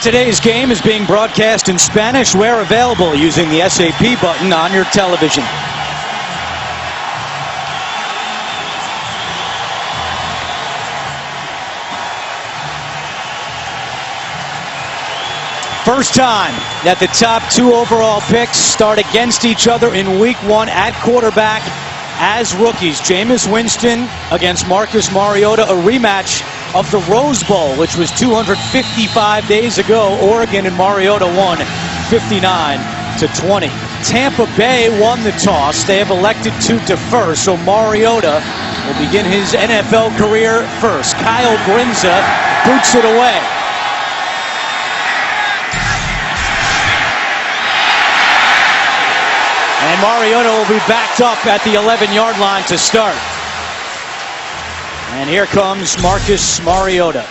Today's game is being broadcast in Spanish where available using the SAP button on your television. First time that the top two overall picks start against each other in Week 1 at quarterback as rookies. Jameis Winston against Marcus Mariota, a rematch of the Rose Bowl, which was 255 days ago. Oregon and Mariota won 59-20. Tampa Bay won the toss. They have elected to defer, so Mariota will begin his NFL career first. Kyle Grinza boots it away. And Mariota will be backed up at the 11-yard line to start. And here comes Marcus Mariota.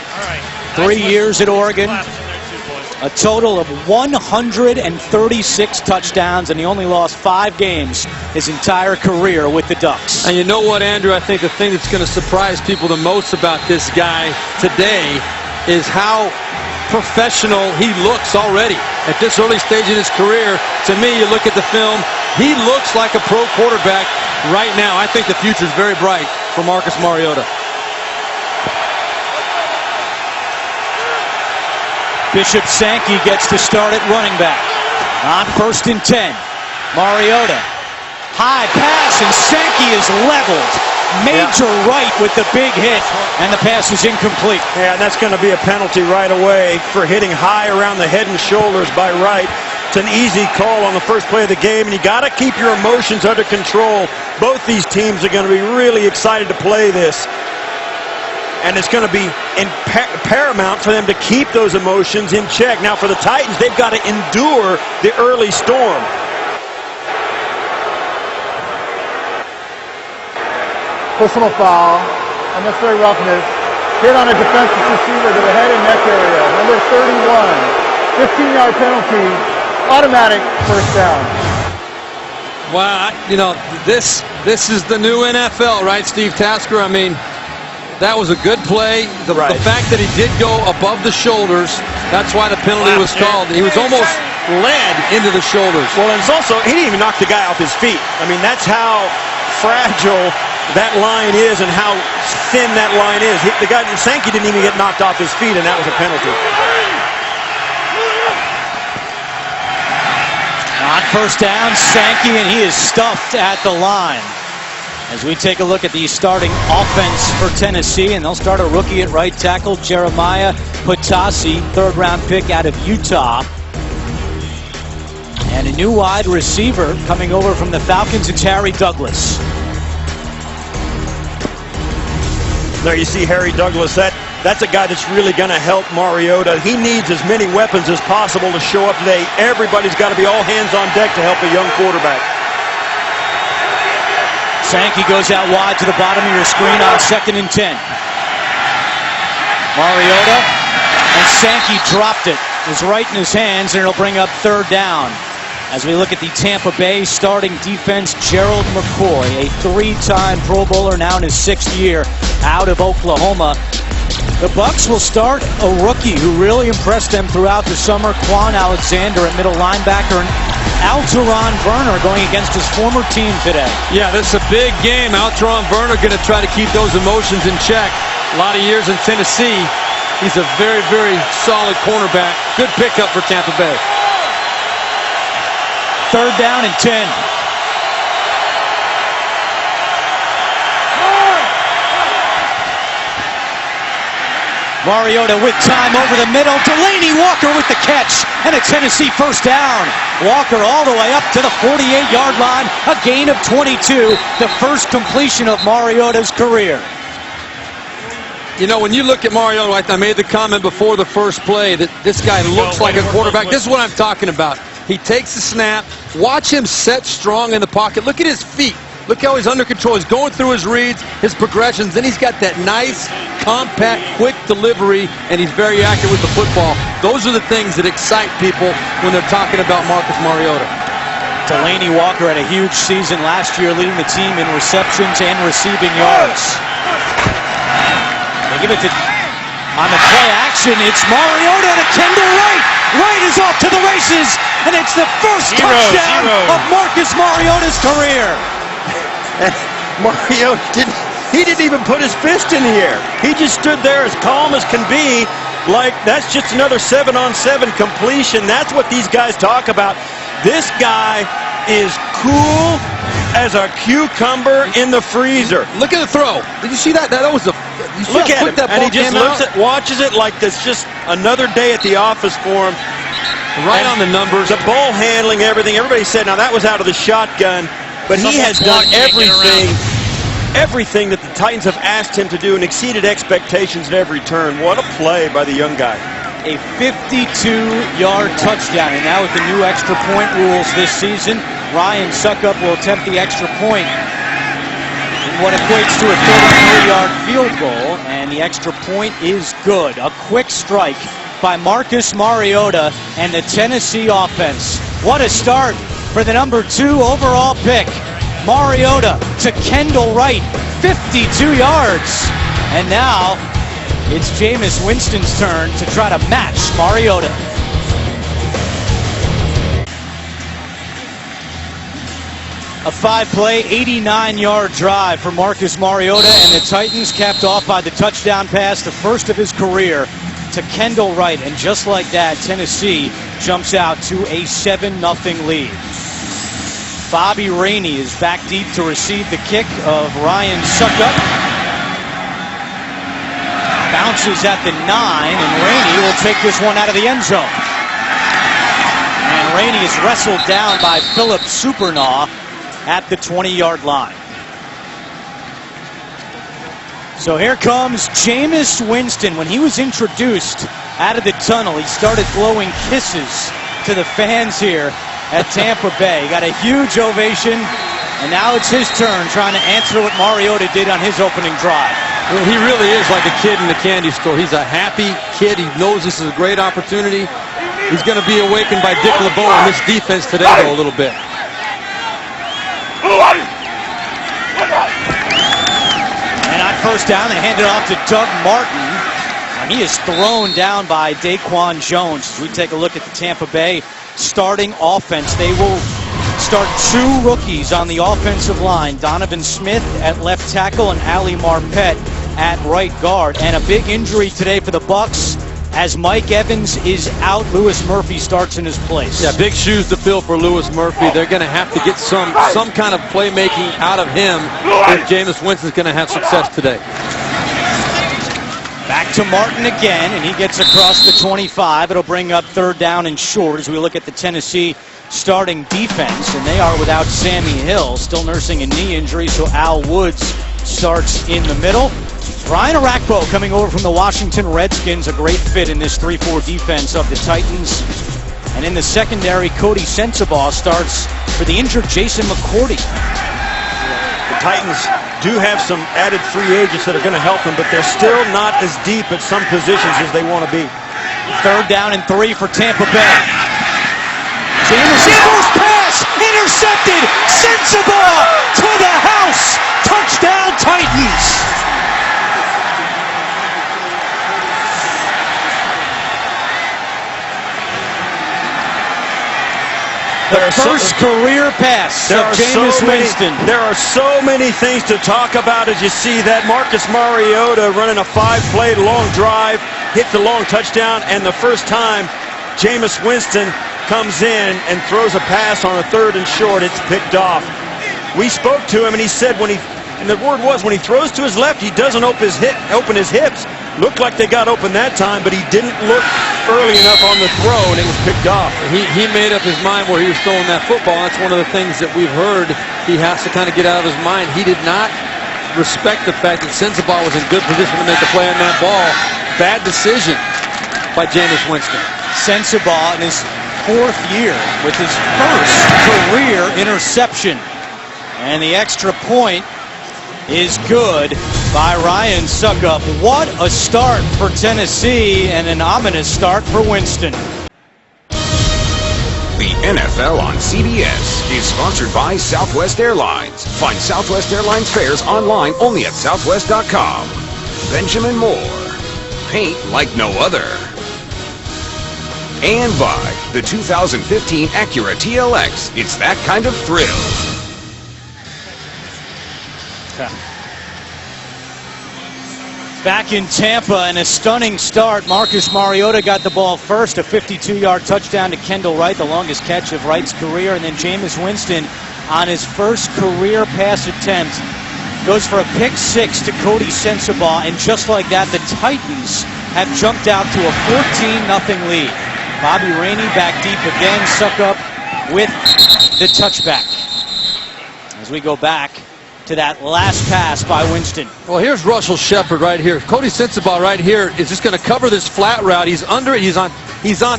3 years at Oregon, a total of 136 touchdowns, and he only lost 5 games his entire career with the Ducks. And you know what, Andrew? I think the thing that's going to surprise people the most about this guy today is how professional he looks already at this early stage in his career. To me, you look at the film, he looks like a pro quarterback right now. I think the future is very bright for Marcus Mariota. Bishop Sankey gets to start at running back. On 1st and 10. Mariota. High pass, and Sankey is leveled. Major right with the big hit, and the pass is incomplete. Yeah, and that's going to be a penalty right away for hitting high around the head and shoulders by Wright. It's an easy call on the first play of the game, and you got to keep your emotions under control. Both these teams are going to be really excited to play this. And it's going to be paramount for them to keep those emotions in check. Now for the Titans, they've got to endure the early storm. Personal foul, unnecessary roughness, hit on a defensive receiver to the head and neck area. Number 31, 15-yard penalty, automatic first down. Wow, you know, this is the new NFL, right, Steve Tasker? I mean, that was a good play. The fact that he did go above the shoulders, that's why the penalty was called. He was almost led into the shoulders. Well, and it's also, he didn't even knock the guy off his feet. I mean, that's how fragile that line is and how thin that line is. The guy, Sankey, didn't even get knocked off his feet, and that was a penalty. On 1st down, Sankey, and he is stuffed at the line. As we take a look at the starting offense for Tennessee, and they'll start a rookie at right tackle, Jeremiah Potasi, 3rd-round pick out of Utah. And a new wide receiver coming over from the Falcons, it's Harry Douglas. There you see Harry Douglas. That's a guy that's really going to help Mariota. He needs as many weapons as possible to show up today. Everybody's got to be all hands on deck to help a young quarterback. Sankey goes out wide to the bottom of your screen on 2nd and 10. Mariota, and Sankey dropped it. It was right in his hands, and it'll bring up 3rd down. As we look at the Tampa Bay starting defense, Gerald McCoy, a 3-time Pro Bowler, now in his 6th year out of Oklahoma. The Bucs will start a rookie who really impressed them throughout the summer, Quan Alexander at middle linebacker, and Alteron Werner going against his former team today. Yeah, this is a big game. Alteron Werner going to try to keep those emotions in check. A lot of years in Tennessee. He's a very, very solid cornerback. Good pickup for Tampa Bay. 3rd down and 10. Mariota with time over the middle. Delaney Walker with the catch, and a Tennessee 1st down. Walker all the way up to the 48-yard line, a gain of 22, the first completion of Mariota's career. You know, when you look at Mariota, I made the comment before the first play that this guy looks like a quarterback. This is what I'm talking about. He takes the snap. Watch him set strong in the pocket. Look at his feet. Look how he's under control. He's going through his reads, his progressions. Then he's got that nice, compact, quick delivery, and he's very accurate with the football. Those are the things that excite people when they're talking about Marcus Mariota. Delaney Walker had a huge season last year, leading the team in receptions and receiving yards. They give it to On the play action, it's Mariota to Kendall Wright. Wright is off to the races, and it's the first touchdown of Marcus Mariota's career. Mariota didn't even put his fist in the air. He just stood there as calm as can be, like that's just another 7-on-7 completion. That's what these guys talk about. This guy is cool as a cucumber in the freezer. Look at the throw. Did you see that? That was a. Look at him, and he just looks at, watches it like this just another day at the office for him. Right on the numbers. The ball handling, everything. Everybody said, now that was out of the shotgun, but he has done everything that the Titans have asked him to do and exceeded expectations at every turn. What a play by the young guy. A 52-yard touchdown, and now with the new extra point rules this season, Ryan Suckup will attempt the extra point in what equates to a 33-yard field goal, and the extra point is good. A quick strike by Marcus Mariota and the Tennessee offense. What a start for the number 2 overall pick. Mariota to Kendall Wright, 52 yards. And now it's Jameis Winston's turn to try to match Mariota. A 5-play, 89-yard drive for Marcus Mariota, and the Titans capped off by the touchdown pass, the first of his career, to Kendall Wright. And just like that, Tennessee jumps out to a 7-0 lead. Bobby Rainey is back deep to receive the kick of Ryan Suckup. Bounces at the 9, and Rainey will take this one out of the end zone. And Rainey is wrestled down by Philip Supernaw at the 20-yard line. So here comes Jameis Winston. When he was introduced out of the tunnel, he started blowing kisses to the fans here at Tampa Bay. Got a huge ovation, and now it's his turn trying to answer what Mariota did on his opening drive. Well, he really is like a kid in the candy store. He's a happy kid. He knows this is a great opportunity. He's going to be awakened by Dick LeBeau and this defense today, though, a little bit. And on first down, they hand it off to Doug Martin. And he is thrown down by Daquan Jones. As we take a look at the Tampa Bay starting offense, they will start 2 rookies on the offensive line. Donovan Smith at left tackle and Ali Marpet at right guard. And a big injury today for the Bucs. As Mike Evans is out, Louis Murphy starts in his place. Yeah, big shoes to fill for Louis Murphy. They're going to have to get some kind of playmaking out of him if Jameis Winston's going to have success today. Back to Martin again, and he gets across the 25. It'll bring up 3rd down and short as we look at the Tennessee starting defense, and they are without Sammy Hill, still nursing a knee injury, so Al Woods starts in the middle. Brian Arakpo coming over from the Washington Redskins, a great fit in this 3-4 defense of the Titans. And in the secondary, Cody Sensabaugh starts for the injured Jason McCourty. The Titans do have some added free agents that are going to help them, but they're still not as deep at some positions as they want to be. 3rd down and 3 for Tampa Bay. Jameis' first pass, intercepted. Sensabaugh to the house. Touchdown, Titans. The first career pass of Jameis Winston. There are so many things to talk about as you see that. Marcus Mariota running a 5-play long drive, hit the long touchdown, and the first time Jameis Winston comes in and throws a pass on a 3rd and short, it's picked off. We spoke to him, and he said when the word was when he throws to his left, he doesn't open his hips. Looked like they got open that time, but he didn't look early enough on the throw, and it was picked off. He made up his mind where he was throwing that football. That's one of the things that we've heard. He has to kind of get out of his mind. He did not respect the fact that Sensabaugh was in good position to make a play on that ball. Bad decision by Jameis Winston. Sensabaugh in his 4th year with his first career interception. And the extra point is good by Ryan Suckup. What a start for Tennessee, and an ominous start for Winston. The NFL on CBS is sponsored by Southwest Airlines. Find Southwest Airlines fares online only at southwest.com. Benjamin Moore, paint like no other. And by the 2015 Acura TLX. It's that kind of thrill. Back in Tampa in a stunning start, Marcus Mariota got the ball first, a 52-yard touchdown to Kendall Wright, the longest catch of Wright's career, and then Jameis Winston on his first career pass attempt goes for a pick six to Cody Sensabaugh, and just like that, the Titans have jumped out to a 14-0 lead. Bobby Rainey back deep again, suck up with the touchback. As we go back to that last pass by Winston. Well, here's Russell Shepard right here. Cody Sensabaugh right here is just going to cover this flat route. He's under it. He's on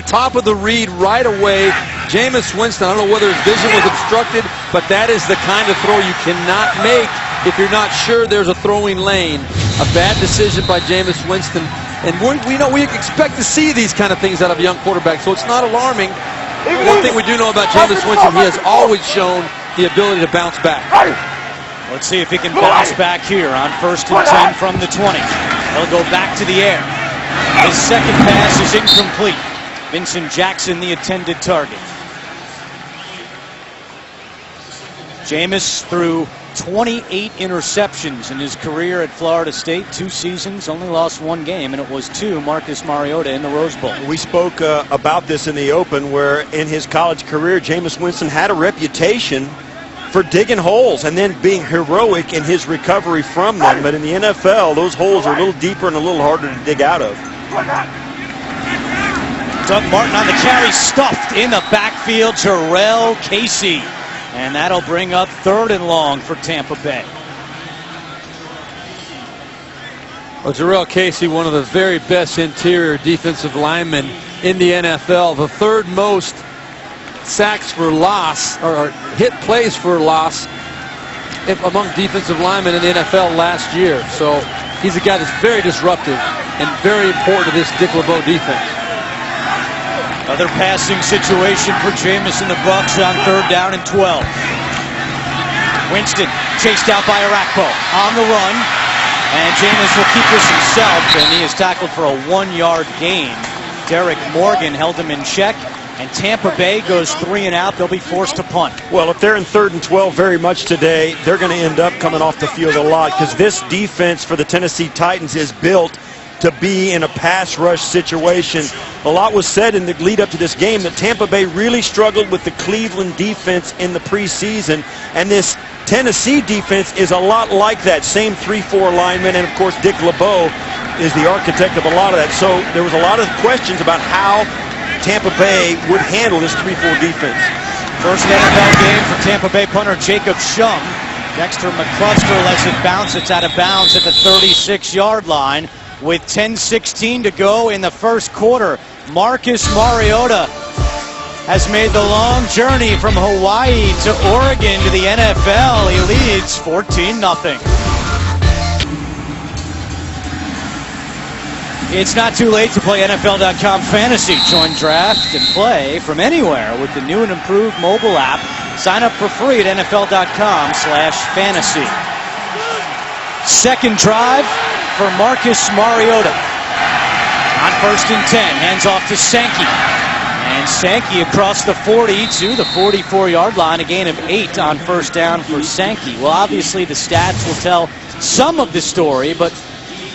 top of the read right away. Jameis Winston, I don't know whether his vision was obstructed, but that is the kind of throw you cannot make if you're not sure there's a throwing lane. A bad decision by Jameis Winston. And we expect to see these kind of things out of a young quarterback, so it's not alarming. One thing we do know about Jameis Winston, he has always shown the ability to bounce back. Let's see if he can bounce back here on 1st and 10 from the 20. He'll go back to the air. His second pass is incomplete. Vincent Jackson, the intended target. Jameis threw 28 interceptions in his career at Florida State, 2 seasons, only lost 1 game, and it was to Marcus Mariota in the Rose Bowl. We spoke about this in the open, where in his college career, Jameis Winston had a reputation for digging holes and then being heroic in his recovery from them. But in the NFL, those holes are a little deeper and a little harder to dig out of. Doug Martin on the carry, stuffed in the backfield, Jarrell Casey. And that'll bring up 3rd and long for Tampa Bay. Well, Jarrell Casey, one of the very best interior defensive linemen in the NFL, the 3rd most sacks for loss, or hit plays for loss among defensive linemen in the NFL last year. So he's a guy that's very disruptive and very important to this Dick LeBeau defense. Another passing situation for Jameis and the Bucs on 3rd down and 12. Winston chased out by Arakpo on the run, and Jameis will keep this himself, and he is tackled for a 1-yard gain. Derek Morgan held him in check, and Tampa Bay goes 3 and out. They'll be forced to punt. Well, if they're in 3rd and 12 very much today, they're going to end up coming off the field a lot, because this defense for the Tennessee Titans is built to be in a pass rush situation. A lot was said in the lead up to this game that Tampa Bay really struggled with the Cleveland defense in the preseason, and this Tennessee defense is a lot like that. Same 3-4 linemen, and of course Dick LeBeau is the architect of a lot of that. So there was a lot of questions about how Tampa Bay would handle this 3-4 defense. First NFL game for Tampa Bay punter Jacob Shum. Dexter McCluster lets it bounce. It's out of bounds at the 36-yard line with 10:16 to go in the first quarter. Marcus Mariota has made the long journey from Hawaii to Oregon to the NFL. He leads 14-0. It's not too late to play NFL.com Fantasy. Join Draft and Play from anywhere with the new and improved mobile app. Sign up for free at NFL.com/fantasy. Second drive for Marcus Mariota. On 1st and 10, hands off to Sankey. And Sankey across the 40 to the 44-yard line, a gain of 8 on 1st down for Sankey. Well, obviously the stats will tell some of the story, but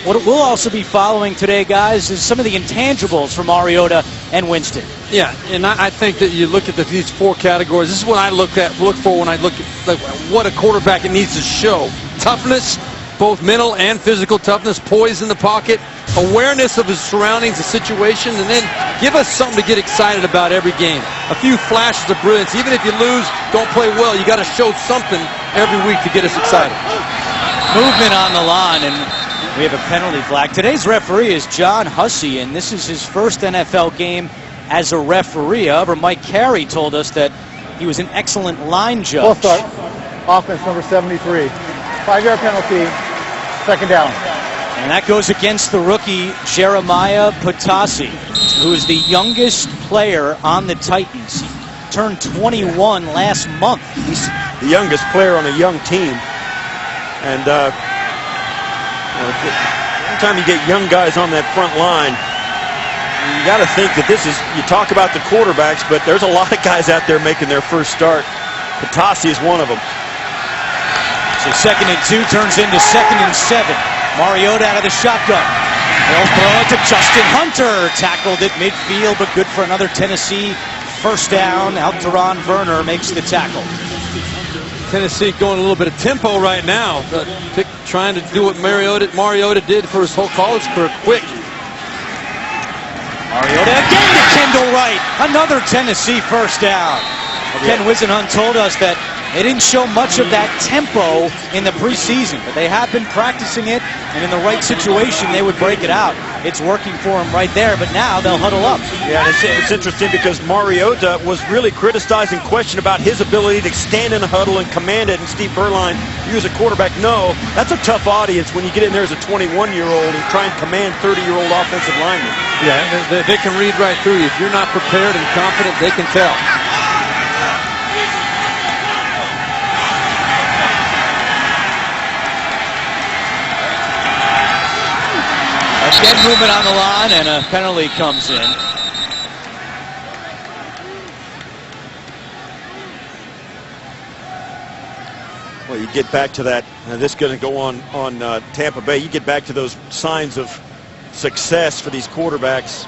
what we'll also be following today, guys, is some of the intangibles for Mariota and Winston. Yeah, and I think that you look at these 4 categories. This is what I look for when I look at what a quarterback needs to show. Toughness, both mental and physical toughness, poise in the pocket, awareness of his surroundings, the situation, and then give us something to get excited about every game. A few flashes of brilliance. Even if you lose, don't play well, you got to show something every week to get us excited. Movement on the line, and we have a penalty flag. Today's referee is John Hussey, and this is his first NFL game as a referee. However, Mike Carey told us that he was an excellent line judge. Full start. Offense number 73. 5-yard penalty. 2nd down. And that goes against the rookie Jeremiah Potasi, who is the youngest player on the Titans. He turned 21 last month. He's the youngest player on a young team. And anytime you get young guys on that front line, you got to think that this is, you talk about the quarterbacks, but there's a lot of guys out there making their first start. Patasi is one of them. So 2nd and 2 turns into 2nd and 7. Mariota out of the shotgun. They'll throw it to Justin Hunter. Tackled at midfield, but good for another Tennessee first down. Alteron Werner makes the tackle. Tennessee going a little bit of tempo right now. Trying to do what Mariota did for his whole college career, quick. Mariota again to Kendall Wright. Another Tennessee first down. Ken Wisenhunt told us that they didn't show much of that tempo in the preseason, but they have been practicing it, and in the right situation, they would break it out. It's working for them right there, but now they'll huddle up. Yeah, it's interesting because Mariota was really criticized and questioned about his ability to stand in a huddle and command it, and Steve Berline, you as a quarterback, no, that's a tough audience when you get in there as a 21-year-old and try and command 30-year-old offensive linemen. Yeah, they can read right through you. If you're not prepared and confident, they can tell. Again, movement on the line, and a penalty comes in. Well, you get back to that. This is going to go on Tampa Bay. You get back to those signs of success for these quarterbacks.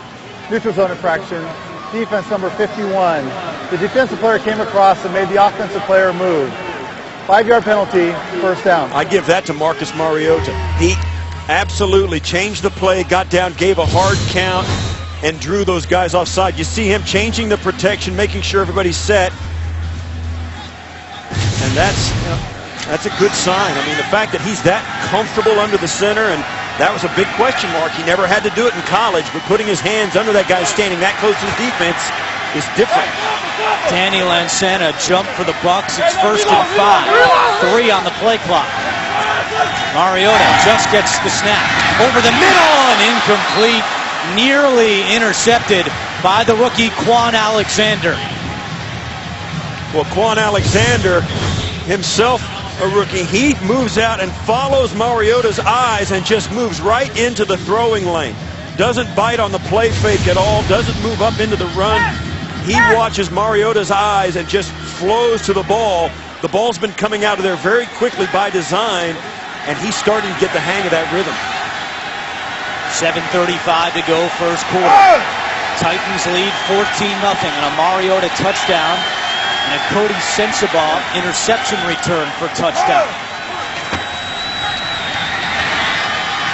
Neutral zone infraction. Defense number 51. The defensive player came across and made the offensive player move. 5-yard penalty, first down. I give that to Marcus Mariota. He absolutely changed the play, got down, gave a hard count, and drew those guys offside. You see him changing the protection, making sure everybody's set. And that's a good sign. I mean, the fact that he's that comfortable under the center, and that was a big question mark. He never had to do it in college, but putting his hands under that guy standing that close to the defense is different. Danny Lansana jumped for the Bucs. It's 1st and 5. 3 on the play clock. Mariota just gets the snap. Over the middle and incomplete. Nearly intercepted by the rookie Quan Alexander. Well, Quan Alexander, himself a rookie, he moves out and follows Mariota's eyes and just moves right into the throwing lane. Doesn't bite on the play fake at all, doesn't move up into the run. He watches Mariota's eyes and just flows to the ball. The ball's been coming out of there very quickly by design, and he's starting to get the hang of that rhythm. 7:35 to go, first quarter. Titans lead 14-0 on a Mariota touchdown and a Cody Sensabaugh interception return for touchdown.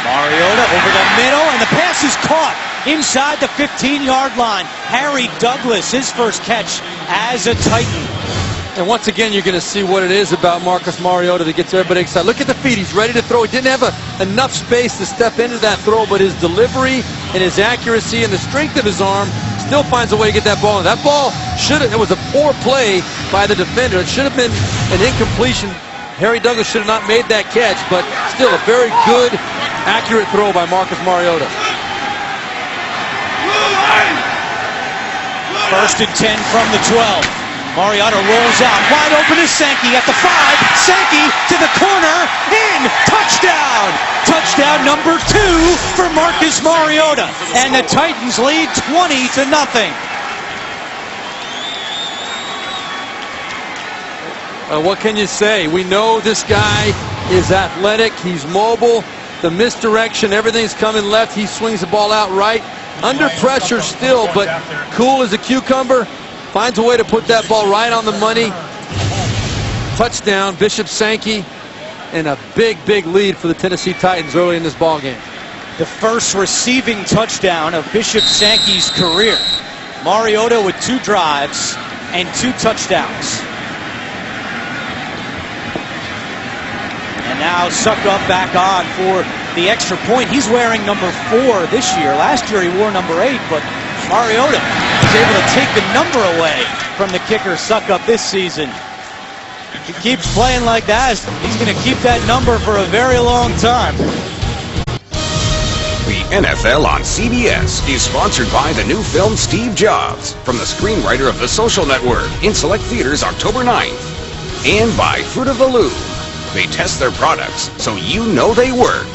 Mariota over the middle, and the pass is caught inside the 15-yard line. Harry Douglas, his first catch as a Titan. And once again, you're going to see what it is about Marcus Mariota that gets everybody excited. Look at the feet. He's ready to throw. He didn't have enough space to step into that throw, but his delivery and his accuracy and the strength of his arm still finds a way to get that ball. And that ball it was a poor play by the defender. It should have been an incompletion. Harry Douglas should have not made that catch, but still a very good, accurate throw by Marcus Mariota. 1st and 10 from the 12. Mariota rolls out, wide open to Sankey at the 5. Sankey to the corner, in, touchdown! Touchdown number 2 for Marcus Mariota. And the Titans lead 20-0. What can you say? We know this guy is athletic, he's mobile, the misdirection, everything's coming left, he swings the ball out right. Under pressure still, but cool as a cucumber. Finds a way to put that ball right on the money. Touchdown, Bishop Sankey, and a big, big lead for the Tennessee Titans early in this ball game. The first receiving touchdown of Bishop Sankey's career. Mariota with 2 drives and 2 touchdowns. And now Suckup back on for the extra point. He's wearing number 4 this year. Last year he wore number 8, but Mariota is able to take the number away from the kicker Suckup this season. If he keeps playing like that, he's going to keep that number for a very long time. The NFL on CBS is sponsored by the new film Steve Jobs, from the screenwriter of The Social Network, in select theaters October 9th. And by Fruit of the Loom. They test their products so you know they work.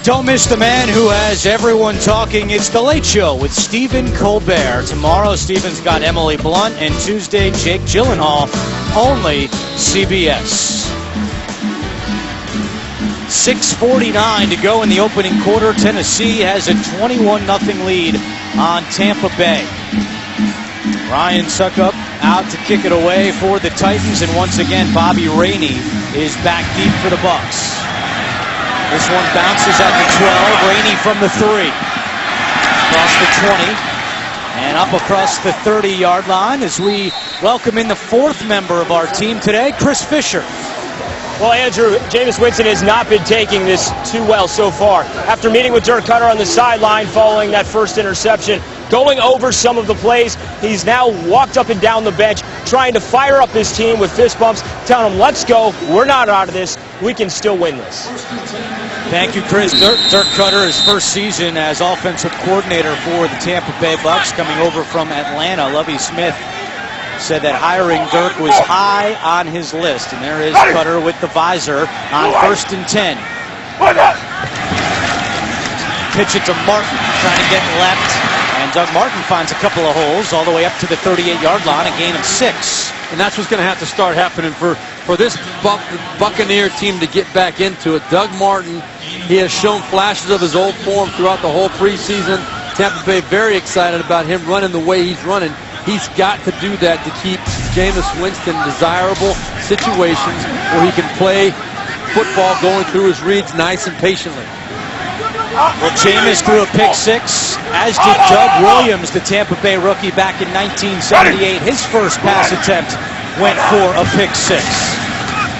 Don't miss the man who has everyone talking. It's The Late Show with Stephen Colbert. Tomorrow, Stephen's got Emily Blunt, and Tuesday, Jake Gyllenhaal. Only CBS. 6:49 to go in the opening quarter. Tennessee has a 21-0 lead on Tampa Bay. Ryan Suckup out to kick it away for the Titans, and once again, Bobby Rainey is back deep for the Bucs. This one bounces at the 12. Rainey from the 3. Across the 20. And up across the 30-yard line as we welcome in the fourth member of our team today, Chris Fisher. Well, Andrew, Jameis Winston has not been taking this too well so far. After meeting with Dirk Cutter on the sideline following that first interception, going over some of the plays, he's now walked up and down the bench, trying to fire up his team with fist bumps, telling them, let's go, we're not out of this, we can still win this. Thank you, Chris. Dirk Cutter, his first season as offensive coordinator for the Tampa Bay Bucs, coming over from Atlanta. Lovie Smith said that hiring Dirk was high on his list, and there is Cutter with the visor on 1st and 10. Pitch it to Martin, trying to get left, and Doug Martin finds a couple of holes all the way up to the 38-yard line, a gain of 6. And that's what's going to have to start happening for this Buccaneer team to get back into it. Doug Martin, he has shown flashes of his old form throughout the whole preseason. Tampa Bay very excited about him running the way he's running. He's got to do that to keep Jameis Winston in desirable situations where he can play football going through his reads nice and patiently. Well, Jameis threw a pick 6, as did Doug Williams, the Tampa Bay rookie, back in 1978. His first pass attempt went for a pick 6.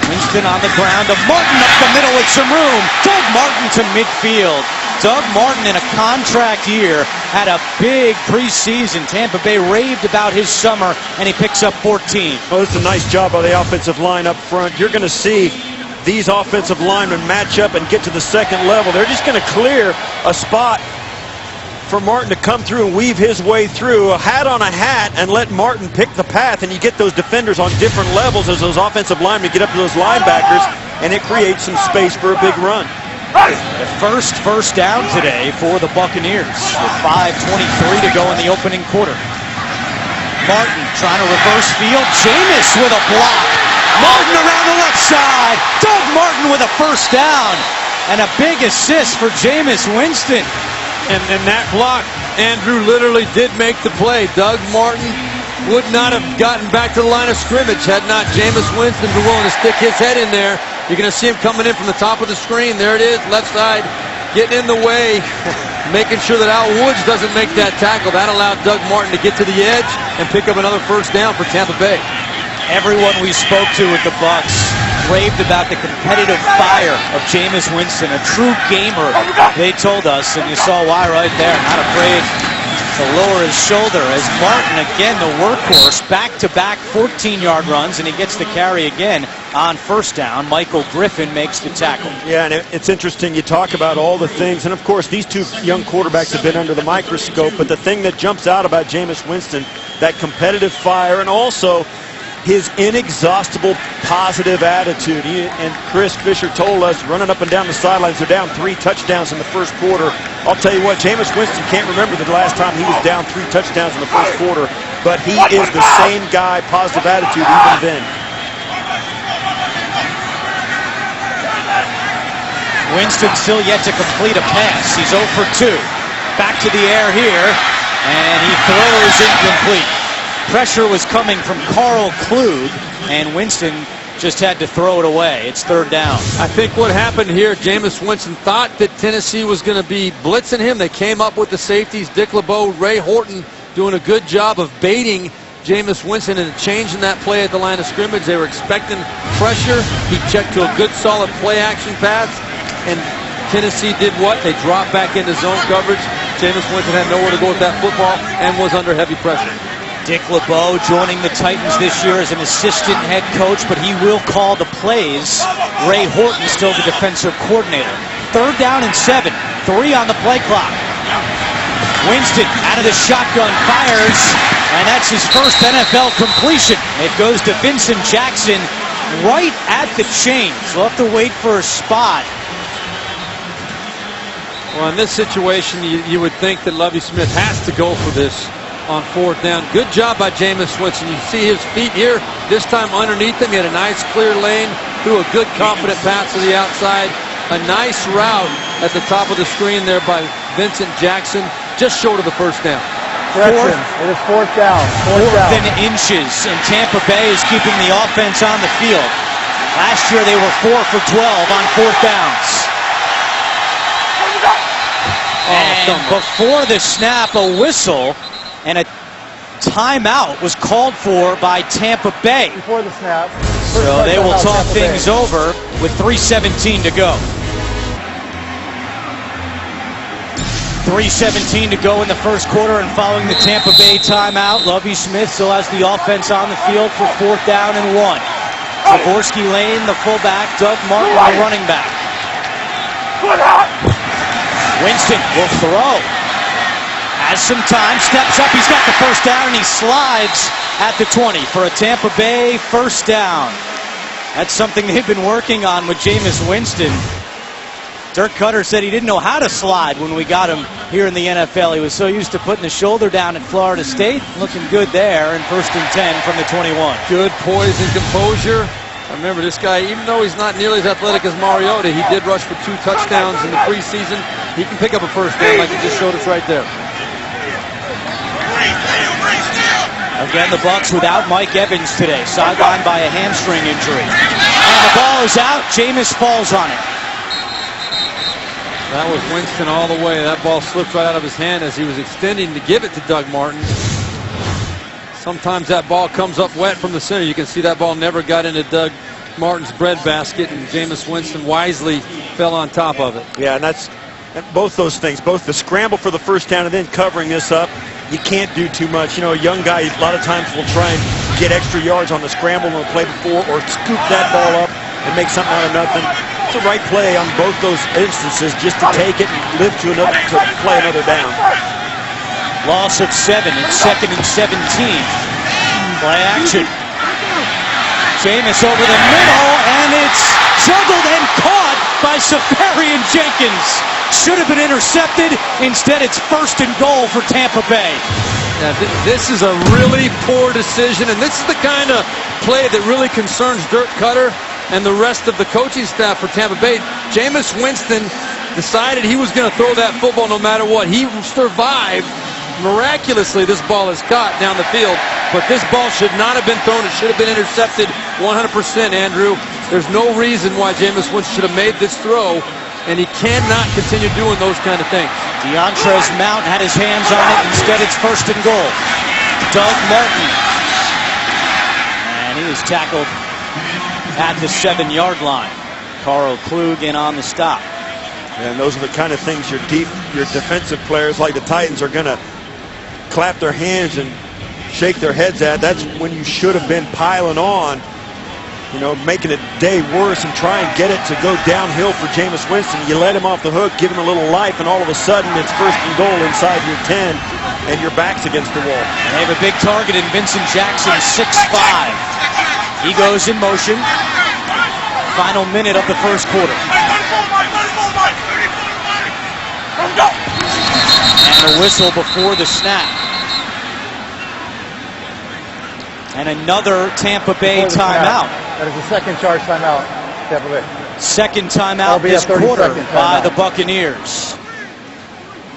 Winston on the ground to Martin up the middle with some room. Doug Martin to midfield. Doug Martin in a contract year had a big preseason. Tampa Bay raved about his summer, and he picks up 14. Oh, it's a nice job by the offensive line up front. You're going to see these offensive linemen match up and get to the second level. They're just going to clear a spot for Martin to come through and weave his way through. A hat on a hat and let Martin pick the path, and you get those defenders on different levels as those offensive linemen get up to those linebackers, and it creates some space for a big run. The first down today for the Buccaneers with 5:23 to go in the opening quarter. Martin trying to reverse field. Jameis with a block. Martin around the left side. Doug Martin with a first down. And a big assist for Jameis Winston. And that block, Andrew, literally did make the play. Doug Martin would not have gotten back to the line of scrimmage had not Jameis Winston been willing to stick his head in there. You're going to see him coming in from the top of the screen. There it is, left side, getting in the way, making sure that Al Woods doesn't make that tackle. That allowed Doug Martin to get to the edge and pick up another first down for Tampa Bay. Everyone we spoke to with the Bucs raved about the competitive fire of Jameis Winston, a true gamer, they told us, and you saw why right there. Not afraid to lower his shoulder as Martin, again, the workhorse, back-to-back 14-yard runs, and he gets the carry again on first down. Michael Griffin makes the tackle. Yeah, and it's interesting. You talk about all the things, and of course, these two young quarterbacks have been under the microscope, but the thing that jumps out about Jameis Winston, that competitive fire, and also his inexhaustible positive attitude. And Chris Fisher told us, running up and down the sidelines, they're down 3 touchdowns in the first quarter. I'll tell you what, Jameis Winston can't remember the last time he was down 3 touchdowns in the first quarter, but he is the same guy, positive attitude even then. Winston still yet to complete a pass. He's 0 for 2. Back to the air here, and he throws incomplete. Pressure was coming from Carl Klug, and Winston just had to throw it away. It's third down. I think what happened here, Jameis Winston thought that Tennessee was going to be blitzing him. They came up with the safeties. Dick LeBeau, Ray Horton doing a good job of baiting Jameis Winston and changing that play at the line of scrimmage. They were expecting pressure. He checked to a good, solid play-action pass, and Tennessee did what? They dropped back into zone coverage. Jameis Winston had nowhere to go with that football and was under heavy pressure. Dick LeBeau joining the Titans this year as an assistant head coach, but he will call the plays. Ray Horton still the defensive coordinator. Third down and 7. 3 on the play clock. Winston out of the shotgun fires, and that's his first NFL completion. It goes to Vincent Jackson right at the chains. We'll have to wait for a spot. Well, in this situation, you would think that Lovie Smith has to go for this on 4th down. Good job by Jameis Winston. You see his feet here, this time underneath him. He had a nice clear lane, threw a good confident pass to the outside. A nice route at the top of the screen there by Vincent Jackson, just short of the 1st down. Correction, it is 4th down. 4th and inches, and Tampa Bay is keeping the offense on the field. Last year they were 4 for 12 on 4th downs. And before the snap, a whistle and a timeout was called for by Tampa Bay. Before the snap. So they will talk things over with 3:17 to go. 3:17 to go in the 1st quarter, and following the Tampa Bay timeout, Lovie Smith still has the offense on the field for 4th down and 1. Jaworski Lane, the fullback, Doug Martin, the running back. Winston will throw. Has some time, steps up, he's got the 1st down, and he slides at the 20 for a Tampa Bay 1st down. That's something they've been working on with Jameis Winston. Dirk Cutter said he didn't know how to slide when we got him here in the NFL. He was so used to putting the shoulder down at Florida State. Looking good there, and 1st and 10 from the 21. Good poise and composure. Remember, this guy, even though he's not nearly as athletic as Mariota, he did rush for 2 touchdowns in the preseason. He can pick up a 1st down like he just showed us right there. Again, the Bucs without Mike Evans today, sidelined by a hamstring injury. And the ball is out. Jameis falls on it. That was Winston all the way. That ball slipped right out of his hand as he was extending to give it to Doug Martin. Sometimes that ball comes up wet from the center. You can see that ball never got into Doug Martin's breadbasket, and Jameis Winston wisely fell on top of it. Yeah, and that's both those things, both the scramble for the 1st down and then covering this up. You can't do too much. You know, a young guy a lot of times will try and get extra yards on the scramble on the play before, or scoop that ball up and make something out of nothing. It's the right play on both those instances, just to take it and live to play another down. Loss of 7. It's 2nd and 17. Play action. Jameis over the middle, and it's juggled and caught by Safarian Jenkins. Should have been intercepted. Instead, it's 1st and goal for Tampa Bay. Yeah, this is a really poor decision, and this is the kind of play that really concerns Dirk Cutter and the rest of the coaching staff for Tampa Bay. Jameis Winston decided he was going to throw that football no matter what. He survived. Miraculously, this ball is caught down the field, but this ball should not have been thrown. It should have been intercepted 100%, Andrew. There's no reason why Jameis Winston should have made this throw, and he cannot continue doing those kind of things. DeAndres Mount had his hands on it. Instead, it's 1st and goal. Doug Martin. And he was tackled at the 7-yard line. Carl Klug in on the stop. And those are the kind of things your defensive players like the Titans are going to clap their hands and shake their heads at. That's when you should have been piling on, you know, making it day worse and try and get it to go downhill for Jameis Winston. You let him off the hook, give him a little life, and all of a sudden it's 1st and goal inside your 10, and your back's against the wall. And they have a big target in Vincent Jackson, 6'5". He goes in motion. Final minute of the 1st quarter. And a whistle before the snap. And another Tampa Bay timeout. That is the 2nd charge timeout, Tampa Bay. 2nd timeout this quarter by the Buccaneers.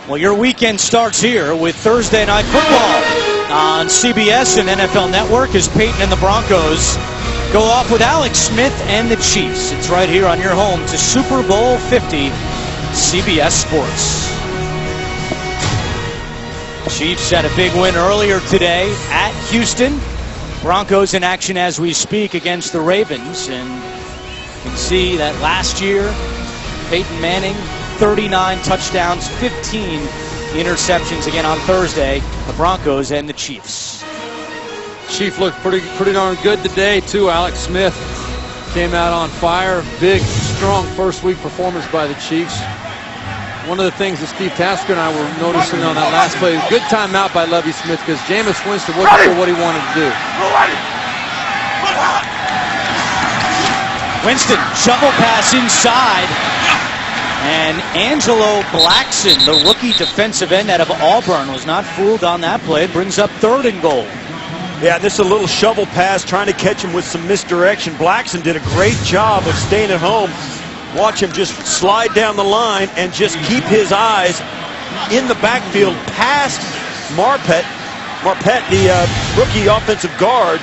Well, your weekend starts here with Thursday Night Football on CBS and NFL Network as Peyton and the Broncos go off with Alex Smith and the Chiefs. It's right here on your home to Super Bowl 50, CBS Sports. Chiefs had a big win earlier today at Houston. Broncos in action as we speak against the Ravens. And you can see that last year, Peyton Manning, 39 touchdowns, 15 interceptions. Again on Thursday, the Broncos and the Chiefs. Chief looked pretty darn good today too. Alex Smith came out on fire. Big, strong first week performance by the Chiefs. One of the things that Steve Tasker and I were noticing on that last play, good timeout by Lovie Smith because Jameis Winston wasn't sure what he wanted to do. Winston, shovel pass inside. And Angelo Blackson, the rookie defensive end out of Auburn, was not fooled on that play. It brings up 3rd and goal. Yeah, this is a little shovel pass trying to catch him with some misdirection. Blackson did a great job of staying at home. Watch him just slide down the line and just keep his eyes in the backfield past Marpet. Marpet, the rookie offensive guard.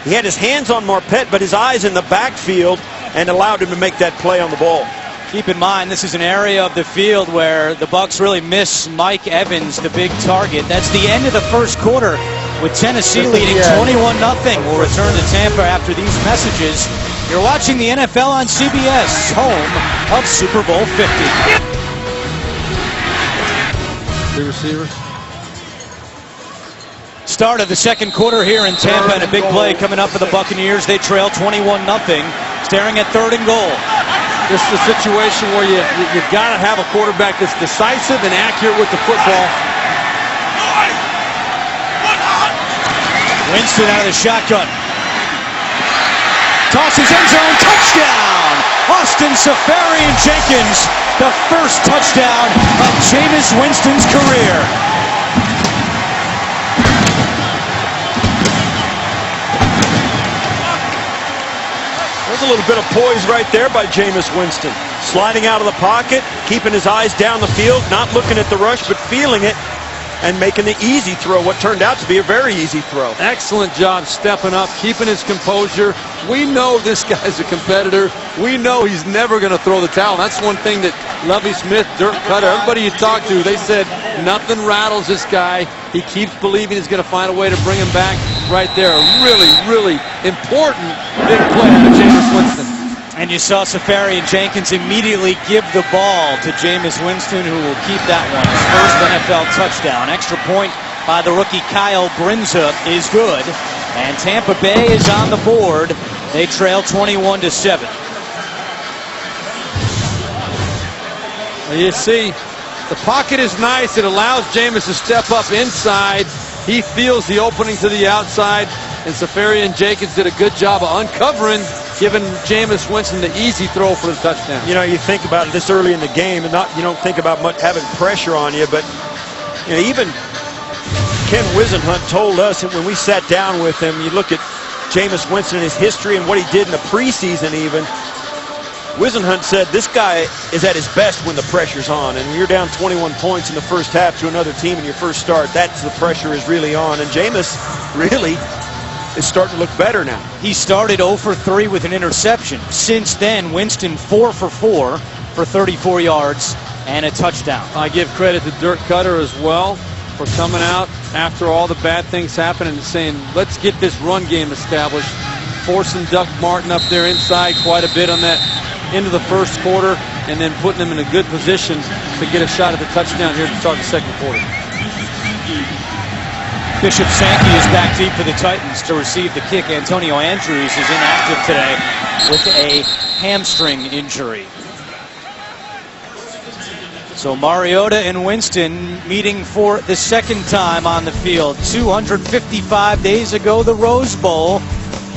He had his hands on Marpet, but his eyes in the backfield, and allowed him to make that play on the ball. Keep in mind, this is an area of the field where the Bucs really miss Mike Evans, the big target. That's the end of the first quarter with Tennessee leading 21-0. We'll return to Tampa after these messages. You're watching the NFL on CBS, home of Super Bowl 50. Three receivers. Start of the second quarter here in Tampa, and a big play coming up for the Buccaneers. They trail 21-0, staring at 3rd and goal. This is a situation where you've got to have a quarterback that's decisive and accurate with the football. Winston out of the shotgun. Tosses end zone, touchdown! Austin Seferian-Jenkins, the first touchdown of Jameis Winston's career. There's a little bit of poise right there by Jameis Winston. Sliding out of the pocket, keeping his eyes down the field, not looking at the rush, but feeling it, and making the easy throw, what turned out to be a very easy throw. Excellent job stepping up, keeping his composure. We know this guy's a competitor. We know he's never going to throw the towel. That's one thing that Lovie Smith, Dirk Cutter, everybody you talk to, they said nothing rattles this guy. He keeps believing he's going to find a way to bring him back. Right there, a really, really important big play out of Jameis Winston. And you saw Seferian-Jenkins immediately give the ball to Jameis Winston, who will keep that one. His first NFL touchdown. Extra point by the rookie Kyle Brinza is good. And Tampa Bay is on the board. They trail 21-7. You see, the pocket is nice. It allows Jameis to step up inside. He feels the opening to the outside. And Seferian-Jenkins did a good job of uncovering, giving Jameis Winston the easy throw for the touchdown. You know, you think about it this early in the game, and you don't think about much having pressure on you, but you know, even Ken Wisenhunt told us that when we sat down with him, you look at Jameis Winston, his history, and what he did in the preseason even. Wisenhunt said this guy is at his best when the pressure's on, and when you're down 21 points in the first half to another team in your first start, that's the pressure is really on, and Jameis really is starting to look better now. He started 0 for 3 with an interception. Since then, Winston 4 for 4 for 34 yards and a touchdown. I give credit to Dirk Cutter as well for coming out after all the bad things happened and saying, let's get this run game established. Forcing Duck Martin up there inside quite a bit on that into the first quarter, and then putting them in a good position to get a shot at the touchdown here to start the second quarter. Bishop Sankey is back deep for the Titans to receive the kick. Antonio Andrews is inactive today with a hamstring injury. So Mariota and Winston meeting for the second time on the field. 255 days ago, the Rose Bowl,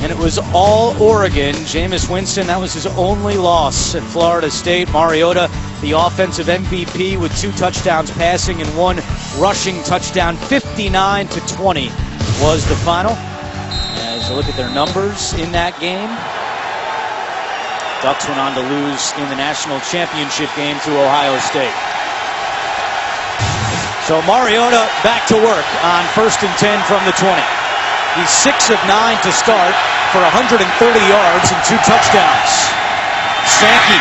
and it was all Oregon. Jameis Winston, that was his only loss at Florida State. Mariota, the offensive MVP with 2 touchdowns passing and 1 rushing touchdown. 59-20 was the final. As you look at their numbers in that game, Ducks went on to lose in the national championship game to Ohio State. So Mariota back to work on 1st and 10 from the 20. He's 6 of 9 to start for 130 yards and 2 touchdowns. Sankey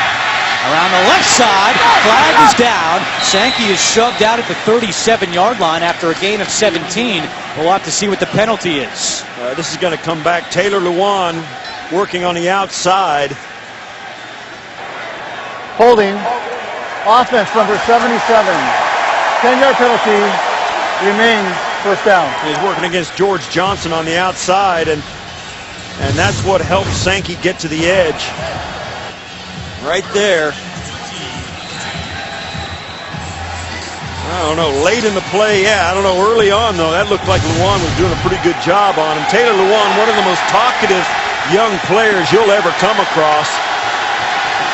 around the left side, flag is down. Sankey is shoved out at the 37-yard line after a gain of 17. We'll have to see what the penalty is. This is going to come back. Taylor Lewan working on the outside. Holding. Offense number 77. 10-yard penalty. Remains first down. He's working against George Johnson on the outside, and that's what helped Sankey get to the edge. Right there. I don't know, late in the play, yeah, I don't know, early on though, that looked like Lewan was doing a pretty good job on him. Taylor Lewan, one of the most talkative young players you'll ever come across.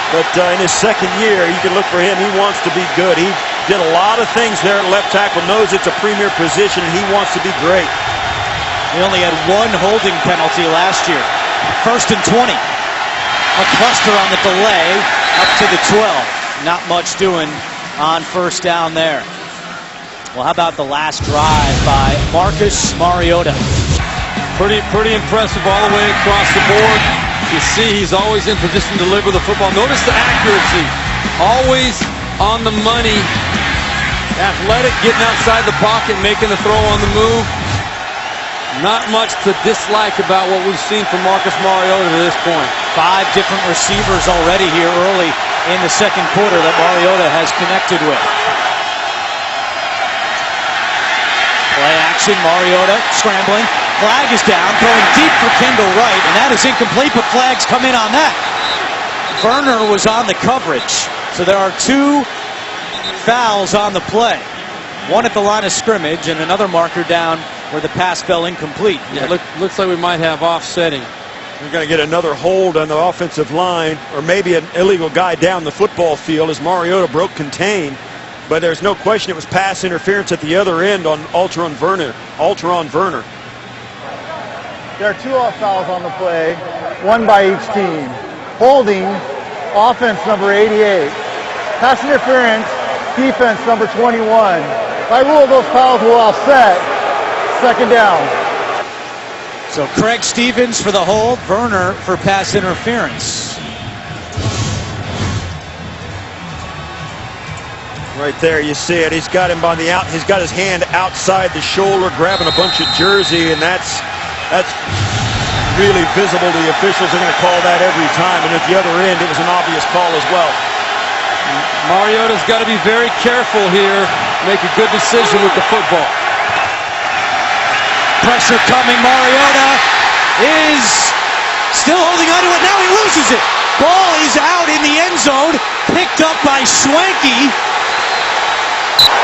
But in his second year, you can look for him. He wants to be good. He did a lot of things there at left tackle, knows it's a premier position, and he wants to be great. He only had one holding penalty last year. 1st and 20. McCluster on the delay up to the 12. Not much doing on first down there. Well, how about the last drive by Marcus Mariota? Pretty impressive all the way across the board. You see he's always in position to deliver the football. Notice the accuracy. Always on the money. Athletic, getting outside the pocket, making the throw on the move. Not much to dislike about what we've seen from Marcus Mariota to this point. 5 different receivers already here early in the second quarter that Mariota has connected with. Play action, Mariota scrambling. Flag is down, throwing deep for Kendall Wright, and that is incomplete, but flags come in on that. Werner was on the coverage, so there are 2 fouls on the play. One at the line of scrimmage and another marker down where the pass fell incomplete. Yeah, looks like we might have offsetting. We're going to get another hold on the offensive line, or maybe an illegal guy down the football field as Mariota broke contain. But there's no question it was pass interference at the other end on Alteron Werner. There are 2 off fouls on the play, 1 by each team. Holding, offense number 88. Pass interference, defense number 21. By rule, those fouls will offset. 2nd down. So Craig Stevens for the hold, Werner for pass interference. Right there, you see it. He's got him by the out. He's got his hand outside the shoulder, grabbing a bunch of jersey, and that's really visible. The officials are going to call that every time. And at the other end, it was an obvious call as well. Mariota's got to be very careful here, make a good decision with the football. Pressure coming. Mariota is still holding on to it. Now he loses it. Ball is out in the end zone, picked up by Schwenke.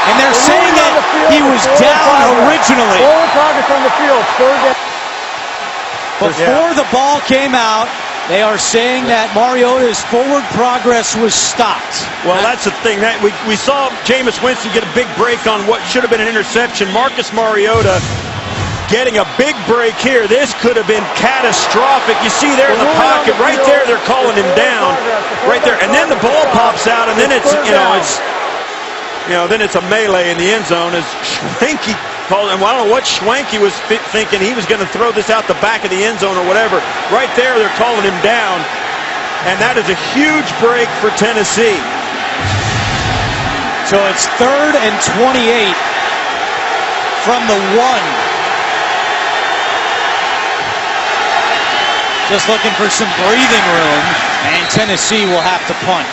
And they're saying that he was down originally. Forward progress on the field. 3rd down. Before the ball came out, they are saying that Mariota's forward progress was stopped. Well, that's the thing. That we saw Jameis Winston get a big break on what should have been an interception. Marcus Mariota getting a big break here. This could have been catastrophic. You see there in the pocket, right there, they're calling him down. Right there. And then the ball pops out, and then it's a melee in the end zone as Schwenke called him. Well, I don't know what Schwenke was thinking. He was going to throw this out the back of the end zone or whatever. Right there, they're calling him down. And that is a huge break for Tennessee. So it's 3rd and 28 from the 1. Just looking for some breathing room, and Tennessee will have to punt.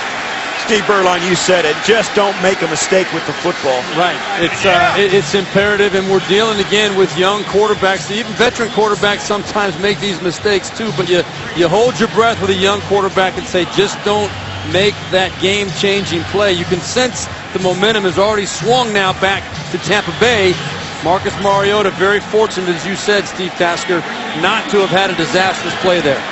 Steve Berline, you said it. Just don't make a mistake with the football. Right. It's imperative, and we're dealing again with young quarterbacks. Even veteran quarterbacks sometimes make these mistakes too, but you hold your breath with a young quarterback and say, just don't make that game-changing play. You can sense the momentum has already swung now back to Tampa Bay. Marcus Mariota, very fortunate, as you said, Steve Tasker, not to have had a disastrous play there.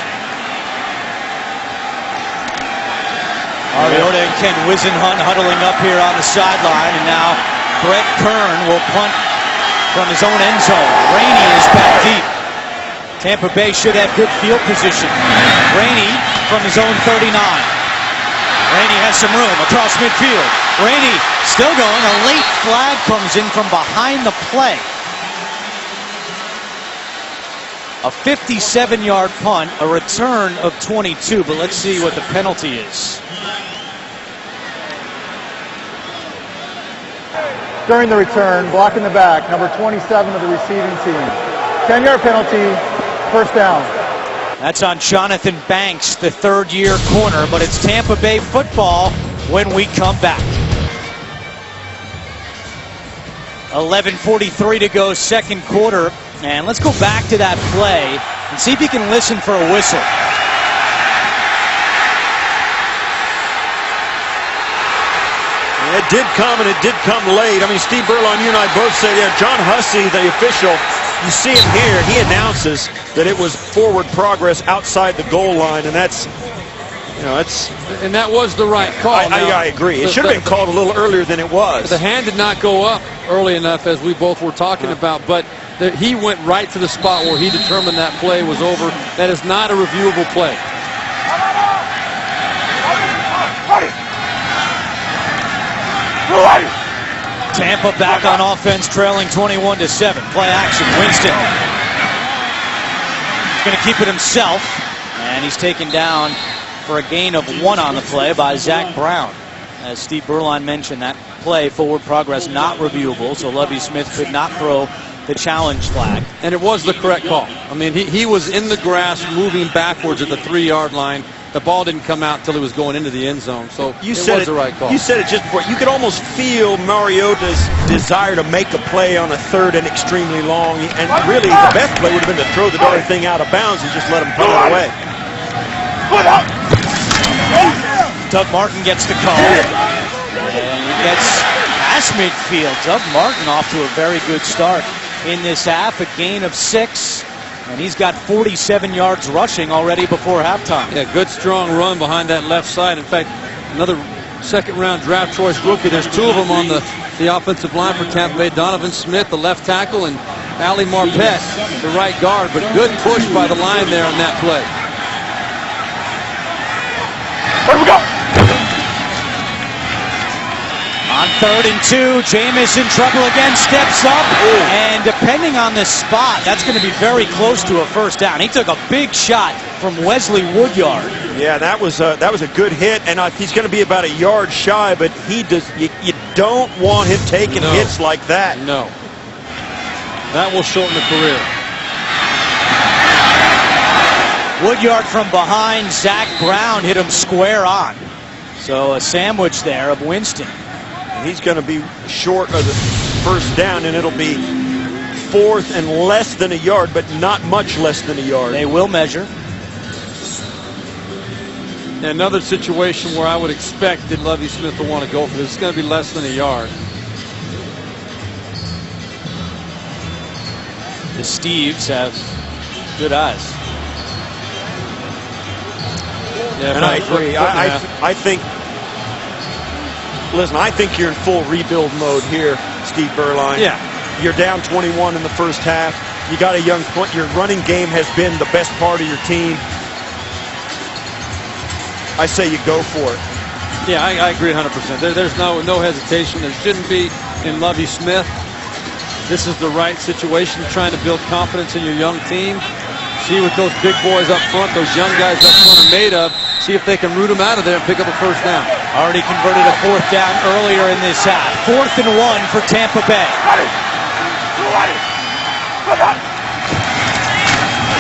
Mariota and Ken Wisenhunt huddling up here on the sideline, and now Brett Kern will punt from his own end zone. Rainey is back deep. Tampa Bay should have good field position. Rainey from his own 39. Rainey has some room across midfield. Rainey still going. A late flag comes in from behind the play. A 57-yard punt, a return of 22, but let's see what the penalty is. During the return, blocking the back, number 27 of the receiving team. 10-yard penalty, 1st down. That's on Jonathan Banks, the 3rd-year corner, but it's Tampa Bay football when we come back. 11:43 to go, 2nd quarter, and let's go back to that play and see if you can listen for a whistle. It did come, and it did come late. I mean, Steve Berline, you and I both said, yeah, John Hussey, the official, you see him here, he announces that it was forward progress outside the goal line, and that's You know, and that was the right call. I agree. It should have been called a little earlier than it was. The hand did not go up early enough, as we both were talking about, but he went right to the spot where he determined that play was over. That is not a reviewable play. Tampa back on offense, trailing 21-7. Play action. Winston going to keep it himself, and he's taken down for a gain of 1 on the play by Zach Brown. As Steve Berline mentioned, that play, forward progress, not reviewable, so Lovie Smith could not throw the challenge flag. And it was the correct call. I mean, he was in the grass moving backwards at the 3-yard line. The ball didn't come out until he was going into the end zone, so it was the right call. You said it just before. You could almost feel Mariota's desire to make a play on a 3rd and extremely long, and really the best play would have been to throw the darn thing out of bounds and just let him put it away. Doug Martin gets the call, and he gets past midfield. Doug Martin off to a very good start in this half, a gain of 6. And he's got 47 yards rushing already before halftime. Yeah, good strong run behind that left side. In fact, another second-round draft choice rookie. There's 2 of them on the offensive line for Tampa Bay. Donovan Smith, the left tackle, and Ali Marpet, the right guard. But good push by the line there on that play. Here we go. On 3rd and 2, Jameis in trouble again, steps up, and depending on the spot, that's going to be very close to a first down. He took a big shot from Wesley Woodyard. Yeah, that was a good hit, and he's going to be about a yard shy, but he does. You don't want him taking hits like that. No. That will shorten the career. Woodyard from behind, Zach Brown hit him square on. So a sandwich there of Winston. He's going to be short of the first down, and it'll be 4th and less than a yard, but not much less than a yard. They will measure. Another situation where I would expect that Lovie Smith will want to go for this. It's going to be less than a yard. The Steves have good eyes. Yeah, and I agree. I think. Listen, I think you're in full rebuild mode here, Steve Berline. Yeah. You're down 21 in the first half. You got a young point. Your running game has been the best part of your team. I say you go for it. Yeah, I agree 100%. There's no hesitation. There shouldn't be in Lovie Smith. This is the right situation, trying to build confidence in your young team. See what those big boys up front, those young guys up front are made of. See if they can root them out of there and pick up a first down. Already converted a 4th down earlier in this half. 4th and 1 for Tampa Bay.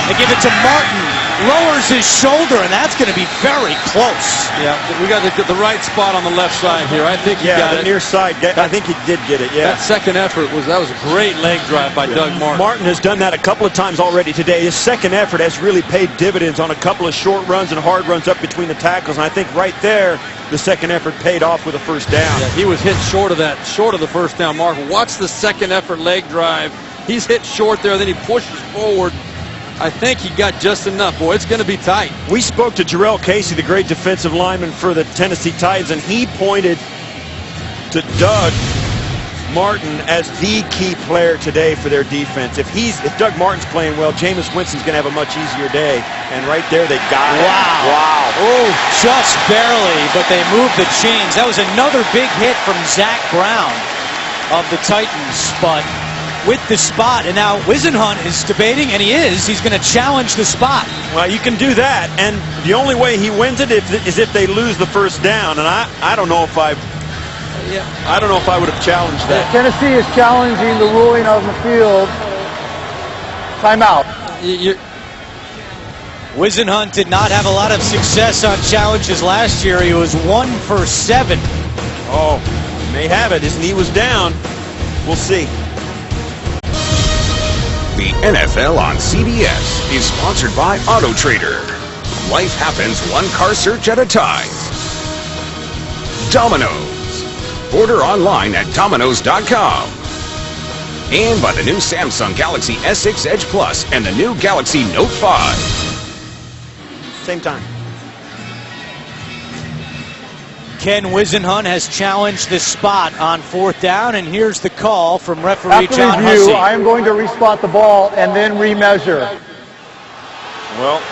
They give it to Martin. Lowers his shoulder, and that's going to be very close. Yeah, we got the right spot on the left side here. I think he got the it. near side. I think he did get it. Yeah. That second effort was a great leg drive by Doug Martin. Martin has done that a couple of times already today. His second effort has really paid dividends on a couple of short runs and hard runs up between the tackles. And I think right there, the second effort paid off with a first down. Yeah, he was hit short of the first down mark. Watch the second effort leg drive. He's hit short there, then he pushes forward. I think he got just enough. Boy, it's going to be tight. We spoke to Jarrell Casey, the great defensive lineman for the Tennessee Titans, and he pointed to Doug Martin as the key player today for their defense. If Doug Martin's playing well, Jameis Winston's going to have a much easier day. And right there, they got it. Wow. Oh, just barely, but they moved the chains. That was another big hit from Zach Brown of the Titans, but with the spot, and now Wisenhunt is debating, and he's going to challenge the spot. Well, you can do that, and the only way he wins it is if they lose the first down, and I don't know if I would have challenged that. Tennessee is challenging the ruling of the field. Timeout. Wisenhunt did not have a lot of success on challenges last year. He was 1 for 7. Oh, may have it. His knee was down. We'll see. The NFL on CBS is sponsored by Auto Trader. Life happens one car search at a time. Domino's. Order online at Domino's.com. And by the new Samsung Galaxy S6 Edge Plus and the new Galaxy Note 5. Same time. Ken Wisenhunt has challenged this spot on 4th down, and here's the call from referee After John review, Hussey. I am going to respot the ball and then remeasure. Well,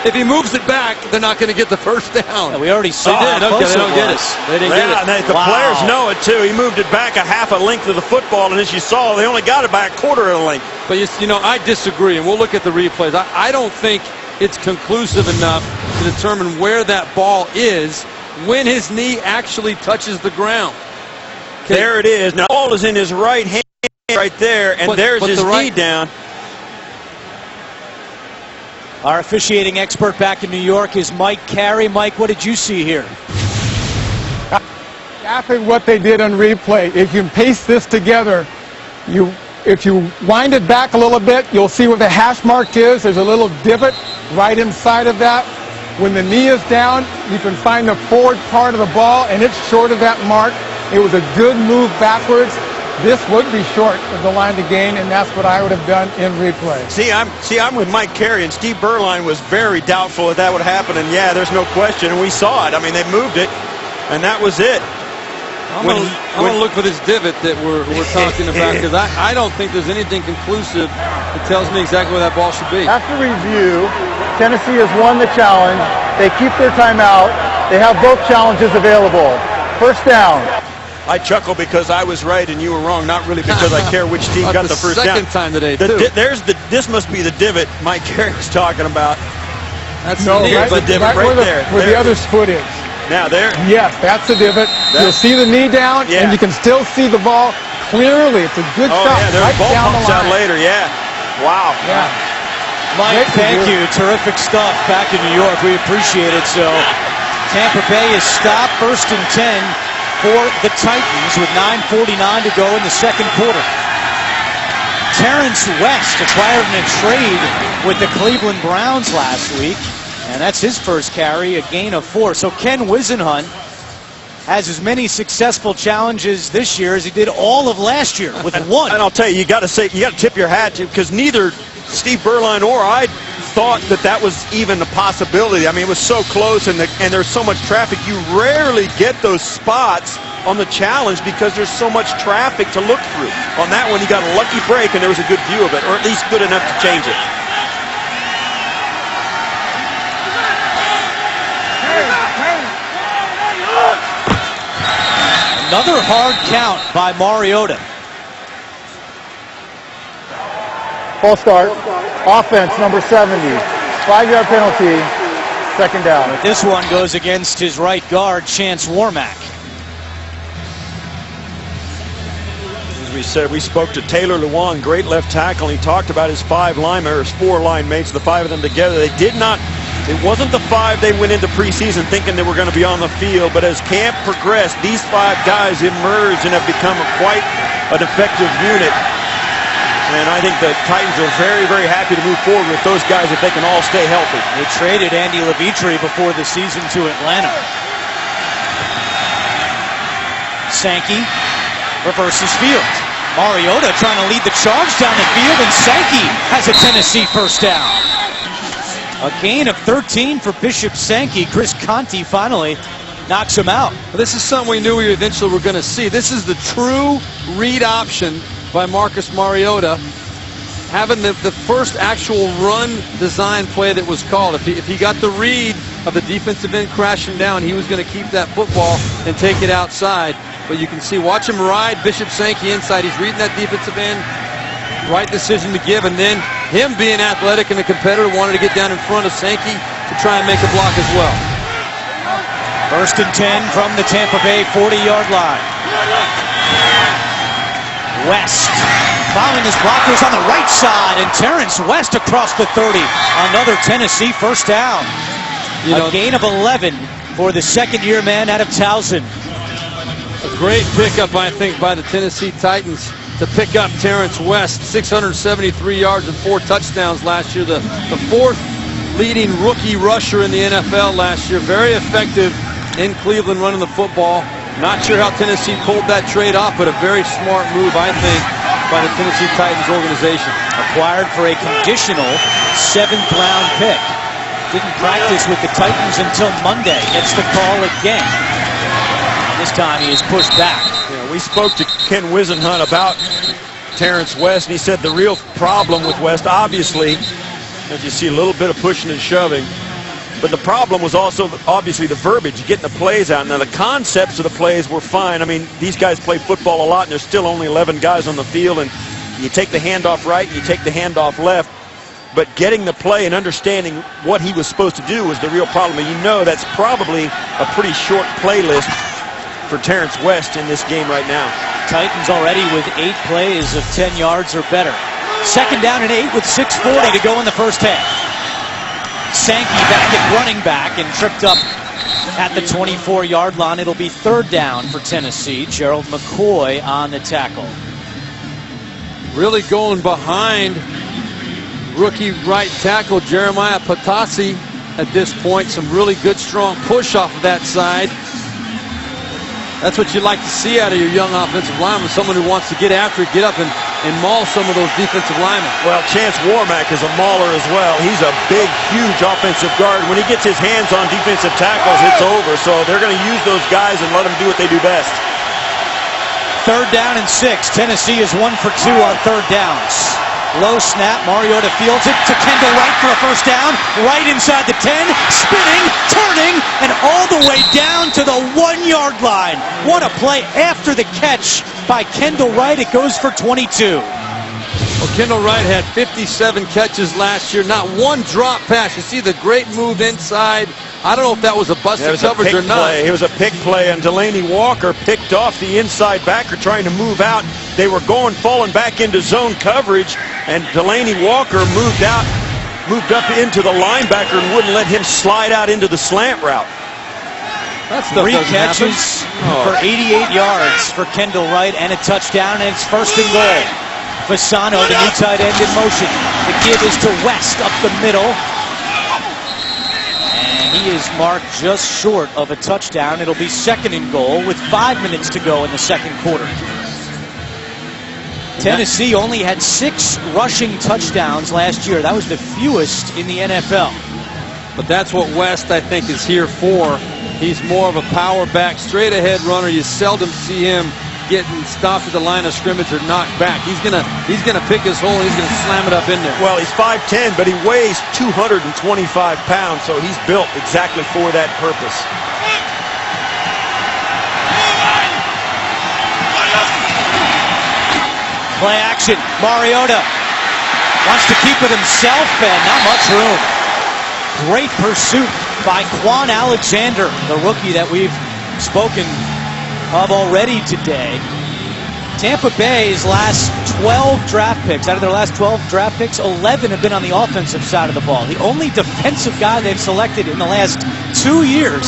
if he moves it back, they're not going to get the first down. Yeah, we already saw They did. how Okay, close they don't it get was. it. They didn't get it. The Wow. players know it too. He moved it back a half a length of the football, and as you saw, they only got it by a quarter of a length. But you know, I disagree, and we'll look at the replays. I don't think it's conclusive enough to determine where that ball is when his knee actually touches the ground. Okay. There it is. Now, the ball is in his right hand right there, and there's his knee down. Our officiating expert back in New York is Mike Carey. Mike, what did you see here? Exactly what they did on replay. If you paste this together, if you wind it back a little bit, you'll see where the hash mark is. There's a little divot right inside of that. When the knee is down, you can find the forward part of the ball, and it's short of that mark. It was a good move backwards. This would be short of the line to gain, and that's what I would have done in replay. See, I'm with Mike Carey, and Steve Berline was very doubtful that would happen, and yeah, there's no question, and we saw it. I mean, they moved it, and that was it. I'm going to look for this divot that we're talking about, because I don't think there's anything conclusive that tells me exactly where that ball should be. After review, Tennessee has won the challenge. They keep their timeout. They have both challenges available. First down. I chuckle because I was right and you were wrong, not really because I care which team got the first down. Second time today, too. This must be the divot Mike Carey was talking about. That's No, the knee, right, the divot right there. where the other's foot is. Now there. Yes, that's the divot. You'll see the knee down, Yeah. and you can still see the ball clearly. It's a good Oh shot yeah, there's right ball down the pumps out line. later. Yeah. Wow. Yeah. Mike, Great thank review. you. Terrific stuff back in New York. We appreciate it. So Tampa Bay is stopped 1st and 10 for the Titans with 9:49 to go in the second quarter. Terrence West acquired in a trade with the Cleveland Browns last week, and that's his first carry, a gain of 4. So Ken Wisenhunt has as many successful challenges this year as he did all of last year with 1. And I'll tell you, you got to tip your hat to, because neither Steve Berline or I thought that was even a possibility. I mean, it was so close, and there's so much traffic. You rarely get those spots on the challenge because there's so much traffic to look through. On that one, he got a lucky break, and there was a good view of it, or at least good enough to change it. Another hard count by Mariota. Full start. Offense, number 70. 5-yard penalty. Second down. This one goes against his right guard, Chance Warmack. As we said, we spoke to Taylor Lewan, great left tackle. He talked about his 4 line mates, the 5 of them together. They did not. It wasn't the 5 they went into preseason thinking they were going to be on the field, but as camp progressed, these 5 guys emerged and have become quite an effective unit. And I think the Titans are very, very happy to move forward with those guys if they can all stay healthy. They traded Andy Levitre before the season to Atlanta. Sankey reverses field. Mariota trying to lead the charge down the field, and Sankey has a Tennessee first down. A gain of 13 for Bishop Sankey. Chris Conti finally knocks him out. Well, this is something we knew we eventually were going to see. This is the true read option by Marcus Mariota, having the first actual run design play that was called. If he got the read of the defensive end crashing down, he was going to keep that football and take it outside. But you can see, watch him ride Bishop Sankey inside. He's reading that defensive end. Right decision to give, and then him being athletic and a competitor wanted to get down in front of Sankey to try and make a block as well. 1st and 10 from the Tampa Bay 40-yard line. West following his blockers on the right side, and Terrence West across the 30. Another Tennessee first down. A gain of 11 for the second-year man out of Towson. A great pickup, I think, by the Tennessee Titans to pick up Terrence West. 673 yards and 4 touchdowns last year. The 4th leading rookie rusher in the NFL last year. Very effective in Cleveland running the football. Not sure how Tennessee pulled that trade off, but a very smart move, I think, by the Tennessee Titans organization. Acquired for a conditional 7th round pick. didn't practice with the Titans until Monday. Gets the call again. This time he is pushed back. Yeah, we spoke to Ken Wisenhunt about Terrence West, and he said the real problem with West, obviously, as you see a little bit of pushing and shoving, but the problem was also obviously the verbiage, getting the plays out. Now the concepts of the plays were fine. I mean, these guys play football a lot, and there's still only 11 guys on the field, and you take the handoff right, and you take the handoff left. But getting the play and understanding what he was supposed to do was the real problem. And you know that's probably a pretty short playlist for Terrence West in this game right now. Titans already with 8 plays of 10 yards or better. 2nd down and 8 with 6:40 to go in the first half. Sankey back at running back and tripped up at the 24-yard line. It'll be 3rd down for Tennessee. Gerald McCoy on the tackle. Really going behind rookie right tackle Jeremiah Patasi at this point. Some really good strong push off of that side. That's what you'd like to see out of your young offensive lineman, someone who wants to get after it, get up and maul some of those defensive linemen. Well, Chance Warmack is a mauler as well. He's a big, huge offensive guard. When he gets his hands on defensive tackles, it's over. So they're going to use those guys and let them do what they do best. 3rd down and 6. Tennessee is 1 for 2 on 3rd downs. Low snap, Mariota fields it to Kendall Wright for a first down, right inside the 10, spinning, turning, and all the way down to the 1-yard line. What a play after the catch by Kendall Wright. It goes for 22. Well, Kendall Wright had 57 catches last year, not one drop pass. You see the great move inside. I don't know if that was a busted coverage or not. It was a pick play, and Delaney Walker picked off the inside backer trying to move out. They were falling back into zone coverage, and Delaney Walker moved up into the linebacker and wouldn't let him slide out into the slant route. That stuff 3 doesn't catches happen. for 88 yards for Kendall Wright and a touchdown, and it's 1st and goal. Fasano, the new tight end, in motion. The give is to West up the middle. And he is marked just short of a touchdown. It'll be 2nd and goal with 5 minutes to go in the 2nd quarter. Tennessee only had 6 rushing touchdowns last year. That was the fewest in the NFL. But that's what West, I think, is here for. He's more of a power back, straight ahead runner. You seldom see him getting stopped at the line of scrimmage or knocked back. He's gonna pick his hole and he's gonna slam it up in there. Well, he's 5'10", but he weighs 225 pounds, so he's built exactly for that purpose. Play action. Mariota wants to keep it himself, and not much room. Great pursuit by Quan Alexander, the rookie that we've spoken of already today. Tampa Bay's last 12 draft picks, out of their last 12 draft picks, 11 have been on the offensive side of the ball. The only defensive guy they've selected in the last 2 years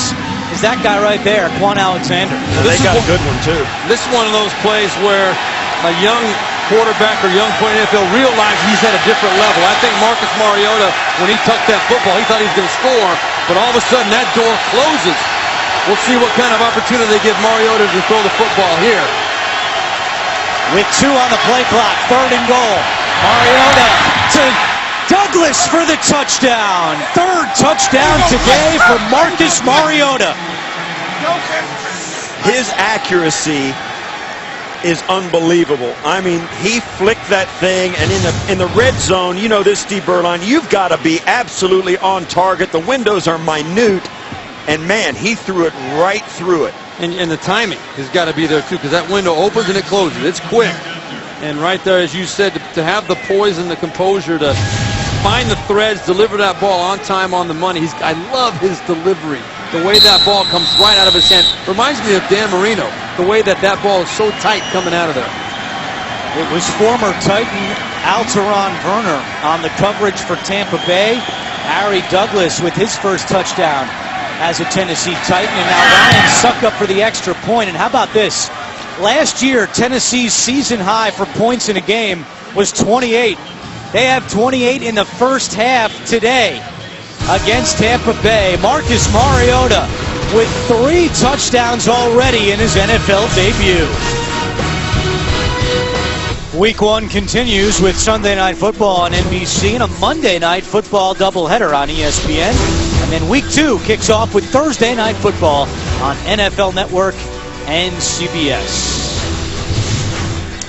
is that guy right there, Quan Alexander. Well, they got a good one, too. This is one of those plays where a young quarterback or young player in the NFL realized he's at a different level. I think Marcus Mariota, when he tucked that football, he thought he was going to score, but all of a sudden that door closes. We'll see what kind of opportunity they give Mariota to throw the football here. With 2 on the play clock, 3rd and goal. Mariota to Douglas for the touchdown. 3rd touchdown today for Marcus Mariota. His accuracy is unbelievable. I mean, he flicked that thing, and in the red zone, you know this, Steve Berline, you've got to be absolutely on target. The windows are minute, and man, he threw it right through it. And the timing has got to be there too, because that window opens and it closes. It's quick. And right there, as you said, to have the poise and the composure to find the threads, deliver that ball on time, on the money. I love his delivery. The way that ball comes right out of his hand. Reminds me of Dan Marino, the way that ball is so tight coming out of there. It was former Titan Alteron Werner on the coverage for Tampa Bay. Harry Douglas with his first touchdown as a Tennessee Titan. And now Ryan Suckup for the extra point. And how about this? Last year, Tennessee's season high for points in a game was 28. They have 28 in the first half today against Tampa Bay. Marcus Mariota with 3 touchdowns already in his NFL debut. Week 1 continues with Sunday Night Football on NBC and a Monday Night Football doubleheader on ESPN. And then Week 2 kicks off with Thursday Night Football on NFL Network and CBS.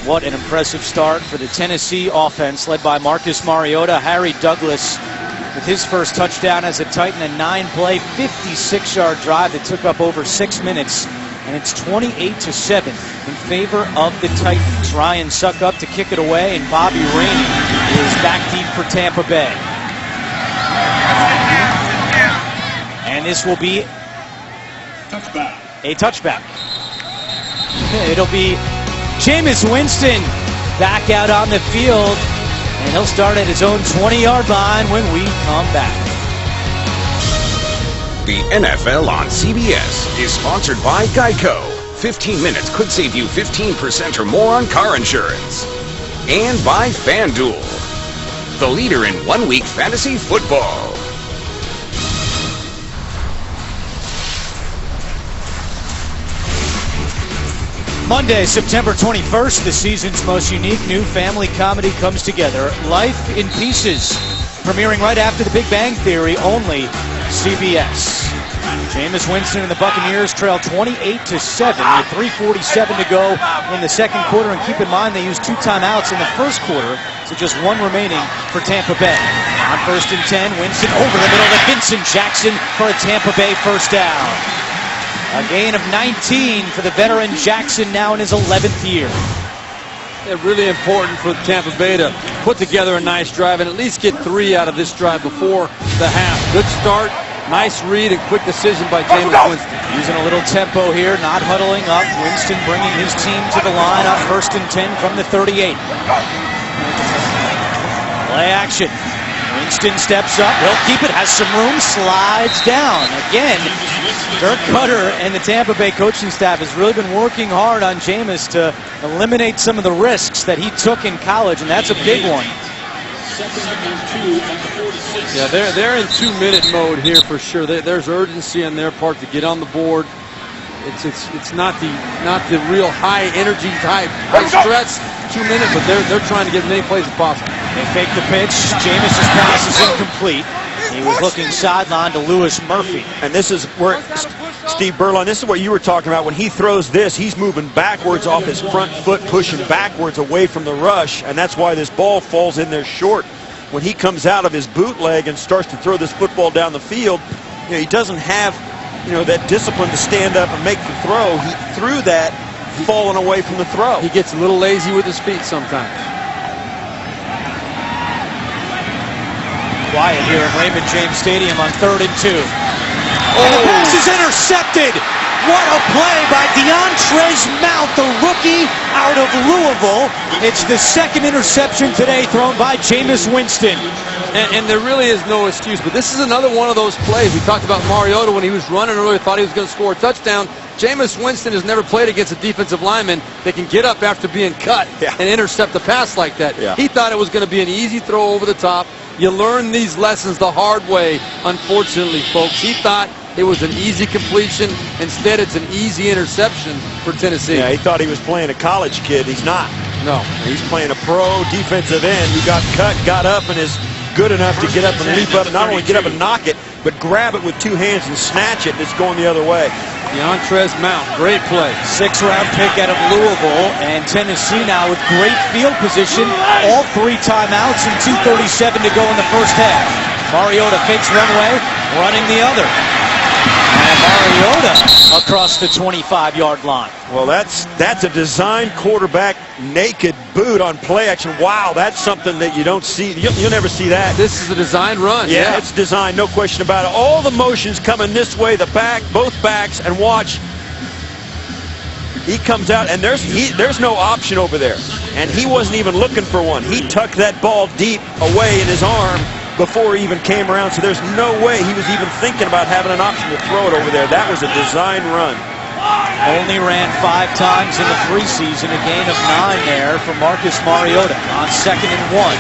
What an impressive start for the Tennessee offense led by Marcus Mariota. Harry Douglas with his first touchdown as a Titan, a 9-play, 56-yard drive that took up over 6 minutes. And it's 28-7 in favor of the Titans. Ryan Suckup to kick it away, and Bobby Rainey is back deep for Tampa Bay. And this will be a touchback. It'll be Jameis Winston back out on the field, and he'll start at his own 20-yard line when we come back. The NFL on CBS is sponsored by Geico. 15 minutes could save you 15% or more on car insurance. And by FanDuel, the leader in one-week fantasy football. Monday, September 21st, the season's most unique new family comedy comes together. Life in Pieces, premiering right after The Big Bang Theory, only CBS. Jameis Winston and the Buccaneers trail 28-7 with 3:47 to go in the second quarter. And keep in mind they used 2 timeouts in the first quarter, so just 1 remaining for Tampa Bay. On 1st and 10, Winston over the middle to Vincent Jackson for a Tampa Bay first down. A gain of 19 for the veteran Jackson, now in his 11th year. It's really important for Tampa Bay to put together a nice drive and at least get 3 out of this drive before the half. Good start, nice read, and quick decision by Jameis Winston. Using a little tempo here, not huddling up. Winston bringing his team to the line on 1st and 10 from the 38. Play action. Winston steps up, he'll keep it, has some room, slides down. Again, Dirk Cutter and the Tampa Bay coaching staff has really been working hard on Jameis to eliminate some of the risks that he took in college, and that's a big one. Yeah, they're in 2-minute mode here for sure. There's urgency on their part to get on the board. It's not the real high energy, high stress 2-minute, but they're trying to get as many plays as possible. They fake the pitch. Jameis' pass is incomplete. He was looking sideline to Lewis Murphy. And this is where, Steve Berline, this is what you were talking about. When he throws this, he's moving backwards off his front foot, pushing backwards away from the rush, and that's why this ball falls in there short. When he comes out of his bootleg and starts to throw this football down the field, he doesn't have that discipline to stand up and make the throw. He threw that falling away from the throw. He gets a little lazy with his feet sometimes. Quiet here at Raymond James Stadium on 3rd and 2. And the pass is intercepted. What a play by DeAndre's Mount, the rookie out of Louisville. It's the 2nd interception today thrown by Jameis Winston. And there really is no excuse, but this is another one of those plays. We talked about Mariota when he was running earlier, thought he was going to score a touchdown. Jameis Winston has never played against a defensive lineman that can get up after being cut and intercept a pass like that. Yeah. He thought it was going to be an easy throw over the top. You learn these lessons the hard way, unfortunately, folks. He thought it was an easy completion. Instead, it's an easy interception for Tennessee. Yeah, he thought he was playing a college kid. He's not. No. He's playing a pro defensive end who got cut, got up, and is good enough to get up and leap up, not only get up and knock it, but grab it with 2 hands and snatch it, and it's going the other way. DeAndre's Mount, great play. 6th-round pick out of Louisville, and Tennessee now with great field position. All 3 timeouts and 2:37 to go in the first half. Mariota fakes runway, running the other. And Mariota across the 25-yard line. Well, that's a design quarterback naked boot on play action. Wow, that's something that you don't see. You'll never see that. This is a design run. Yeah, it's designed, no question about it. All the motions coming this way, the back, both backs, and watch. He comes out, and there's no option over there. And he wasn't even looking for one. He tucked that ball deep away in his arm before he even came around, so there's no way he was even thinking about having an option to throw it over there. That was a design run. Only ran 5 times in the preseason, a gain of 9 there for Marcus Mariota on 2nd and 1.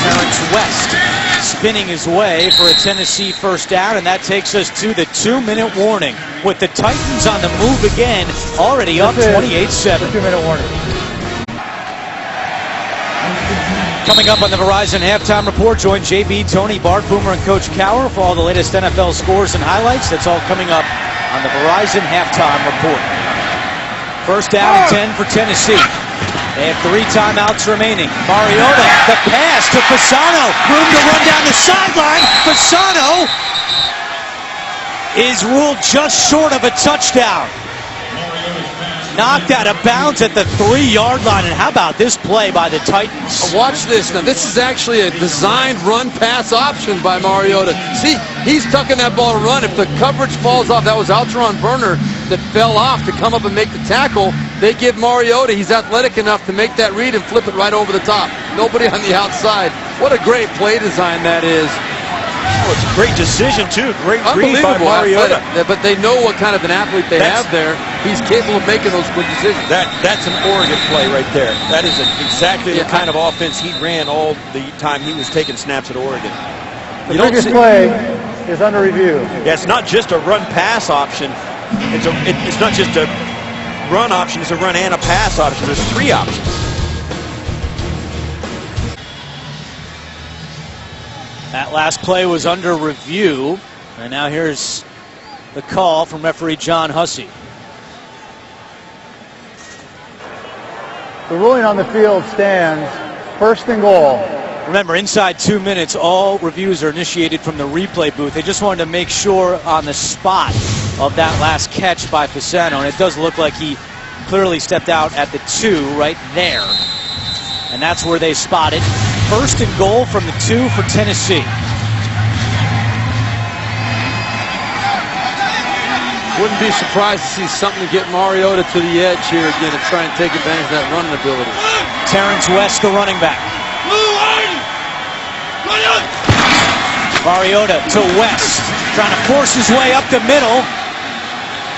Terrence West spinning his way for a Tennessee first down, and that takes us to the 2-minute warning with the Titans on the move again, already up 28-7. 2-minute warning. Coming up on the Verizon Halftime Report, join JB, Tony, Bart, Boomer, and Coach Cower for all the latest NFL scores and highlights. That's all coming up on the Verizon Halftime Report. First down and 10 for Tennessee. They have 3 timeouts remaining. Mariota, the pass to Fasano. Room to run down the sideline. Fasano is ruled just short of a touchdown. Knocked out of bounds at the 3-yard line. And how about this play by the Titans? Watch this. Now, this is actually a designed run-pass option by Mariota. See, he's tucking that ball to run. If the coverage falls off, that was Alteron Burner that fell off to come up and make the tackle. They give Mariota, he's athletic enough to make that read and flip it right over the top. Nobody on the outside. What a great play design that is. Oh, it's a great decision, too. Great read by Mariota. But they know what kind of an athlete they have there. He's capable of making those quick decisions. That's an Oregon play right there. That is exactly the kind of offense he ran all the time he was taking snaps at Oregon. The previous play is under review. Yeah, it's not just a run-pass option. It's not just a run option. It's a run and a pass option. There's 3 options. That last play was under review. And now here's the call from referee John Hussey. The ruling on the field stands. First and goal. Remember, inside 2 minutes, all reviews are initiated from the replay booth. They just wanted to make sure on the spot of that last catch by Fasano. And it does look like he clearly stepped out at the 2 right there. And that's where they spotted. First and goal from the 2 for Tennessee. Wouldn't be surprised to see something to get Mariota to the edge here again to try and take advantage of that running ability. Terrence West, the running back. Mariota to West, trying to force his way up the middle.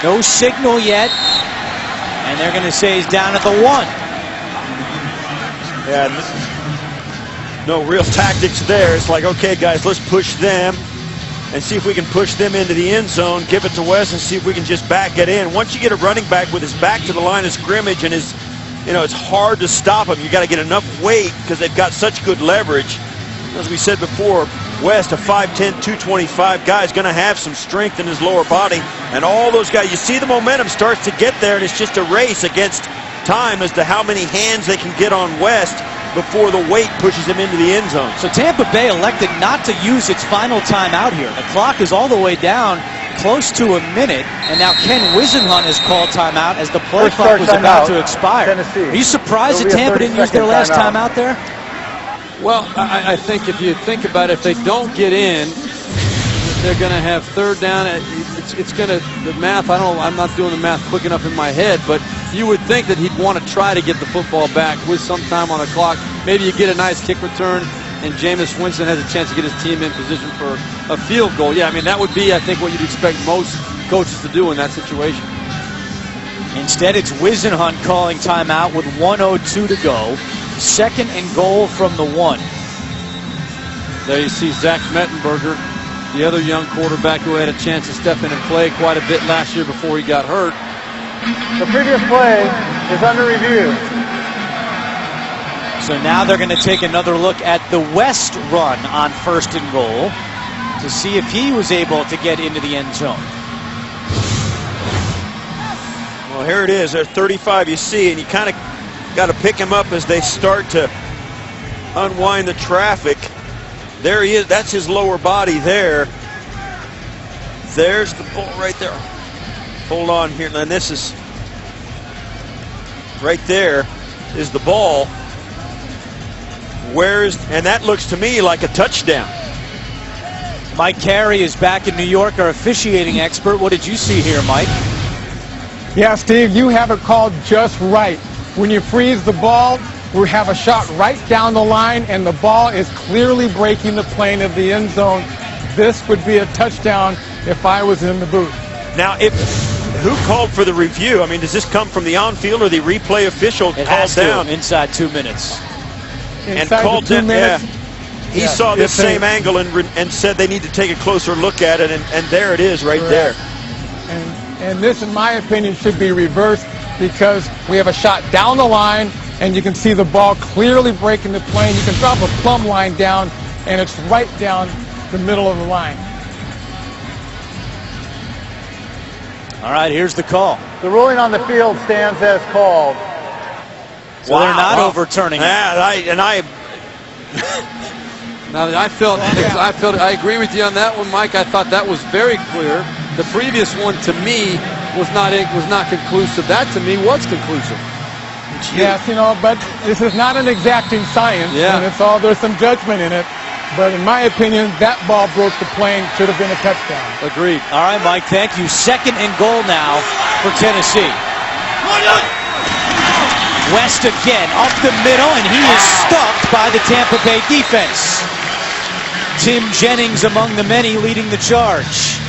No signal yet, and they're going to say he's down at the 1. Yeah, no real tactics there. It's like, okay, guys, let's push them and see if we can push them into the end zone, give it to West, and see if we can just back it in. Once you get a running back with his back to the line of scrimmage and his, it's hard to stop him. You got to get enough weight because they've got such good leverage. As we said before, West, a 5'10", 225 guy, is going to have some strength in his lower body. And all those guys, you see the momentum starts to get there, and it's just a race against time as to how many hands they can get on West before the weight pushes him into the end zone. So Tampa Bay elected not to use its final timeout here. The clock is all the way down, close to a minute, and now Ken Wisenhunt has called timeout as the play clock was about to expire. Tennessee. Are you surprised that Tampa didn't use their last timeout there? Well, I think if you think about it, if they don't get in, they're going to have third down. It's going to, the math, I'm not doing the math quick enough in my head, but you would think that he'd want to try to get the football back with some time on the clock. Maybe you get a nice kick return, and Jameis Winston has a chance to get his team in position for a field goal. Yeah, I mean, that would be, I think, what you'd expect most coaches to do in that situation. Instead, it's Wisenhunt calling timeout with 1:02 to go. Second and goal from the 1. There you see Zach Mettenberger, the other young quarterback who had a chance to step in and play quite a bit last year before he got hurt. The previous play is under review. So now they're going to take another look at the West run on first and goal to see if he was able to get into the end zone. Well, here it is. There's 35 you see, and you kind of got to pick him up as they start to unwind the traffic. There he is. That's his lower body there. There's the ball right there. Hold on here. And this is right there is the ball. And that looks to me like a touchdown. Mike Carey is back in New York, our officiating expert. What did you see here, Mike? Yeah, Steve, you have it called just right. When you freeze the ball, we have a shot right down the line, and the ball is clearly breaking the plane of the end zone. This would be a touchdown if I was in the booth. Now, who called for the review? I mean, does this come from the on-field or the replay official It called has to, down? Inside 2 minutes. And called down, yeah. He saw this same angle and said they need to take a closer look at it, and there it is right there. And this, in my opinion, should be reversed because we have a shot down the line. and you can see the ball clearly breaking the plane. You can drop a plumb line down, and it's right down the middle of the line. All right, here's the call. The ruling on the field stands as called. So they're not overturning it. Yeah, Now, I agree with you on that one, Mike. I thought that was very clear. The previous one, to me, was not conclusive. That, to me, was conclusive. Yes, you know, but this is not an exacting science, Yeah. and there's some judgment in it. But in my opinion, that ball broke the plane, should have been a touchdown. Agreed. All right, Mike, thank you. 2nd and goal now for Tennessee. West again, up the middle, and he is stuffed by the Tampa Bay defense. Tim Jennings among the many leading the charge.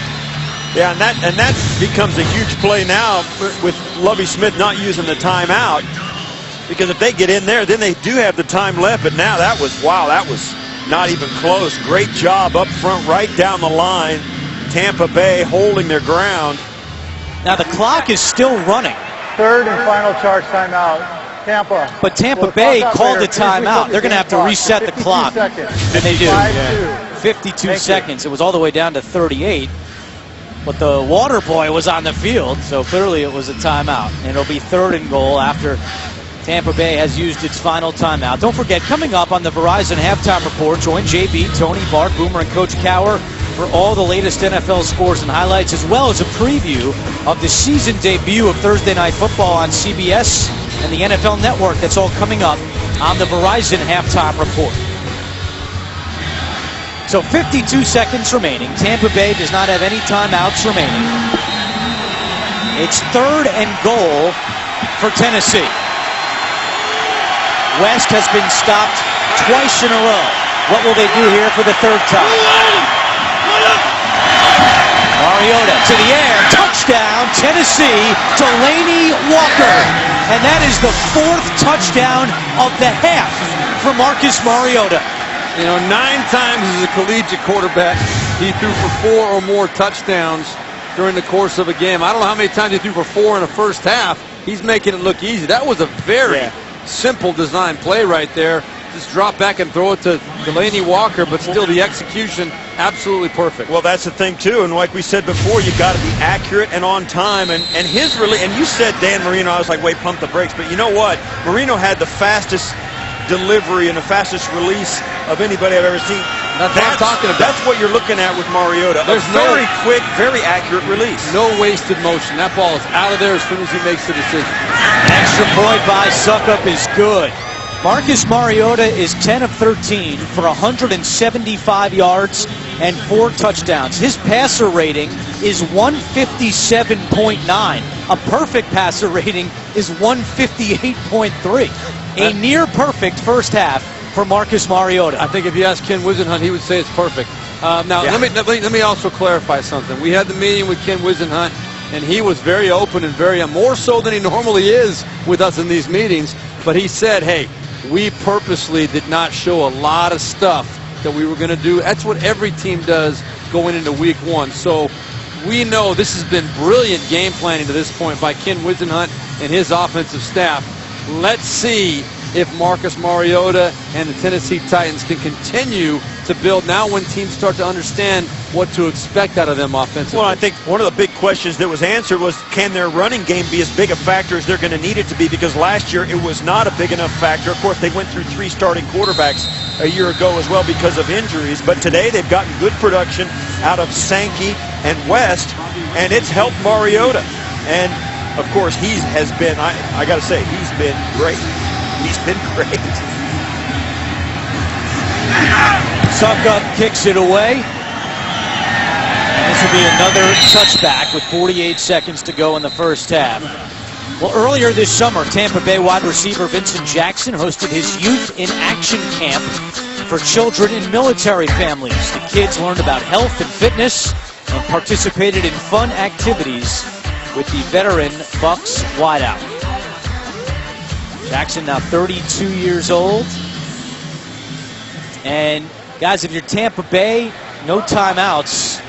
Yeah, and that becomes a huge play now with Lovie Smith not using the timeout, because if they get in there, then they do have the time left. But now that was not even close. Great job up front, right down the line. Tampa Bay holding their ground. Now the clock is still running. 3rd and final charge timeout. Tampa. But Tampa Bay called the timeout. They're going to have to reset the clock. And they do. 52 seconds. It was all the way down to 38. But the water boy was on the field, so clearly it was a timeout. And it'll be 3rd and goal after Tampa Bay has used its final timeout. Don't forget, coming up on the Verizon Halftime Report, join JB, Tony, Bart, Boomer, and Coach Cower for all the latest NFL scores and highlights, as well as a preview of the season debut of Thursday Night Football on CBS and the NFL Network. That's all coming up on the Verizon Halftime Report. So 52 seconds remaining. Tampa Bay does not have any timeouts remaining. It's 3rd and goal for Tennessee. West has been stopped twice in a row. What will they do here for the 3rd time? Mariota to the air, touchdown, Tennessee, Delaney Walker. And that is the 4th touchdown of the half for Marcus Mariota. You know, 9 times as a collegiate quarterback, he threw for 4 or more touchdowns during the course of a game. I don't know how many times he threw for 4 in the first half. He's making it look easy. That was a very simple design play right there. Just drop back and throw it to Delaney Walker, but still the execution absolutely perfect. Well, that's the thing too, and like we said before, you got to be accurate and on time. And his really, and you said Dan Marino, I was like, wait, pump the brakes. But you know what? Marino had the fastest delivery and the fastest release of anybody I've ever seen. That's what I'm talking about. That's what you're looking at with Mariota. There's a very quick, very accurate release. No wasted motion. That ball is out of there as soon as he makes the decision. Extra point by Suckup is good. Marcus Mariota is 10 of 13 for 175 yards and 4 touchdowns. His passer rating is 157.9. A perfect passer rating is 158.3. A near perfect first half for Marcus Mariota. I think if you ask Ken Wisenhunt, he would say it's perfect. Let me also clarify something. We had the meeting with Ken Wisenhunt, and he was very open and very more so than he normally is with us in these meetings. But he said, hey, we purposely did not show a lot of stuff that we were going to do. That's what every team does going into week 1. So we know this has been brilliant game planning to this point by Ken Wisenhunt and his offensive staff. Let's see if Marcus Mariota and the Tennessee Titans can continue to build now when teams start to understand what to expect out of them offensively. Well, I think one of the big questions that was answered was, can their running game be as big a factor as they're going to need it to be? Because last year it was not a big enough factor. Of course, they went through 3 starting quarterbacks a year ago as well because of injuries. But today they've gotten good production out of Sankey and West, and it's helped Mariota. And of course, he has been, I got to say, he's been great. He's been great. Suckup kicks it away. This will be another touchback with 48 seconds to go in the first half. Well, earlier this summer, Tampa Bay wide receiver Winston Jackson hosted his Youth in Action camp for children in military families. The kids learned about health and fitness and participated in fun activities with the veteran Bucs wideout. Jackson now 32 years old. And guys, if you're Tampa Bay, no timeouts.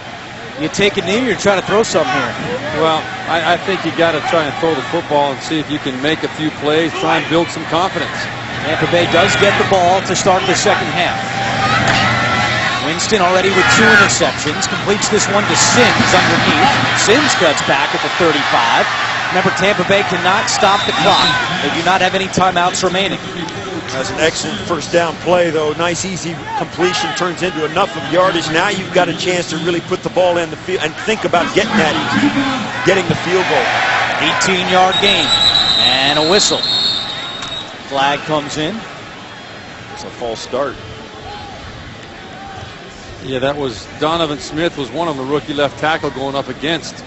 You take a knee or you try to throw something here? Well, I think you got to try and throw the football and see if you can make a few plays, try and build some confidence. Tampa Bay does get the ball to start the second half. Winston already with 2 interceptions, completes this one to Sims underneath. Sims cuts back at the 35. Remember, Tampa Bay cannot stop the clock. They do not have any timeouts remaining. That's an excellent first down play, though. Nice, easy completion turns into enough of yardage. Now you've got a chance to really put the ball in the field and think about getting the field goal. 18-yard gain and a whistle. Flag comes in. It's a false start. Yeah, that was Donovan Smith was one of the rookie left tackle going up against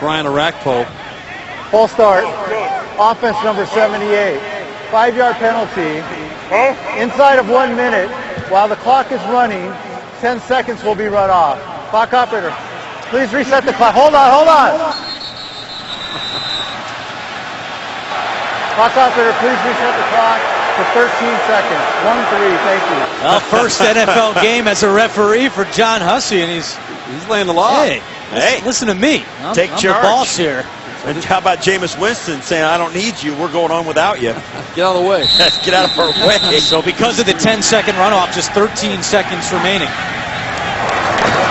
Brian Arakpo. False start. Offense number 78. 5-yard penalty. Inside of 1 minute, while the clock is running, 10 seconds will be run off. Clock operator, please reset the clock. Hold on, hold on. Clock operator, please reset the clock for 13 seconds. 1-3, thank you. Well, first NFL game as a referee for John Hussey, and he's laying the law. Hey, listen to me. I'm charge. the boss here. And how about Jameis Winston saying, I don't need you, we're going on without you. Get out of the way. Get out of our way. So because of the 10-second runoff, just 13 seconds remaining.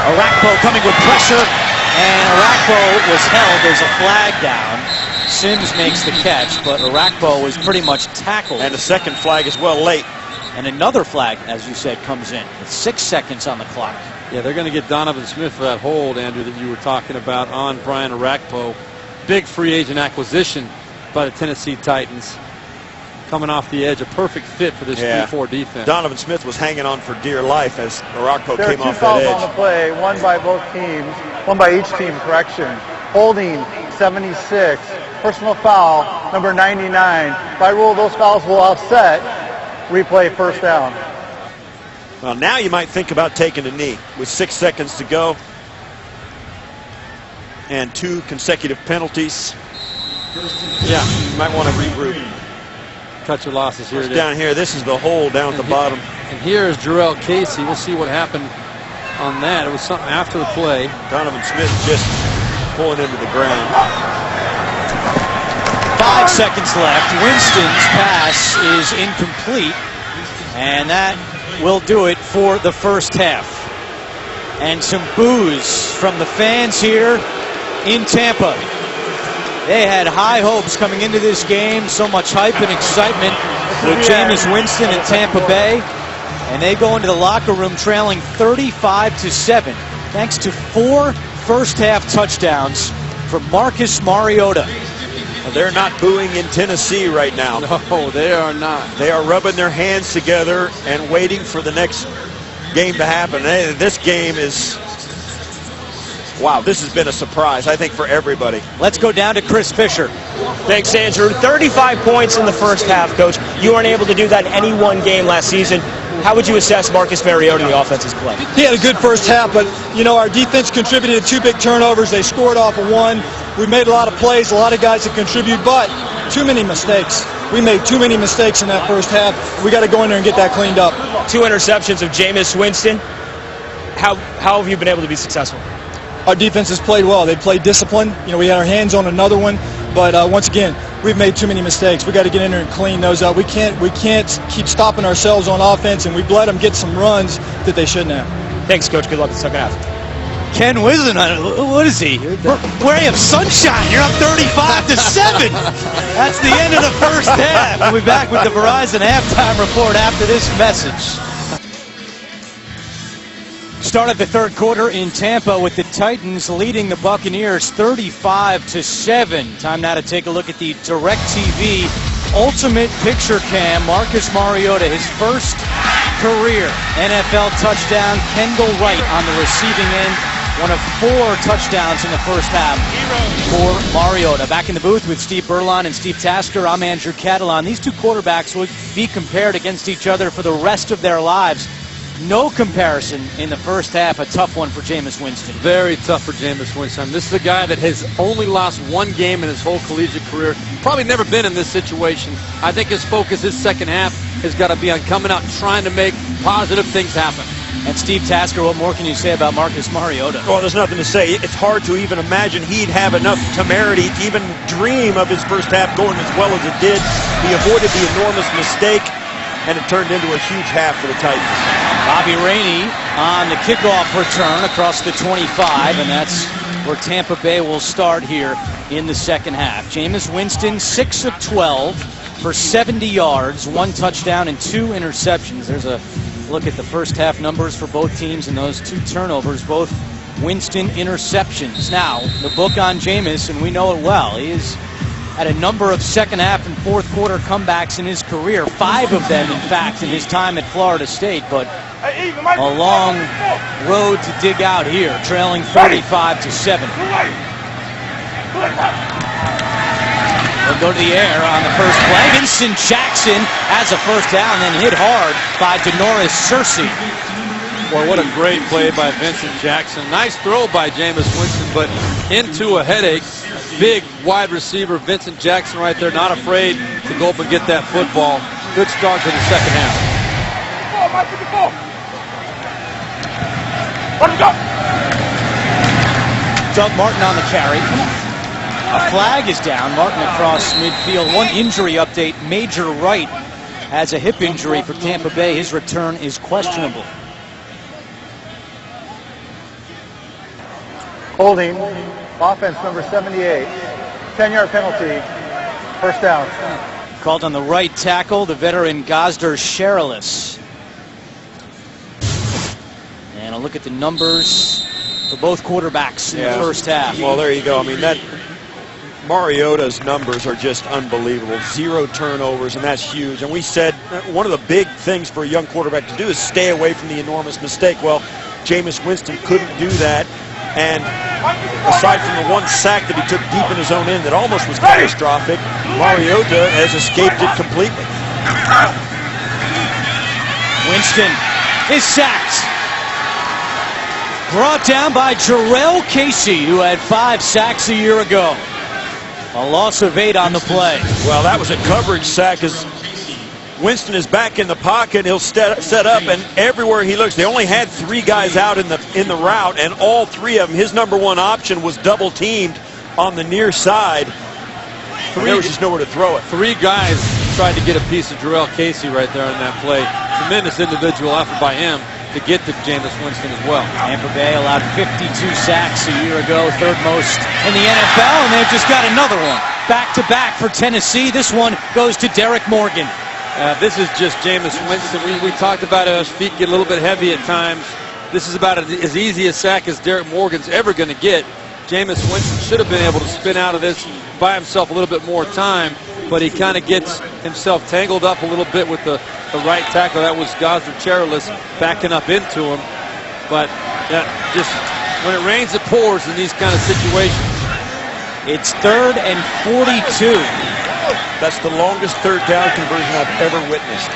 Arakpo coming with pressure, and Arakpo was held. There's a flag down. Sims makes the catch, but Arakpo was pretty much tackled. And a second flag as well late. And another flag, as you said, comes in with 6 seconds on the clock. Yeah, they're going to get Donovan Smith for that hold, Andrew, that you were talking about on Brian Arakpo. Big free agent acquisition by the Tennessee Titans. Coming off the edge, a perfect fit for this 3-4 defense. Donovan Smith was hanging on for dear life as Arakpo came off that edge. There are 2 fouls on the play, one by both teams, one by each team, correction. Holding 76, personal foul number 99. By rule, those fouls will offset. Replay first down. Well, now you might think about taking a knee with 6 seconds to go. And 2 consecutive penalties. Yeah, you might want to regroup. Cut your losses here. Down here, this is the hole down at the bottom. And here is Jarrell Casey. We'll see what happened on that. It was something after the play. Donovan Smith just pulling into the ground. 5 seconds left. Winston's pass is incomplete. And that will do it for the first half. And some boos from the fans here in Tampa. They had high hopes coming into this game, so much hype and excitement with Jameis Winston in Tampa Bay, and they go into the locker room trailing 35-7 thanks to 4 first-half touchdowns from Marcus Mariota. They're not booing in Tennessee right now. No, they are not. They are rubbing their hands together and waiting for the next game to happen. This game is... Wow, this has been a surprise, I think, for everybody. Let's go down to Chris Fisher. Thanks, Andrew. 35 points in the first half, Coach. You weren't able to do that in any one game last season. How would you assess Marcus Mariota, the offense's play? He had a good first half, but, you know, our defense contributed 2 big turnovers. They scored off of 1. We made a lot of plays, a lot of guys that contribute, but too many mistakes. We made too many mistakes in that first half. We got to go in there and get that cleaned up. 2 interceptions of Jameis Winston. How have you been able to be successful? Our defense has played well. They played disciplined. You know, we had our hands on another one, but once again, we've made too many mistakes. We got to get in there and clean those up. We can't keep stopping ourselves on offense, and we've let them get some runs that they shouldn't have. Thanks, Coach. Good luck in the second half. Ken Winston, what is he? We're of sunshine. You're up 35-7. That's the end of the first half. We'll be back with the Verizon halftime report after this message. Start of the third quarter in Tampa with the Titans leading the Buccaneers 35-7. Time now to take a look at the DirecTV Ultimate Picture Cam. Marcus Mariota, his first career NFL touchdown. Kendall Wright on the receiving end. One of 4 touchdowns in the first half for Mariota. Back in the booth with Steve Berlon and Steve Tasker, I'm Andrew Catalan. These 2 quarterbacks would be compared against each other for the rest of their lives. No comparison in the first half. A tough one for Jameis Winston. Very tough for Jameis Winston. This is a guy that has only lost 1 game in his whole collegiate career. Probably never been in this situation. I think his focus, his second half, has got to be on coming out and trying to make positive things happen. And Steve Tasker, what more can you say about Marcus Mariota? Well, there's nothing to say. It's hard to even imagine he'd have enough temerity to even dream of his first half going as well as it did. He avoided the enormous mistake, and it turned into a huge half for the Titans. Bobby Rainey on the kickoff return across the 25, and that's where Tampa Bay will start here in the second half. Jameis Winston, 6 of 12 for 70 yards, 1 touchdown and 2 interceptions. There's a look at the first half numbers for both teams and those 2 turnovers, both Winston interceptions. Now, the book on Jameis, and we know it well, he has had a number of second half and fourth quarter comebacks in his career, 5 of them, in fact, in his time at Florida State, but a long road to dig out here, trailing 35-7. They'll go to the air on the first play. Vincent Jackson has a first down, then hit hard by Denoris Searcy. Boy, what a great play by Vincent Jackson. Nice throw by Jameis Winston, but into a headache. Big wide receiver Vincent Jackson right there, not afraid to go up and get that football. Good start to the second half. Let him go. Doug Martin on the carry. A flag is down. Martin across midfield. One injury update. Major Wright has a hip injury for Tampa Bay. His return is questionable. Holding. Offense number 78. 10-yard penalty. First down. Called on the right tackle, the veteran Gosder Sherilis. And a look at the numbers for both quarterbacks in the first half. Well, there you go. I mean, that Mariota's numbers are just unbelievable. 0 turnovers, and that's huge. And we said one of the big things for a young quarterback to do is stay away from the enormous mistake. Well, Jameis Winston couldn't do that. And aside from the 1 sack that he took deep in his own end that almost was catastrophic, Mariota has escaped it completely. Winston is sacked. Brought down by Jarrell Casey, who had 5 sacks a year ago. A loss of 8 on the play. Well, that was a coverage sack as Winston is back in the pocket. He'll set up, and everywhere he looks, they only had 3 guys out in the route, and all 3 of them, his number 1 option was double teamed on the near side. There was just nowhere to throw it. 3 guys tried to get a piece of Jarrell Casey right there on that play. Tremendous individual effort by him to get to Jameis Winston as well. Tampa Bay allowed 52 sacks a year ago, 3rd most in the NFL, and they've just got another one. Back-to-back for Tennessee. This one goes to Derek Morgan. This is just Jameis Winston. We talked about it, his feet get a little bit heavy at times. This is about as easy a sack as Derek Morgan's ever going to get. Jameis Winston should have been able to spin out of this, buy himself a little bit more time, but he kind of gets himself tangled up a little bit with the right tackle. That was Gosder Cherilis backing up into him. But just when it rains, it pours in these kind of situations. It's 3rd and 42. That's the longest 3rd down conversion I've ever witnessed.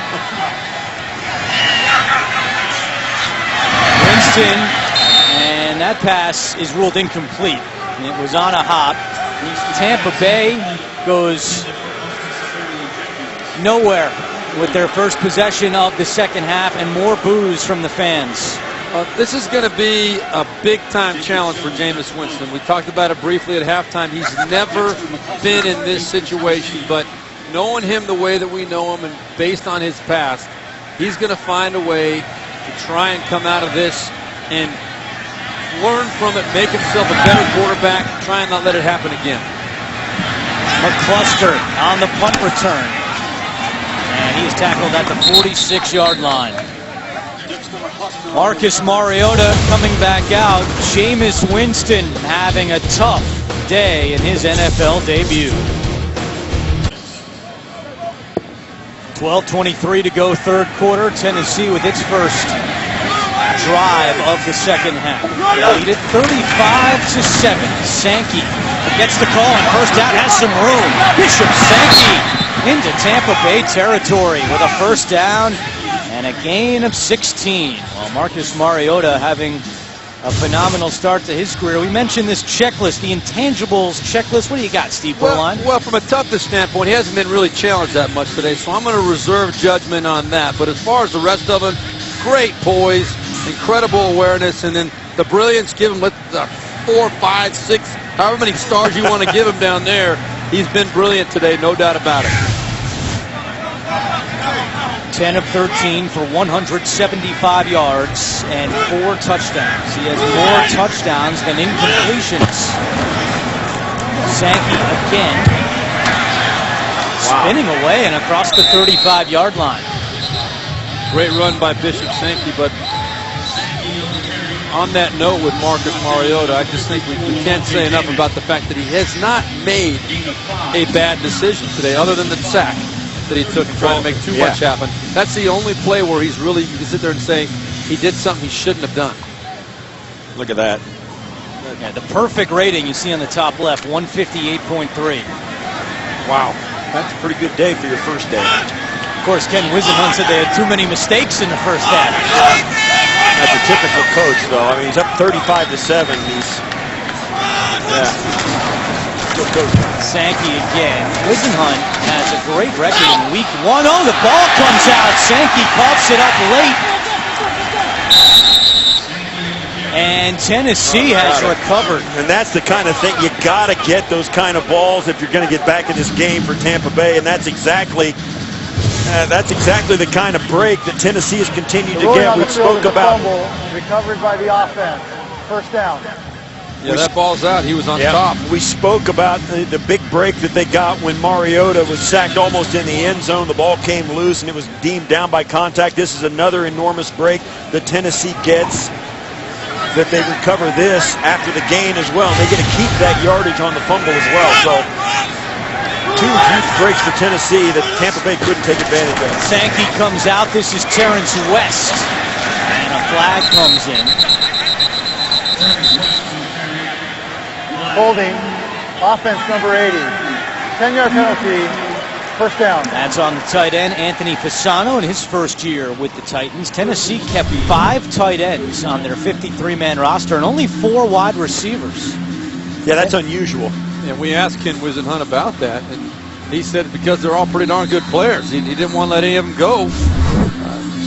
Winston, and that pass is ruled incomplete. It was on a hop. Tampa Bay goes nowhere with their first possession of the second half, and more boos from the fans. This is going to be a big-time challenge for Jameis Winston. We talked about it briefly at halftime. He's never been in this situation, but knowing him the way that we know him and based on his past, he's going to find a way to try and come out of this and learn from it, make himself a better quarterback, try and not let it happen again. McCluster on the punt return. And he is tackled at the 46-yard line. Marcus Mariota coming back out. Jameis Winston having a tough day in his NFL debut. 12:23 to go, 3rd quarter. Tennessee with its first drive of the second half. They lead it 35-7. Sankey gets the call, and first down has some room. Bishop Sankey into Tampa Bay territory with a first down and a gain of 16. Well, Marcus Mariota having a phenomenal start to his career. We mentioned this checklist, the intangibles checklist. What do you got, Steve Borline? Well, from a toughness standpoint, he hasn't been really challenged that much today, so I'm going to reserve judgment on that. But as far as the rest of them, great poise, incredible awareness, and then the brilliance. Give him 4, 5, 6, however many stars you want to give him down there. He's been brilliant today, no doubt about it. 10 of 13 for 175 yards and 4 touchdowns. He has more touchdowns than incompletions. Sankey again, spinning away and across the 35-yard line. Great run by Bishop Sankey, but on that note with Marcus Mariota, I just think we can't say enough about the fact that he has not made a bad decision today, other than the sack that he took and trying to make too much happen. That's the only play where he's really, you can sit there and say he did something he shouldn't have done. Look at that. Yeah, the perfect rating you see on the top left, 158.3. Wow. That's a pretty good day for your first day. Of course, Ken Wisenhunt said they had too many mistakes in the first half. That's a typical coach, though. I mean, he's up 35-7. He's, still coaching. Sankey again. Wisenhunt has a great record in week 1. Oh, the ball comes out. Sankey coughs it up late. And Tennessee has recovered. And that's the kind of thing, you got to get those kind of balls if you're going to get back in this game for Tampa Bay, and that's exactly the kind of break that Tennessee has continued to get. We spoke about recovered by the offense. First down. Yeah, that ball's out. He was on top. We spoke about the big break that they got when Mariota was sacked almost in the end zone. The ball came loose and it was deemed down by contact. This is another enormous break that Tennessee gets, that they recover this after the gain as well. And they get to keep that yardage on the fumble as well. So 2 huge breaks for Tennessee that Tampa Bay couldn't take advantage of. Sankey comes out. This is Terrence West. And a flag comes in. Holding, offense number 80. 10-yard penalty, first down. That's on the tight end, Anthony Fasano, in his first year with the Titans. Tennessee kept 5 tight ends on their 53-man roster and only 4 wide receivers. Yeah, that's unusual. And we asked Ken Wisenhunt about that, and he said because they're all pretty darn good players. He didn't want to let any of them go.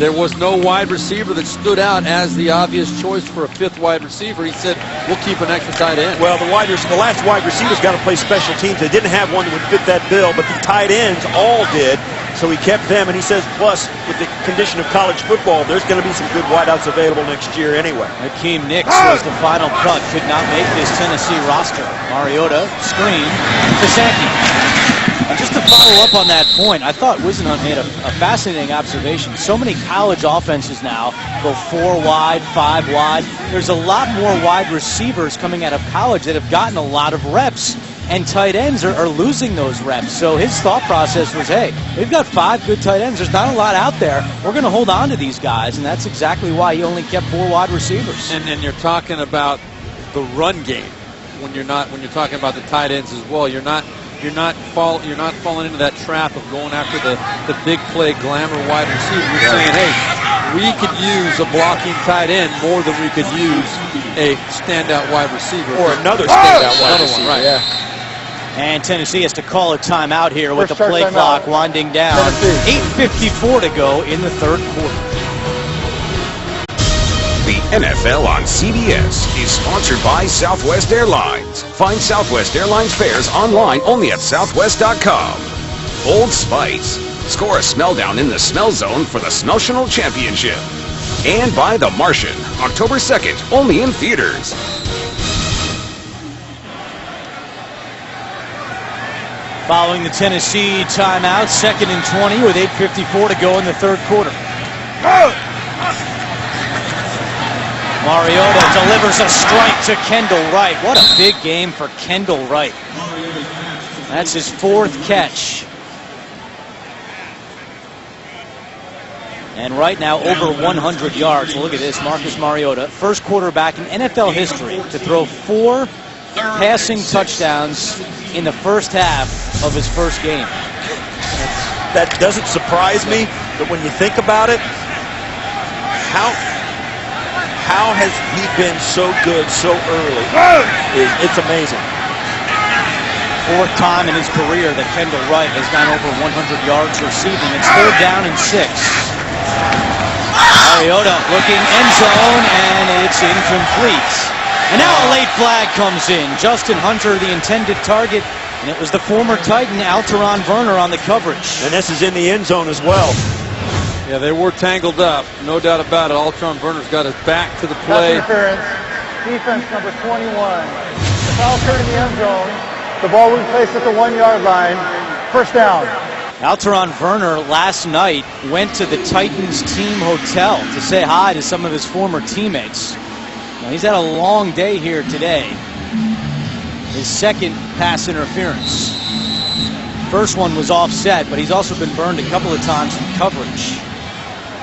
There was no wide receiver that stood out as the obvious choice for a 5th wide receiver. He said, we'll keep an extra tight end. Well, the last wide receiver's got to play special teams. They didn't have one that would fit that bill, but the tight ends all did, so he kept them. And he says, plus, with the condition of college football, there's going to be some good wideouts available next year anyway. Hakeem Nicks was the final cut, could not make this Tennessee roster. Mariota, screen to Sankey. And just to follow up on that point, I thought Wisenhunt made a fascinating observation. So many college offenses now go 4 wide, 5 wide. There's a lot more wide receivers coming out of college that have gotten a lot of reps, and tight ends are losing those reps. So his thought process was, hey, we've got 5 good tight ends. There's not a lot out there. We're going to hold on to these guys, and that's exactly why he only kept 4 wide receivers. And you're talking about the run game when you're talking about the tight ends as well. You're not falling into that trap of going after the big play glamour wide receiver. You're saying, hey, we could use a blocking tight end more than we could use a standout wide receiver. Or another standout wide receiver. One, right. Yeah. And Tennessee has to call a timeout here with the play clock winding down. 8:54 to go in the 3rd quarter. The NFL on CBS is sponsored by Southwest Airlines. Find Southwest Airlines fares online only at southwest.com. Old Spice. Score a smell down in the smell zone for the Smelltional Championship. And by The Martian, October 2nd, only in theaters. Following the Tennessee timeout, 2nd and 20 with 8:54 to go in the 3rd quarter. Mariota delivers a strike to Kendall Wright. What a big game for Kendall Wright. That's his 4th catch. And right now over 100 yards. Look at this, Marcus Mariota, first quarterback in NFL history to throw 4 passing touchdowns in the first half of his first game. That doesn't surprise me, but when you think about it, how has he been so good so early? It's amazing. 4th time in his career that Kendall Wright has gone over 100 yards receiving. It's 3rd down and 6. Mariota looking end zone, and it's incomplete. And now a late flag comes in. Justin Hunter, the intended target, and it was the former Titan, Alteron Werner, on the coverage. And this is in the end zone as well. Yeah, they were tangled up, no doubt about it. Alteron Werner's got his back to the Pass play. interference. Defense number 21. The foul occurred in the end zone. The ball will be placed at the 1-yard line. First down. Alteron Werner last night went to the Titans team hotel to say hi to some of his former teammates. Now, he's had a long day here today. His second pass interference. First one was offset, but he's also been burned a couple of times in coverage.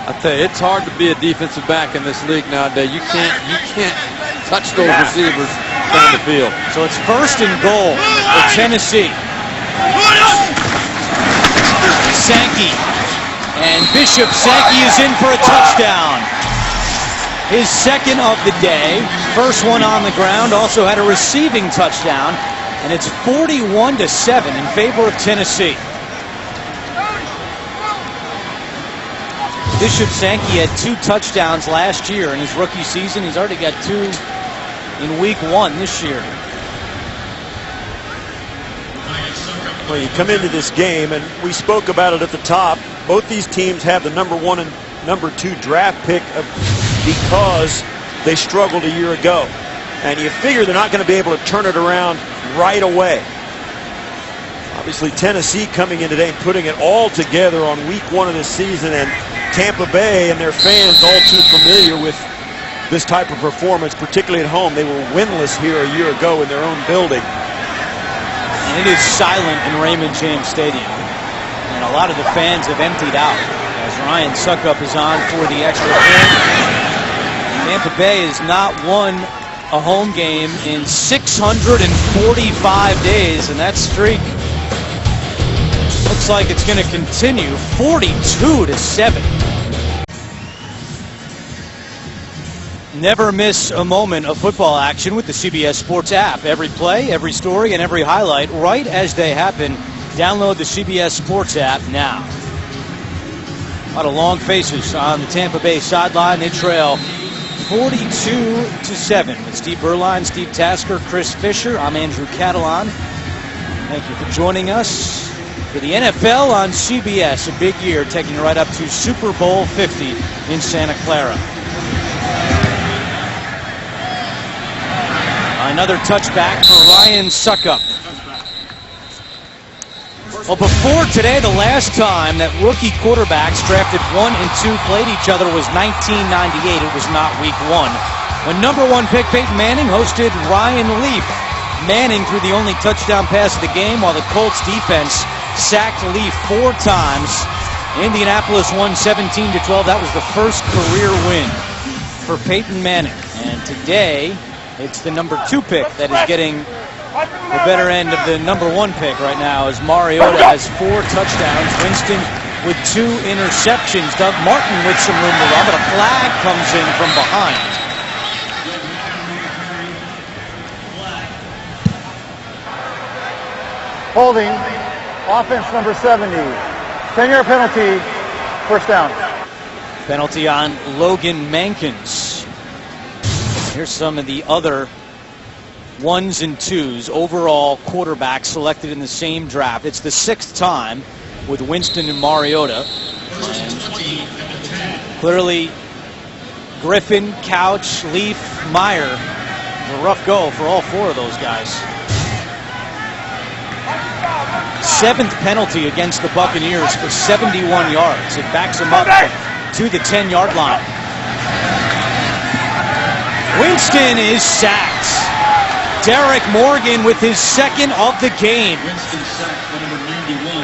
I tell you, it's hard to be a defensive back in this league nowadays. You can't touch those receivers down the field. So it's first and goal for Tennessee. Sankey, and Bishop Sankey is in for a touchdown. His second of the day, first one on the ground, also had a receiving touchdown, and it's 41-7 in favor of Tennessee. Bishop Sankey had 2 touchdowns last year in his rookie season. He's already got 2 in week 1 this year. Well, you come into this game, and we spoke about it at the top. Both these teams have the number 1 and number 2 draft pick because they struggled a year ago. And you figure they're not going to be able to turn it around right away. Obviously, Tennessee coming in today and putting it all together on week 1 of the season, and Tampa Bay and their fans all too familiar with this type of performance, particularly at home. They were winless here a year ago in their own building. And it is silent in Raymond James Stadium. And a lot of the fans have emptied out as Ryan Suckup is on for the extra point. Tampa Bay has not won a home game in 645 days, and that streak looks like it's going to continue. 42-7. Never miss a moment of football action with the CBS Sports app. Every play, every story, and every highlight right as they happen. Download the CBS Sports app now. A lot of long faces on the Tampa Bay sideline. They trail 42-7. With Steve Berline, Steve Tasker, Chris Fisher. I'm Andrew Catalan. Thank you for joining us for the NFL on CBS. A big year, taking you right up to Super Bowl 50 in Santa Clara. Another touchback for Ryan Suckup. Well, before today, the last time that rookie quarterbacks drafted 1 and 2 played each other was 1998. It was not week 1, when number 1 pick Peyton Manning hosted Ryan Leaf. Manning threw the only touchdown pass of the game, while the Colts defense sacked Leaf 4 times. Indianapolis won 17-12. That was the first career win for Peyton Manning. And today, it's the number 2 pick that is getting the better end of the number 1 pick right now, as Mariota has 4 touchdowns. Winston with 2 interceptions. Doug Martin with some room to run, but a flag comes in from behind. Holding. Offense number 70. 10-yard penalty. First down. Penalty on Logan Mankins. Here's some of the other 1s and 2s overall quarterbacks selected in the same draft. It's the 6th time with Winston and Mariota. And clearly, Griffin, Couch, Leaf, Meyer, a rough go for all 4 of those guys. 7th penalty against the Buccaneers for 71 yards. It backs them up to the 10-yard line. Winston is sacked. Derek Morgan with his 2nd of the game.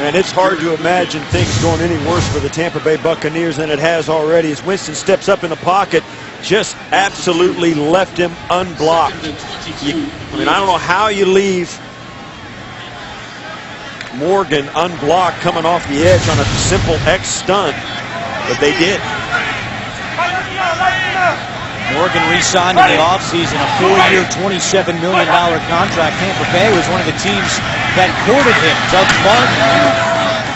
And it's hard to imagine things going any worse for the Tampa Bay Buccaneers than it has already, as Winston steps up in the pocket, just absolutely left him unblocked. I don't know how you leave Morgan unblocked coming off the edge on a simple X stunt, but they did. Morgan re-signed in the offseason, a 4-year, $27 million contract. Tampa Bay was one of the teams that courted him, Doug Martin.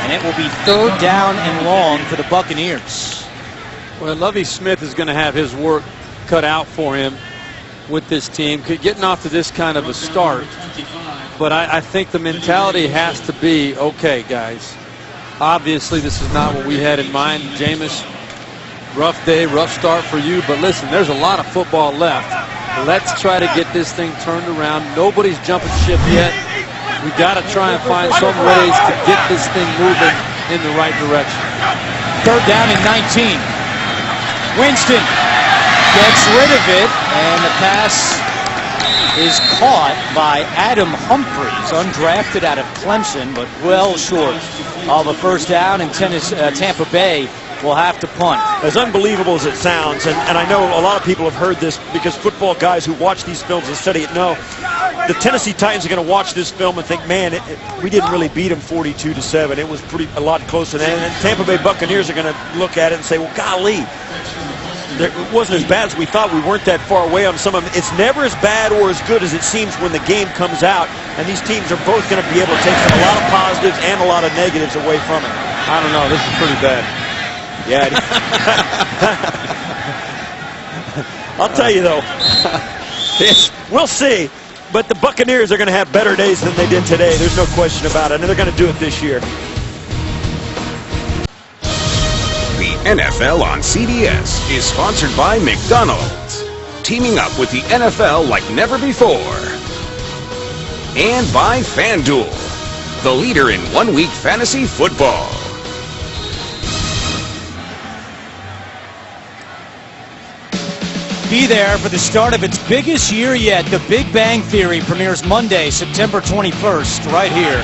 And it will be 3rd down and long for the Buccaneers. Well, Lovie Smith is going to have his work cut out for him with this team, getting off to this kind of a start. But I think the mentality has to be, okay, guys, obviously this is not what we had in mind. Jameis, rough day, rough start for you, but listen, there's a lot of football left. Let's try to get this thing turned around. Nobody's jumping ship yet. We got to try and find some ways to get this thing moving in the right direction. 3rd down and 19. Winston gets rid of it, and the pass is caught by Adam Humphries, undrafted out of Clemson, but well short of a 1st down, and Tampa Bay will have to punt. As unbelievable as it sounds, and I know a lot of people have heard this because football guys who watch these films and study it know, the Tennessee Titans are going to watch this film and think, man, we didn't really beat them 42-7. It was a lot closer than that. And Tampa Bay Buccaneers are going to look at it and say, well, golly, it wasn't as bad as we thought. We weren't that far away on some of them. It's never as bad or as good as it seems when the game comes out, and these teams are both going to be able to take a lot of positives and a lot of negatives away from it. I don't know. This is pretty bad. Yeah. I'll tell you, though, we'll see. But the Buccaneers are going to have better days than they did today. There's no question about it, and they're going to do it this year. The NFL on CBS is sponsored by McDonald's, teaming up with the NFL like never before. And by FanDuel, the leader in one-week fantasy football. Be there for the start of its biggest year yet. The Big Bang Theory premieres Monday, September 21st, right here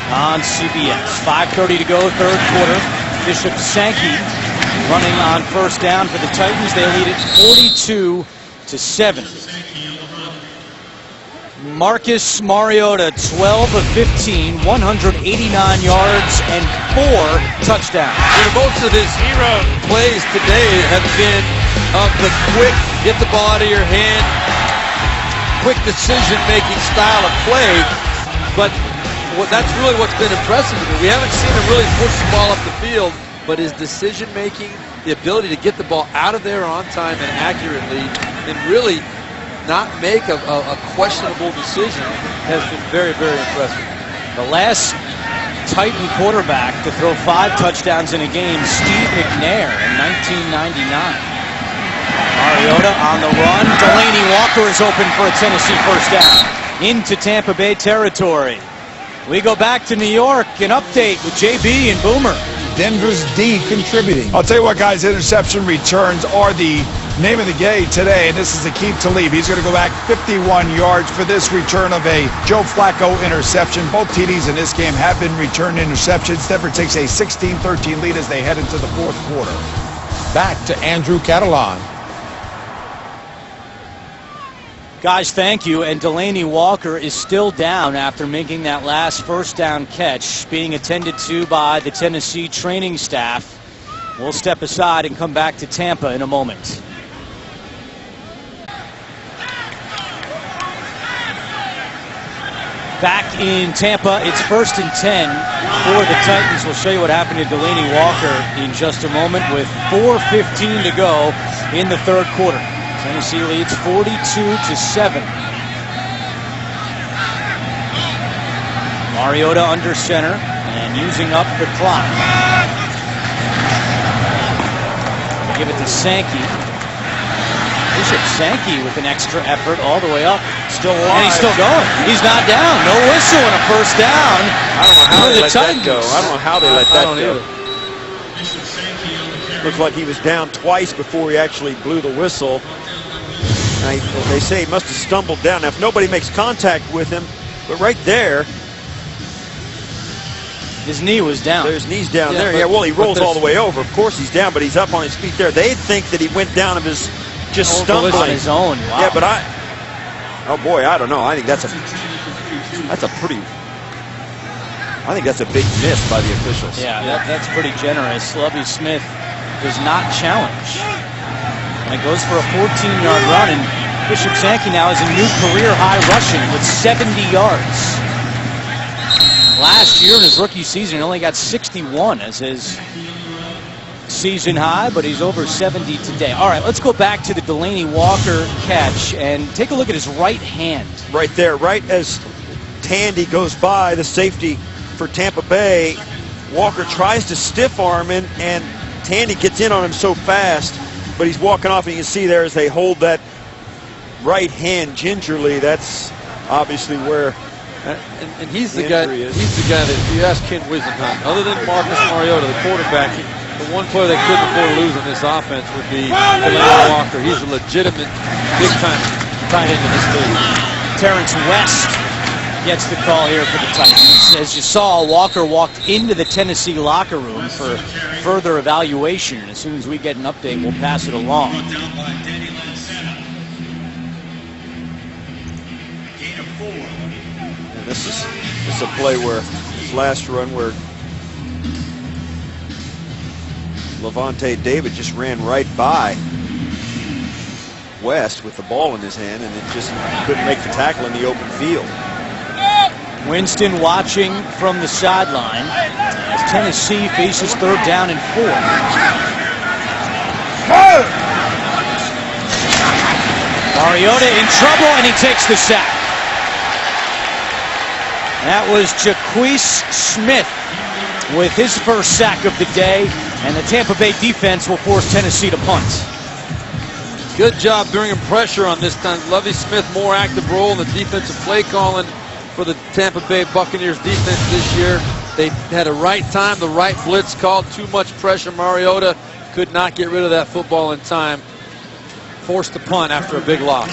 on CBS. 5:30 to go, 3rd quarter. Bishop Sankey running on 1st down for the Titans. They lead it 42-7. Marcus Mariota, 12 of 15, 189 yards and 4 touchdowns. Most of his plays today have been of the quick, get the ball out of your hand, quick decision-making style of play. But that's really what's been impressive to me. We haven't seen him really push the ball up the field, but his decision-making, the ability to get the ball out of there on time and accurately, and really not make a questionable decision has been very, very impressive. The last Titan quarterback to throw 5 touchdowns in a game, Steve McNair, in 1999. Mariota on the run. Delaney Walker is open for a Tennessee 1st down into Tampa Bay territory. We go back to New York. An update with JB and Boomer. Denver's D contributing. I'll tell you what, guys, interception returns are the name of the game today, and this is Aqib Talib. He's going to go back 51 yards for this return of a Joe Flacco interception. Both TDs in this game have been returned interceptions. Denver takes a 16-13 lead as they head into the 4th quarter. Back to Andrew Catalan. Guys, thank you. And Delaney Walker is still down after making that last 1st down catch, being attended to by the Tennessee training staff. We'll step aside and come back to Tampa in a moment. Back in Tampa, it's 1st and 10 for the Titans. We'll show you what happened to Delaney Walker in just a moment with 4:15 to go in the 3rd quarter. Tennessee leads 42-7. Mariota under center and using up the clock. Give it to Sankey. Bishop Sankey with an extra effort all the way up. Still alive. And he's still going. He's not down. No whistle and a 1st down. I don't know how they let that go. I don't know how they let that go. Looks like he was down twice before he actually blew the whistle. They say he must have stumbled down. Now, if nobody makes contact with him, but right there, his knee was down. His knee's down there. Yeah, well, he rolls all the way over. Of course he's down, but he's up on his feet there. They think that he went down of his just stumbling on his own. Wow. Yeah, but oh boy, I don't know. I think that's a big miss by the officials. Yeah, that's pretty generous. Lovie Smith does not challenge. And it goes for a 14-yard run, and Bishop Sankey now has a new career high rushing with 70 yards. Last year in his rookie season, he only got 61 as his season high, but he's over 70 today. All right, let's go back to the Delaney Walker catch and take a look at his right hand. Right there, right as Tandy goes by, the safety for Tampa Bay, Walker tries to stiff arm him, and Tandy gets in on him so fast, but he's walking off, and you can see there as they hold that right hand gingerly. That's obviously where and he's the guy. He's the guy that, if you ask Ken Wisenhunt, other than Marcus Mariota, the quarterback, the one player they couldn't afford to lose in this offense would be Delaney Walker. He's a legitimate big-time tight end in this league. Terrence West gets the call here for the Titans. As you saw, Walker walked into the Tennessee locker room for further evaluation. And as soon as we get an update, we'll pass it along. And this is a play where his last run where Levante David just ran right by West with the ball in his hand, and it just couldn't make the tackle in the open field. Winston watching from the sideline as Tennessee faces 3rd down and 4. Mariota in trouble, and he takes the sack. That was Jaquise Smith with his first sack of the day, and the Tampa Bay defense will force Tennessee to punt. Good job bringing pressure on this time. Lovie Smith more active role in the defensive play calling for the Tampa Bay Buccaneers defense this year. They had a right time, the right blitz called, too much pressure. Mariota could not get rid of that football in time. Forced to punt after a big loss.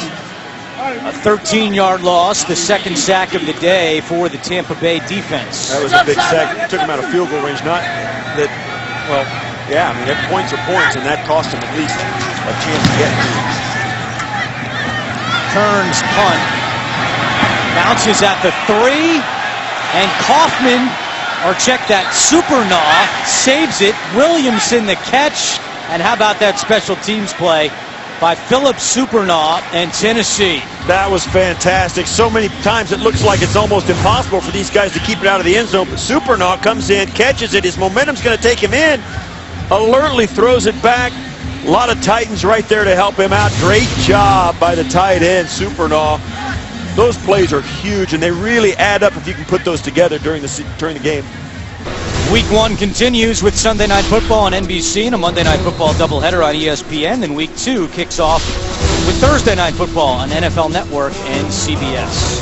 A 13-yard loss, the second sack of the day for the Tampa Bay defense. That was a big sack. Took him out of field goal range. Not that, well, yeah, I mean, points are points, and that cost him at least a chance to get to it. Turns, punt. Bounces at the 3, and Kaufman, or check that, Supernaw, saves it. Williamson the catch, and how about that special teams play by Philip Supernaw and Tennessee. That was fantastic. So many times it looks like it's almost impossible for these guys to keep it out of the end zone, but Supernaw comes in, catches it, his momentum's going to take him in, alertly throws it back. A lot of Titans right there to help him out. Great job by the tight end, Supernaw. Those plays are huge, and they really add up if you can put those together during the game. Week 1 continues with Sunday Night Football on NBC and a Monday Night Football doubleheader on ESPN. Then Week 2 kicks off with Thursday Night Football on NFL Network and CBS.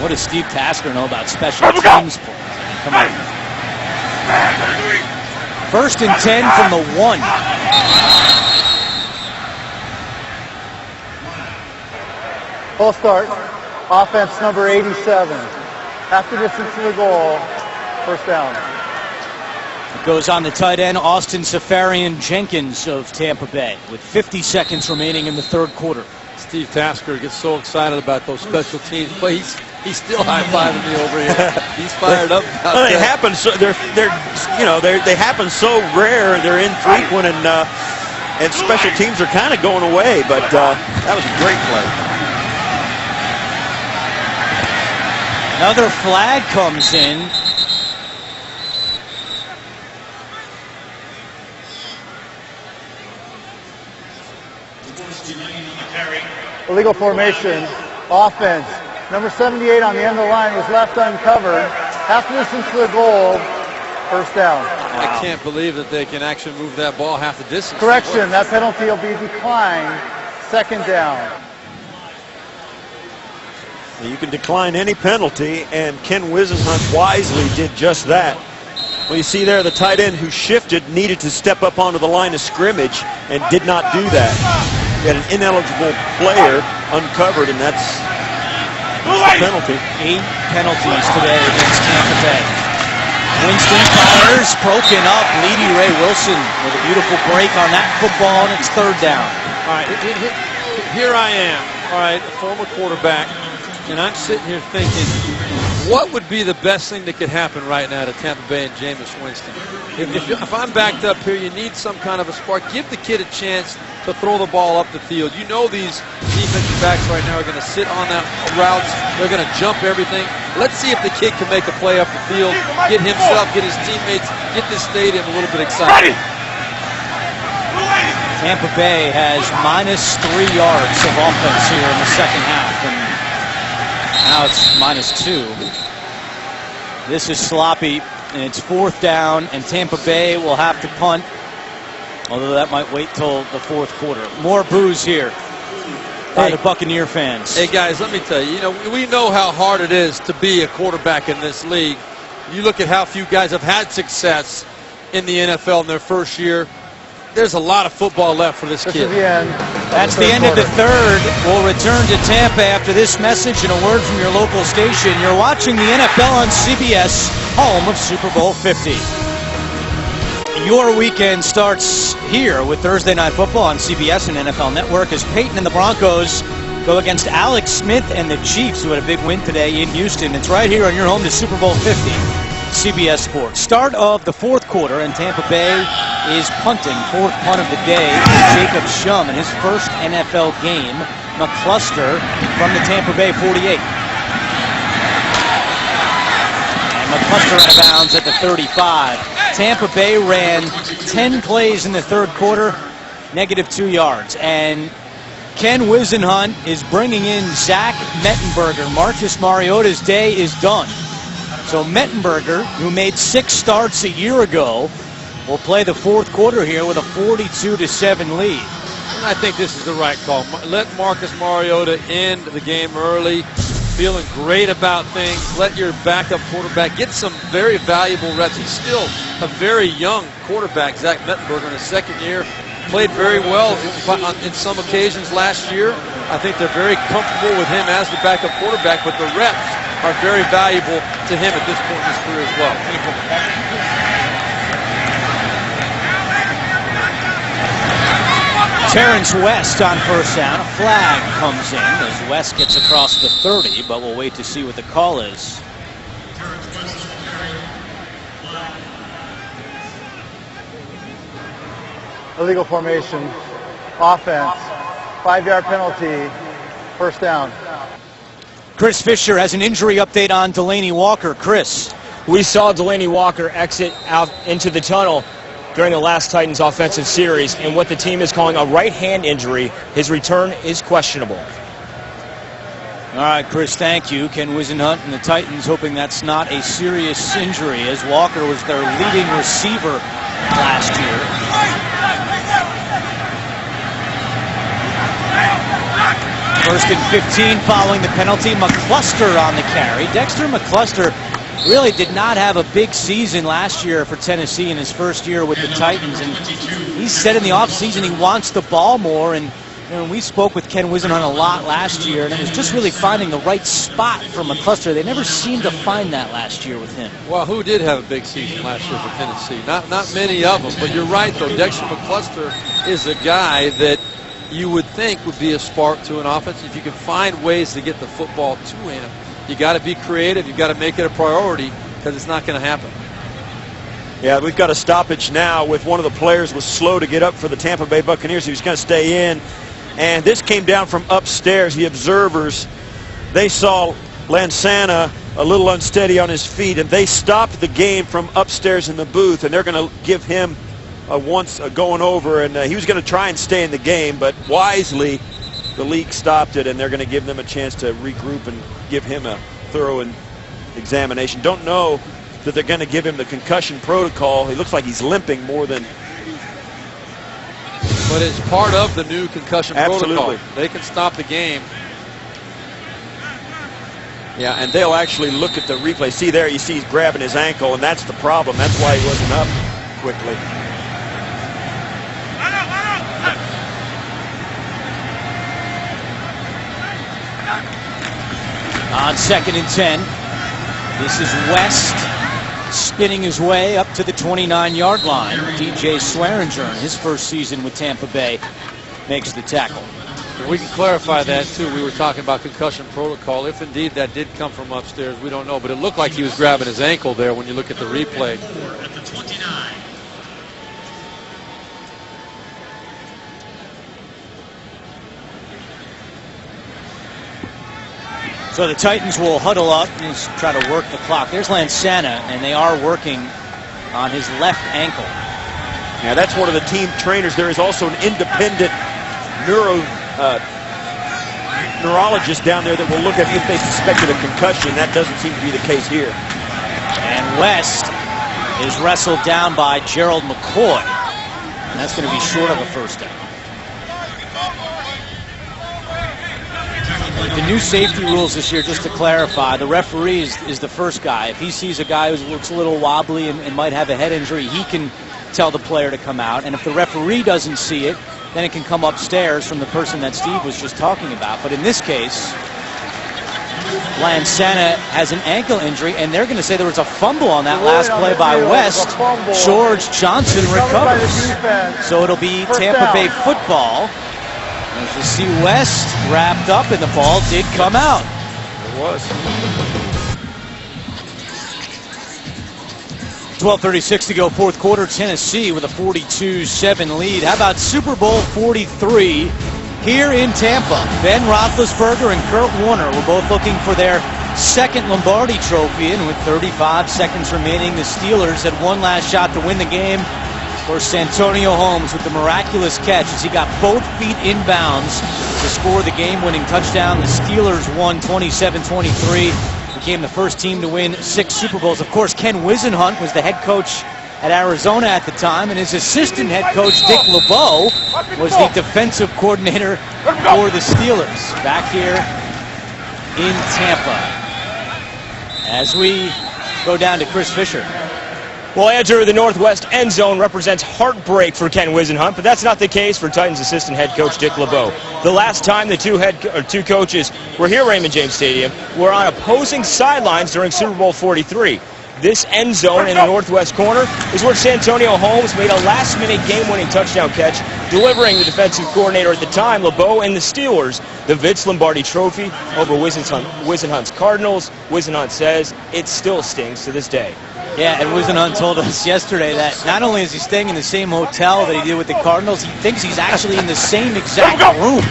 What does Steve Tasker know about special teams play? Come on. 1st and 10 from the 1. Full start. Offense number 87. Half the distance to the goal. 1st down. It goes on the tight end, Austin Safarian Jenkins of Tampa Bay, with 50 seconds remaining in the 3rd quarter. Steve Tasker gets so excited about those special teams plays. He's still high-fiving me over here. He's fired up. Well, they happen so they happen so rare. They're infrequent, and special teams are kind of going away. But that was a great play. Another flag comes in. Illegal formation. Offense. Number 78 on the end of the line was left uncovered. Half the distance to the goal. 1st down. Wow. I can't believe that they can actually move that ball half the distance. Correction. That penalty will be declined. 2nd down. You can decline any penalty, and Ken Wisenhunt wisely did just that. Well, you see there the tight end who shifted needed to step up onto the line of scrimmage and did not do that. He had an ineligible player uncovered, and that's the penalty. 8 penalties today against Tampa Bay. Winston fires, broken up. Leedy Ray Wilson with a beautiful break on that football, and it's 3rd down. All right, here I am, all right, a former quarterback, and I'm sitting here thinking, what would be the best thing that could happen right now to Tampa Bay and Jameis Winston? If I'm backed up here, you need some kind of a spark. Give the kid a chance to throw the ball up the field. You know these defensive backs right now are going to sit on that routes. They're going to jump everything. Let's see if the kid can make a play up the field, get himself, get his teammates get this stadium a little bit excited. Tampa Bay has -3 yards of offense here in the second half, and now it's -2. This is sloppy, and it's 4th down, and Tampa Bay will have to punt, although that might wait till the 4th quarter. More boos here by the Buccaneer fans. Hey, guys, let me tell you, we know how hard it is to be a quarterback in this league. You look at how few guys have had success in the NFL in their first year. There's a lot of football left for this kid. This is the end. That's the end of the third. We'll return to Tampa after this message and a word from your local station. You're watching the NFL on CBS, home of Super Bowl 50. Your weekend starts here with Thursday Night Football on CBS and NFL Network as Peyton and the Broncos go against Alex Smith and the Chiefs, who had a big win today in Houston. It's right here on your home to Super Bowl 50. CBS Sports. Start of the 4th quarter, and Tampa Bay is punting. 4th punt of the day. Jacob Shum in his first NFL game. McCluster from the Tampa Bay 48. And McCluster out of bounds at the 35. Tampa Bay ran 10 plays in the 3rd quarter, -2 yards. And Ken Wisenhunt is bringing in Zach Mettenberger. Marcus Mariota's day is done. So Mettenberger, who made 6 starts a year ago, will play the 4th quarter here with a 42-7 lead. And I think this is the right call. Let Marcus Mariota end the game early, feeling great about things. Let your backup quarterback get some very valuable reps. He's still a very young quarterback, Zach Mettenberger, in his 2nd year. Played very well in some occasions last year. I think they're very comfortable with him as the backup quarterback, but the reps are very valuable to him at this point in his career as well. Terrence West on 1st down. A flag comes in as West gets across the 30, but we'll wait to see what the call is. Illegal formation, offense, 5-yard penalty, 1st down. Chris Fisher has an injury update on Delanie Walker. Chris. We saw Delanie Walker exit out into the tunnel during the last Titans offensive series, and what the team is calling a right hand injury. His return is questionable. All right, Chris, thank you. Ken Wisenhunt and the Titans hoping that's not a serious injury, as Walker was their leading receiver last year. First and 15 following the penalty. McCluster on the carry. Dexter McCluster really did not have a big season last year for Tennessee in his first year with the Titans, and he said in the offseason he wants the ball more. And we spoke with Ken Wisenhunt a lot last year, and it was just really finding the right spot for McCluster. They never seemed to find that last year with him. Well, who did have a big season last year for Tennessee? Not many of them, but you're right, though. Dexter McCluster is a guy that you would think would be a spark to an offense. If you can find ways to get the football to him, you got to be creative. You got to make it a priority, because it's not going to happen. Yeah, we've got a stoppage now with one of the players was slow to get up for the Tampa Bay Buccaneers. He was going to stay in, and this came down from upstairs. The observers, they saw Lansana a little unsteady on his feet, and they stopped the game from upstairs in the booth, and they're going to give him once going over, and he was going to try and stay in the game, but wisely the league stopped it, and they're going to give them a chance to regroup and give him a thorough examination. Don't know that they're going to give him the concussion protocol. He looks like he's limping more than. But it's part of the new concussion Absolutely. protocol. They can stop the game. Yeah, and they'll actually look at the replay. See there, you see he's grabbing his ankle, and that's the problem. That's why he wasn't up quickly. On 2nd and 10, this is West spinning his way up to the 29-yard line. DJ Swearinger, in his first season with Tampa Bay, makes the tackle. We can clarify that, too. We were talking about concussion protocol. If indeed that did come from upstairs, we don't know. But it looked like he was grabbing his ankle there when you look at the replay. So the Titans will huddle up and try to work the clock. There's Lansana, and they are working on his left ankle. Yeah, that's one of the team trainers. There is also an independent neurologist down there that will look at if they suspected a concussion. That doesn't seem to be the case here. And West is wrestled down by Gerald McCoy. And that's going to be short of a first down. The new safety rules this year, just to clarify, the referee is the first guy. If he sees a guy who looks a little wobbly and might have a head injury, he can tell the player to come out. And if the referee doesn't see it, then it can come upstairs from the person that Steve was just talking about. But in this case, Lansana has an ankle injury, and they're going to say there was a fumble on that last play by West. George Johnson recovers. So it'll be Tampa Bay football. As you see West wrapped up, and the ball did come out. It was. 12:36 to go, fourth quarter. Tennessee with a 42-7 lead. How about Super Bowl 43 here in Tampa? Ben Roethlisberger and Kurt Warner were both looking for their second Lombardi trophy, and with 35 seconds remaining, the Steelers had one last shot to win the game. Of course, Santonio Holmes with the miraculous catch as he got both feet inbounds to score the game-winning touchdown. The Steelers won 27-23. Became the first team to win 6 Super Bowls. Of course, Ken Wisenhunt was the head coach at Arizona at the time, and his assistant head coach, Dick LeBeau, was the defensive coordinator for the Steelers. Back here in Tampa as we go down to Chris Fisher. Well, Andrew, the Northwest end zone represents heartbreak for Ken Wisenhunt, but that's not the case for Titans assistant head coach Dick LeBeau. The last time the two coaches were here at Raymond James Stadium were on opposing sidelines during Super Bowl 43. This end zone in the northwest corner is where Santonio Holmes made a last-minute game-winning touchdown catch, delivering the defensive coordinator at the time, LeBeau, and the Steelers the Vince Lombardi Trophy over Wisenhunt's Cardinals. Wisenhunt says it still stings to this day. Yeah, and Wisenhunt told us yesterday that not only is he staying in the same hotel that he did with the Cardinals, he thinks he's actually in the same exact room.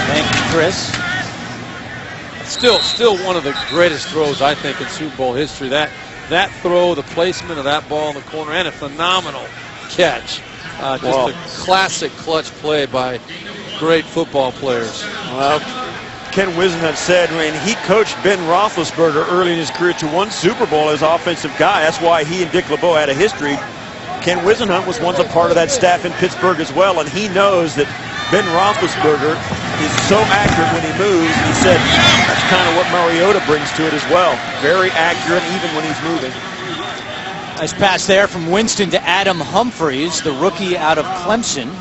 Thank you, Chris. Still one of the greatest throws, I think, in Super Bowl history. That throw, the placement of that ball in the corner, and a phenomenal catch. Just a classic clutch play by great football players. Well, Ken Wisenhunt said when he coached Ben Roethlisberger early in his career to one Super Bowl as offensive guy, that's why he and Dick LeBeau had a history. Ken Wisenhunt was once a part of that staff in Pittsburgh as well, and he knows that Ben Roethlisberger is so accurate when he moves. He said that's kind of what Mariota brings to it as well. Very accurate even when he's moving. Nice pass there from Winston to Adam Humphries, the rookie out of Clemson.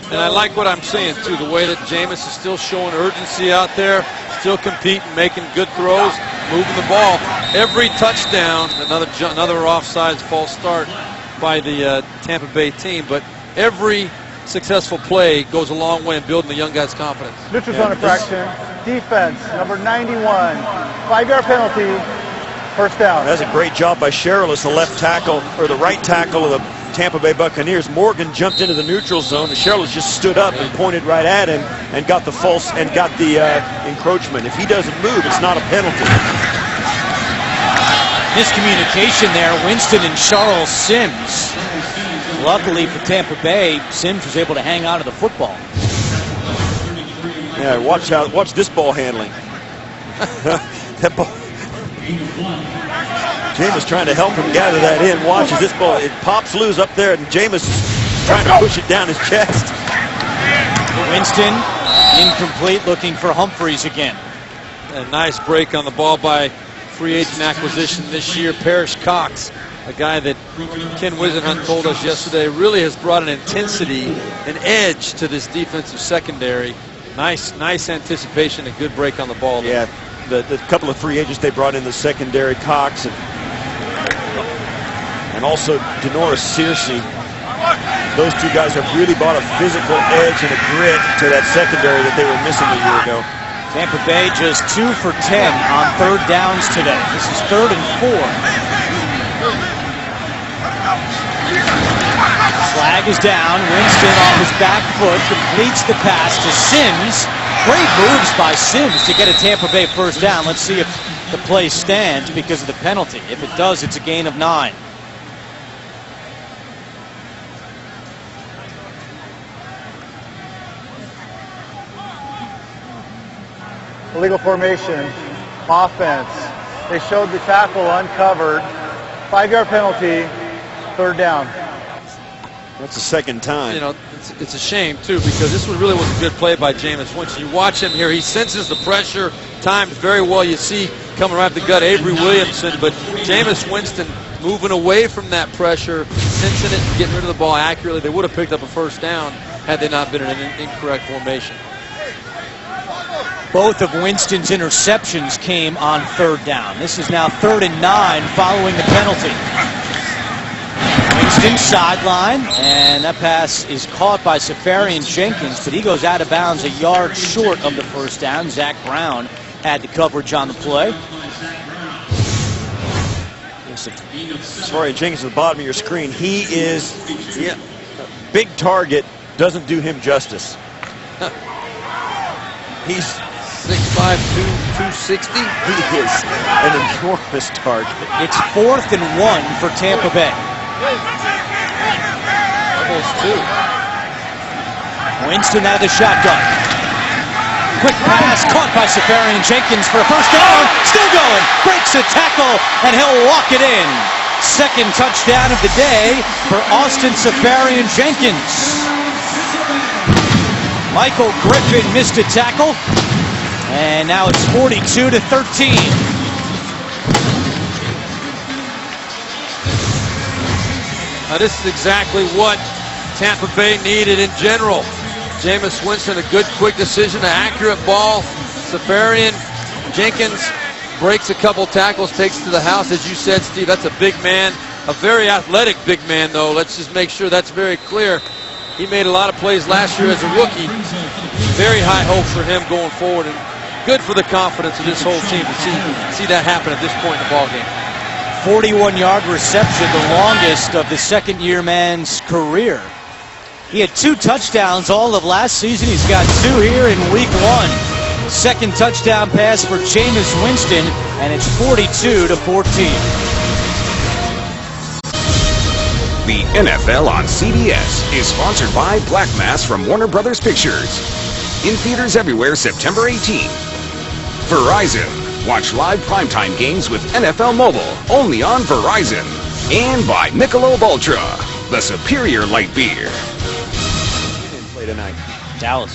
And I like what I'm seeing, too, the way that Jameis is still showing urgency out there, still competing, making good throws, moving the ball. Every touchdown, another offsides false start by the Tampa Bay team, but every successful play goes a long way in building the young guy's confidence. Neutral zone infraction, defense, number 91, 5-yard penalty, first down. That's a great job by Sherrillis, the left tackle, or the right tackle of the Tampa Bay Buccaneers. Morgan jumped into the neutral zone, and Sherrillis just stood up and pointed right at him and got the false and got the encroachment. If he doesn't move, it's not a penalty. Miscommunication there, Winston and Charles Sims. Luckily for Tampa Bay, Sims was able to hang on to the football. Yeah, watch this ball handling. That ball. Jameis trying to help him gather that in. Watches this ball. It pops loose up there, and Jameis trying to push it down his chest. Winston incomplete, looking for Humphries again. A nice break on the ball by free agent acquisition this year, Parrish Cox, a guy that Ken Wisenhunt told us yesterday really has brought an intensity, an edge to this defensive secondary. Nice anticipation, a good break on the ball there. Yeah, the couple of free agents they brought in the secondary, Cox and also Denoris Searcy. Those two guys have really brought a physical edge and a grit to that secondary that they were missing a year ago. Tampa Bay just 2 for 10 on third downs today. This is 3rd and 4. Flag is down. Winston off his back foot completes the pass to Sims. Great moves by Sims to get a Tampa Bay first down. Let's see if the play stand because of the penalty. If it does, it's a gain of 9. Illegal formation, offense. They showed the tackle uncovered. 5-yard penalty, 3rd down. That's the second time. You know, it's a shame, too, because this one really was a good play by Jameis Winston. You watch him here. He senses the pressure, timed very well. You see coming right up the gut, Avery Williamson, but Jameis Winston moving away from that pressure, sensing it, and getting rid of the ball accurately. They would have picked up a 1st down had they not been in an incorrect formation. Both of Winston's interceptions came on 3rd down. This is now 3rd and 9 following the penalty. Winston sideline, and that pass is caught by Safarian Jenkins, but he goes out of bounds a yard short of the 1st down. Zach Brown had the coverage on the play. Safarian Jenkins at the bottom of your screen. He is a big target. Doesn't do him justice. He's 6'5", 260. He is an enormous target. It's 4th and 1 for Tampa Bay. Almost 2. Winston out of the shotgun. Quick pass caught by Safarian Jenkins for a 1st down. Still going. Breaks a tackle, and he'll walk it in. 2nd touchdown of the day for Austin Safarian Jenkins. Michael Griffin missed a tackle. And now it's 42-13. Now this is exactly what Tampa Bay needed in general. Jameis Winston, a good quick decision, an accurate ball. Safarian Jenkins breaks a couple tackles, takes it to the house. As you said, Steve, that's a big man, a very athletic big man, though. Let's just make sure that's very clear. He made a lot of plays last year as a rookie. Very high hopes for him going forward, and good for the confidence of this whole team to see that happen at this point in the ballgame. 41-yard reception, the longest of the 2nd-year man's career. He had 2 touchdowns all of last season. He's got 2 here in week 1. 2nd touchdown pass for Jameis Winston, and it's 42-14. The NFL on CBS is sponsored by Black Mass from Warner Brothers Pictures. In theaters everywhere September 18th. Verizon. Watch live primetime games with NFL Mobile, only on Verizon. And by Michelob Ultra, the superior light beer. He didn't play tonight. Dallas.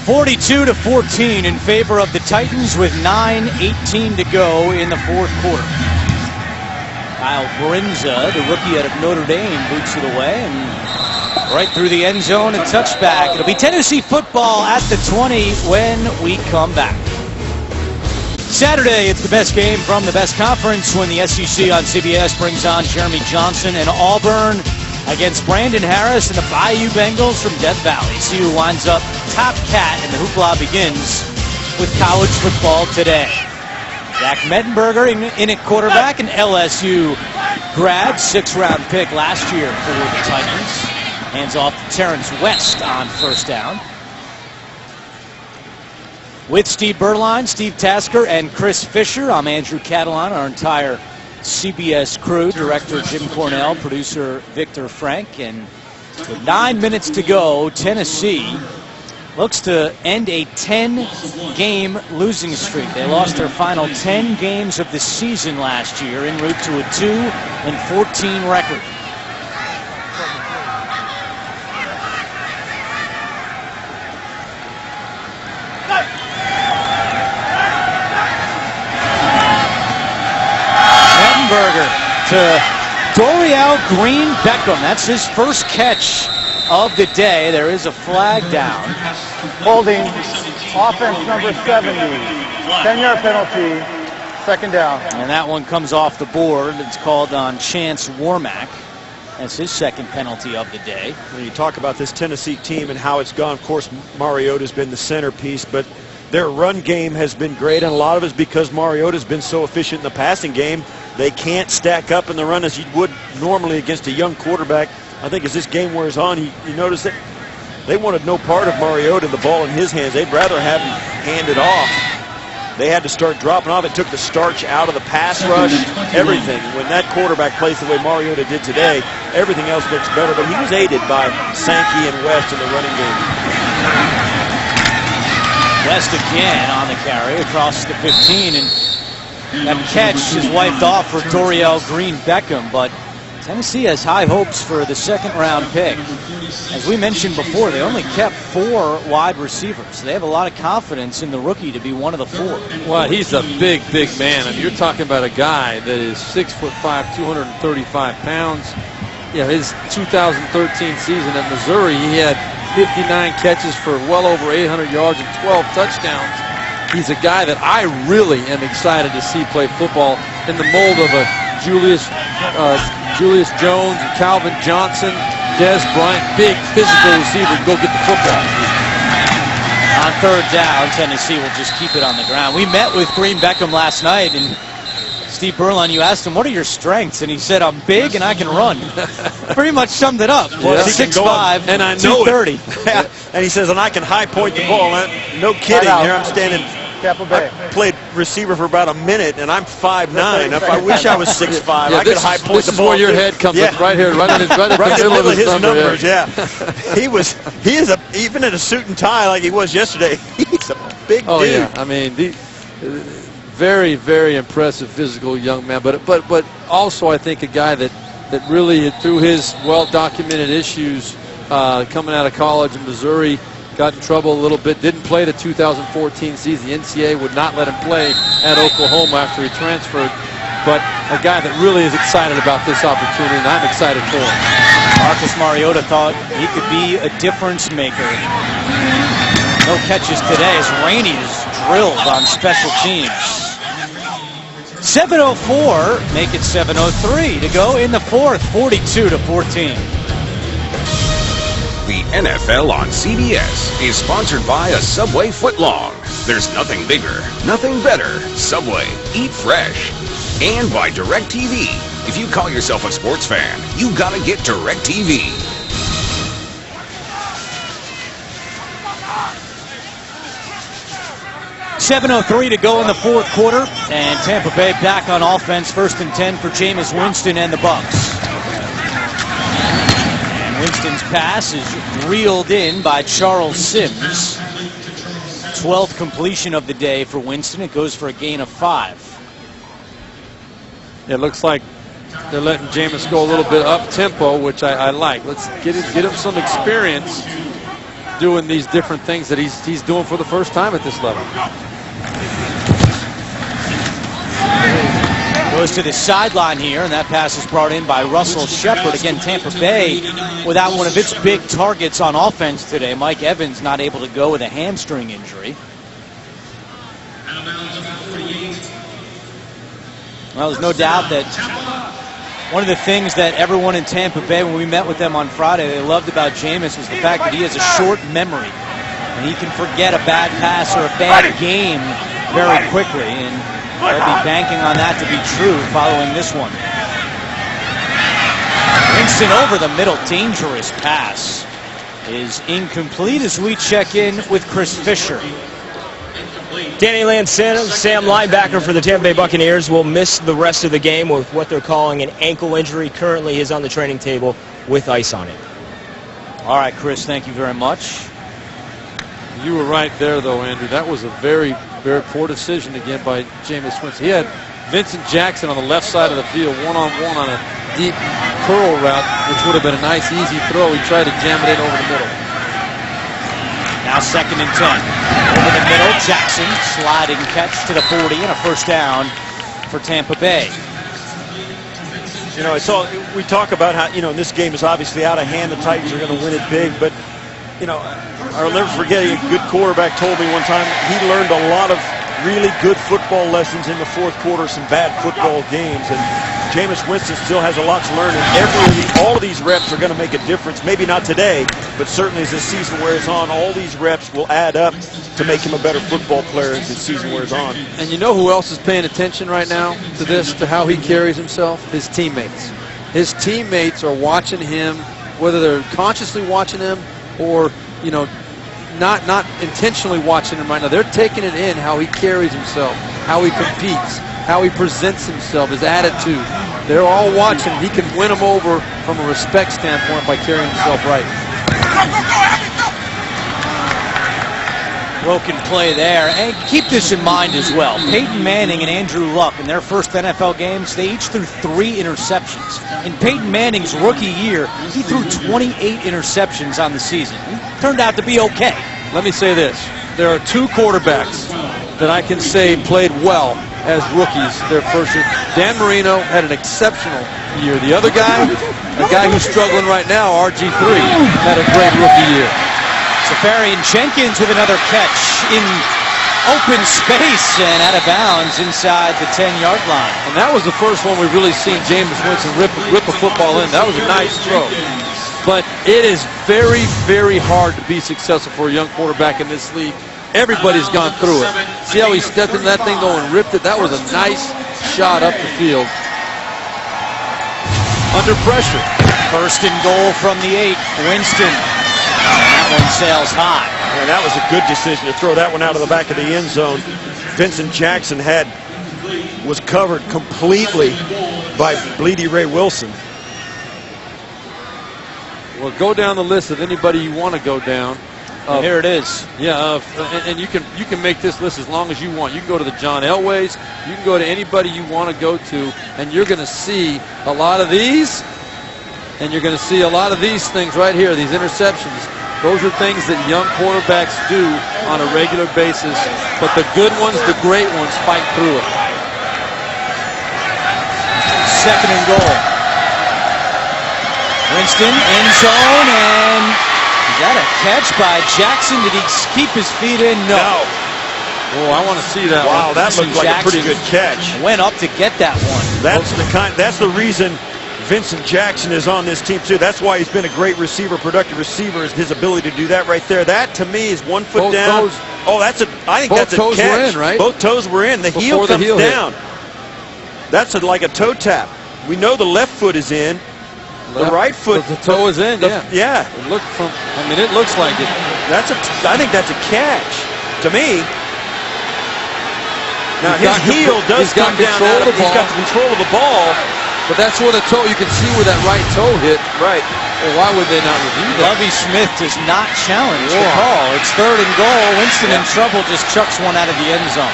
42-14 in favor of the Titans with 9:18 to go in the 4th quarter. Kyle Brinza, the rookie out of Notre Dame, boots it away and right through the end zone, a touchback. It'll be Tennessee football at the 20 when we come back. Saturday, it's the best game from the best conference when the SEC on CBS brings on Jeremy Johnson and Auburn against Brandon Harris and the Bayou Bengals from Death Valley. See who winds up top cat, and the hoopla begins with college football today. Zach Mettenberger in at quarterback, an LSU grad, 6th-round pick last year for the Titans. Hands off to Terrence West on 1st down. With Steve Berline, Steve Tasker, and Chris Fisher, I'm Andrew Catalan, our entire CBS crew, director Jim Cornell, producer Victor Frank, and with 9 minutes to go, Tennessee looks to end a 10-game losing streak. They lost their final 10 games of the season last year en route to a 2-14 record. To Dorial Green Beckham. That's his first catch of the day. There is a flag down. Holding, offense number 70. 10-yard penalty, 2nd down. And that one comes off the board. It's called on Chance Warmack. That's his 2nd penalty of the day. When you talk about this Tennessee team and how it's gone, of course, Mariota's been the centerpiece, but their run game has been great, and a lot of it is because Mariota's been so efficient in the passing game. They can't stack up in the run as you would normally against a young quarterback. I think as this game wears on, you notice that They wanted no part of Mariota, the ball in his hands. They'd rather have him hand it off. They had to start dropping off. It took the starch out of the pass rush, everything. When that quarterback plays the way Mariota did today, everything else looks better. But he was aided by Sankey and West in the running game. West again on the carry across the 15, and that catch is wiped off for Toriel Green-Beckham, but Tennessee has high hopes for the second-round pick. As we mentioned before, they only kept 4 wide receivers. They have a lot of confidence in the rookie to be one of the 4. Well, he's a big, big man. I mean, you're talking about a guy that is 6'5", 235 pounds. Yeah, his 2013 season at Missouri, he had 59 catches for well over 800 yards and 12 touchdowns. He's a guy that I really am excited to see play football in the mold of a Julius Jones, Calvin Johnson, Des Bryant, big physical receiver, go get the football. On third down, Tennessee will just keep it on the ground. We met with Green-Beckham last night, and Steve Berline, you asked him, what are your strengths? And he said, I'm big and I can run. Pretty much summed it up. Well, 6'5", and I know 230. Yeah. And he says, and I can high point the ball. No kidding. Here I'm standing. I played receiver for about a minute, and I'm 5'9". If I wish I was 6'5", I could high point the ball. This is where your head comes up, right here, right in the middle of his numbers. Yeah. He is even in a suit and tie like he was yesterday. He's a big dude. Oh yeah, I mean, very, very impressive physical young man, but also I think a guy that really, through his well-documented issues coming out of college in Missouri, got in trouble a little bit, didn't play the 2014 season. The NCAA would not let him play at Oklahoma after he transferred, but a guy that really is excited about this opportunity, and I'm excited for him. Marcus Mariota thought he could be a difference maker. No catches today as Rainey is drilled on special teams. 7:04, make it 7:03 to go in the fourth, 42-14. The NFL on CBS is sponsored by a Subway footlong. There's nothing bigger, nothing better. Subway, eat fresh. And by DirecTV. If you call yourself a sports fan, you gotta get DirecTV. .7:03 to go in the fourth quarter, and Tampa Bay back on offense, 1st and 10 for Jameis Winston and the Bucs. Winston's pass is reeled in by Charles Sims. 12th completion of the day for Winston. It goes for a gain of 5. It looks like they're letting Jameis go a little bit up-tempo, which I like. Let's get him some experience doing these different things that he's doing for the first time at this level. Goes to the sideline here, and that pass is brought in by Russell Shepard. Again, Tampa Bay without one of its big targets on offense today. Mike Evans not able to go with a hamstring injury. Well, there's no doubt that one of the things that everyone in Tampa Bay, when we met with them on Friday, they loved about Jameis was the fact that he has a short memory. And he can forget a bad pass or a bad game very quickly. And they'll be banking on that to be true following this one. Winston over the middle, dangerous pass is incomplete as we check in with Chris Fisher. Danny Lansana, Sam linebacker for the Tampa Bay Buccaneers, will miss the rest of the game with what they're calling an ankle injury. Currently is on the training table with ice on it. All right, Chris, thank you very much. You were right there, though, Andrew. That was a very, very poor decision again by Jameis Winston. He had Vincent Jackson on the left side of the field, one-on-one on a deep curl route, which would have been a nice, easy throw. He tried to jam it in over the middle. Now 2nd and 10. Over the middle, Jackson sliding catch to the 40 and a first down for Tampa Bay. You know, we talk about how, this game is obviously out of hand. The Titans are going to win it big, but, I'll never forget, a good quarterback told me one time he learned a lot of really good football lessons in the fourth quarter, some bad football games, and Jameis Winston still has a lot to learn, and all of these reps are going to make a difference. Maybe not today, but certainly as the season wears on, all these reps will add up to make him a better football player as the season wears on. And you know who else is paying attention right now to this, to how he carries himself? His teammates. His teammates are watching him, whether they're consciously watching him or you know, not intentionally watching him right now. They're taking it in, how he carries himself, how he competes, how he presents himself, his attitude. They're all watching. He can win them over from a respect standpoint by carrying himself right. Broken play there. And keep this in mind as well. Peyton Manning and Andrew Luck in their first NFL games, they each threw 3 interceptions. In Peyton Manning's rookie year, he threw 28 interceptions on the season. Turned out to be okay. Let me say this. There are 2 quarterbacks that I can say played well as rookies their first year. Dan Marino had an exceptional year. The other guy, a guy who's struggling right now, RG3, had a great rookie year. Safarian Jenkins with another catch in open space and out of bounds inside the 10-yard line. And that was the first one we've really seen Jameis Winston rip a football in. That was a nice throw. But it is very, very hard to be successful for a young quarterback in this league. Everybody's gone through it. See how he stepped into that thing though and ripped it? That was a nice shot up the field. Under pressure. First and goal from the 8. Winston. And that one sails high. And that was a good decision to throw that one out of the back of the end zone. Vincent Jackson was covered completely by Bleedy Ray Wilson. Well, go down the list of anybody you want to go down. Here it is. Yeah, and you can make this list as long as you want. You can go to the John Elways. You can go to anybody you want to go to, and you're going to see a lot of these, and you're going to see a lot of these things right here, these interceptions. Those are things that young quarterbacks do on a regular basis, but the good ones, the great ones, fight through it. Second and goal. Winston, end zone, and is that a catch by Jackson? Did he keep his feet in? No. Oh, I want to see that. Wow, one. that looked like a pretty good catch. Went up to get that one. That's the reason Vincent Jackson is on this team too. That's why he's been a great receiver, productive receiver, is his ability to do that right there. That to me is 1 foot down. Oh, I think that's a catch. Both toes were in, right? Both toes were in. The heel comes down. That's like a toe tap. We know the left foot is in. The right foot. The toe is in. Yeah. It looked it looks like it. I think that's a catch to me. Now his heel does come down. He's got the control of the ball. But that's where the toe, you can see where that right toe hit. Right. Well, why would they not review that? Lovie Smith does not challenge the call. It's third and goal. Winston in trouble, just chucks one out of the end zone.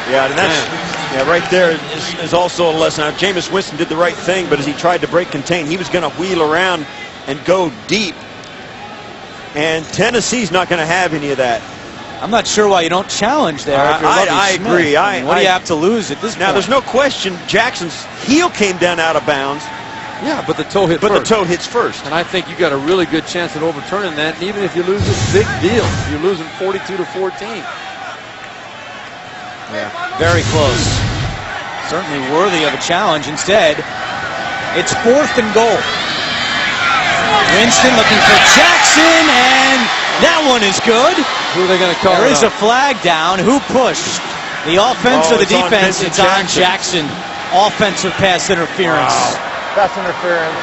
Yeah, and that's right there is also a lesson. Now, Jameis Winston did the right thing, but as he tried to break contain, he was going to wheel around and go deep. And Tennessee's not going to have any of that. I'm not sure why you don't challenge there. I agree. What do you have to lose at this point? Now, there's no question Jackson's heel came down out of bounds. Yeah, but the toe hit first. But the toe hits first. And I think you got a really good chance at overturning that. And even if you lose, it's a big deal. You're losing 42-14. Yeah, very close. Certainly worthy of a challenge. Instead, it's fourth and goal. Winston looking for Jackson, and that one is good. Who are they going to call? There is a flag down. Who pushed? The offense or the defense? It's on Jackson. Offensive pass interference. Wow. Pass interference.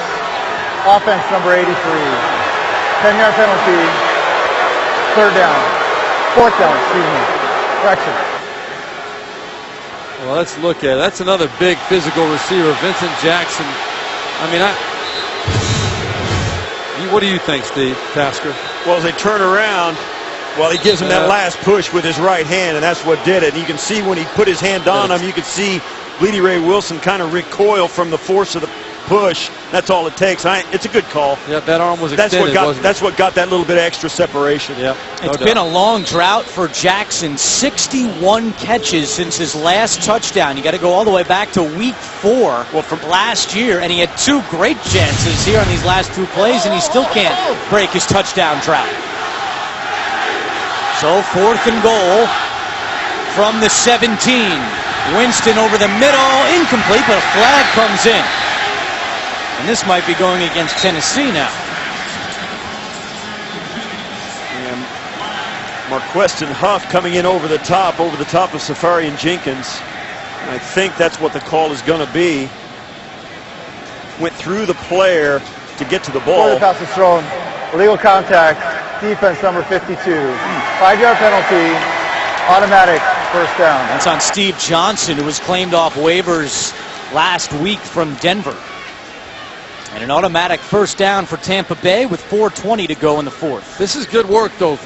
Offense number 83. 10-yard penalty. Third down. Fourth down, excuse me. Correction. Well, let's look at it. That's another big physical receiver, Vincent Jackson. I mean, what do you think, Steve Tasker? Well, as they turn around, he gives him that last push with his right hand, and that's what did it. And you can see when he put his hand on him, you could see Bleedy Ray Wilson kind of recoil from the force of the push. That's all it takes. It's a good call. Yeah, that arm was extended, That's what got that little bit of extra separation. Yeah, it's been a long drought for Jackson. 61 catches since his last touchdown. You got to go all the way back to week 4 from last year, and he had 2 great chances here on these last 2 plays, and he still can't break his touchdown drought. So fourth and goal from the 17. Winston over the middle, incomplete, but a flag comes in. And this might be going against Tennessee now. And Marqueston Huff coming in over the top of Safarian Jenkins. And I think that's what the call is going to be. Went through the player to get to the ball. Before the pass is thrown, illegal contact, defense, number 52. 5-yard penalty, automatic first down. That's on Steve Johnson, who was claimed off waivers last week from Denver. And an automatic first down for Tampa Bay with 4:20 to go in the fourth. This is good work, though.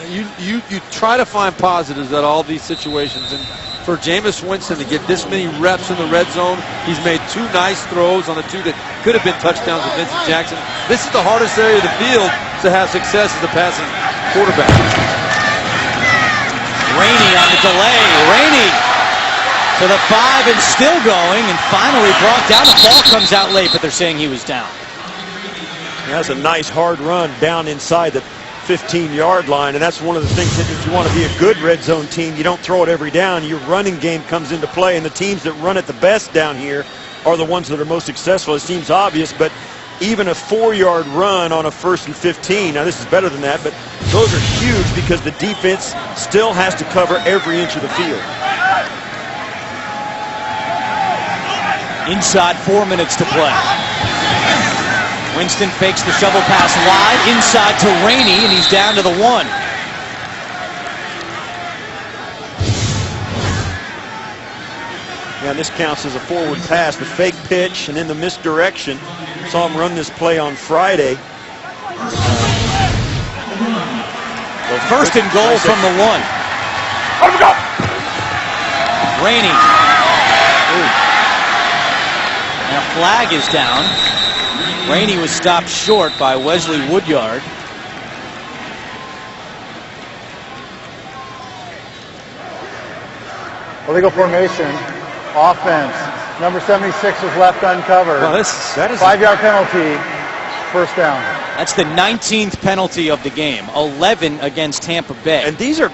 You try to find positives at all these situations, and for Jameis Winston to get this many reps in the red zone, he's made 2 nice throws on the 2 that could have been touchdowns with Vincent Jackson. This is the hardest area of the field to have success as a passing quarterback. Rainey on the delay. Rainey to the 5 and still going, and finally brought down. The ball comes out late, but they're saying he was down. That's a nice hard run down inside the 15-yard line, and that's one of the things that if you want to be a good red zone team, you don't throw it every down. Your running game comes into play, and the teams that run it the best down here are the ones that are most successful. It seems obvious, but even a 4-yard run on a 1st and 15, now this is better than that, but those are huge because the defense still has to cover every inch of the field. Inside 4 minutes to play. Winston fakes the shovel pass wide, inside to Rainey, and he's down to the 1. Yeah, this counts as a forward pass, the fake pitch, and in the misdirection. Saw him run this play on Friday. Well, first and goal from the 1. Rainey. And a flag is down. Rainey was stopped short by Wesley Woodyard. Illegal formation, offense. Number 76 was left uncovered. Well, that is 5-yard penalty, first down. That's the 19th penalty of the game. 11 against Tampa Bay. And these are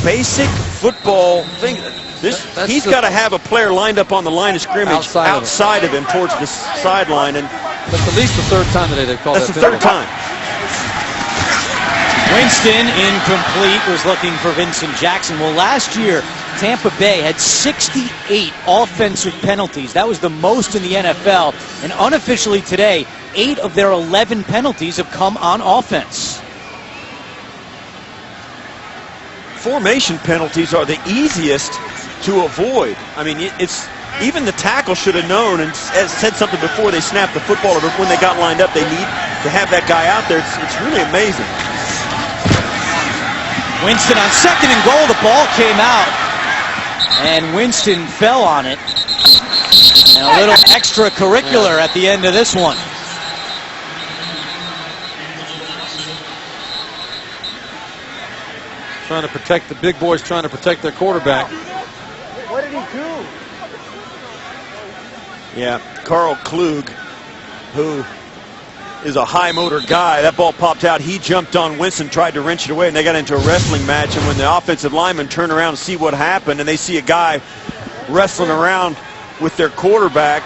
basic football things. He's got to have a player lined up on the line of scrimmage outside of him towards the sideline, and that's at least the 3rd time today they've called that's that the 3rd time. Winston incomplete, was looking for Vincent Jackson. Well, last year Tampa Bay had 68 offensive penalties. That was the most in the NFL, and unofficially today 8 of their 11 penalties have come on offense. Formation penalties are the easiest to avoid. I mean, it's even the tackle should have known and said something before they snapped the football, or when they got lined up. They need to have that guy out there. It's really amazing. Winston on 2nd and goal. The ball came out, and Winston fell on it. And a little extracurricular at the end of this one. Trying to protect the big boys, trying to protect their quarterback. What did he do? Yeah, Carl Klug, who is a high motor guy. That ball popped out. He jumped on Winston, tried to wrench it away, and they got into a wrestling match. And when the offensive linemen turn around and see what happened, and they see a guy wrestling around with their quarterback,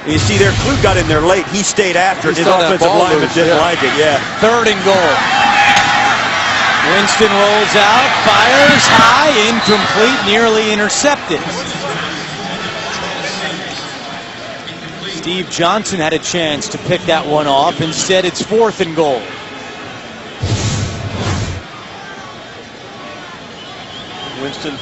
and you see there, Klug got in there late. He stayed after it. His offensive lineman didn't like it. Yeah. 3rd and goal. Winston rolls out, fires high, incomplete, nearly intercepted. Steve Johnson had a chance to pick that one off. Instead, it's 4th and goal. Winston,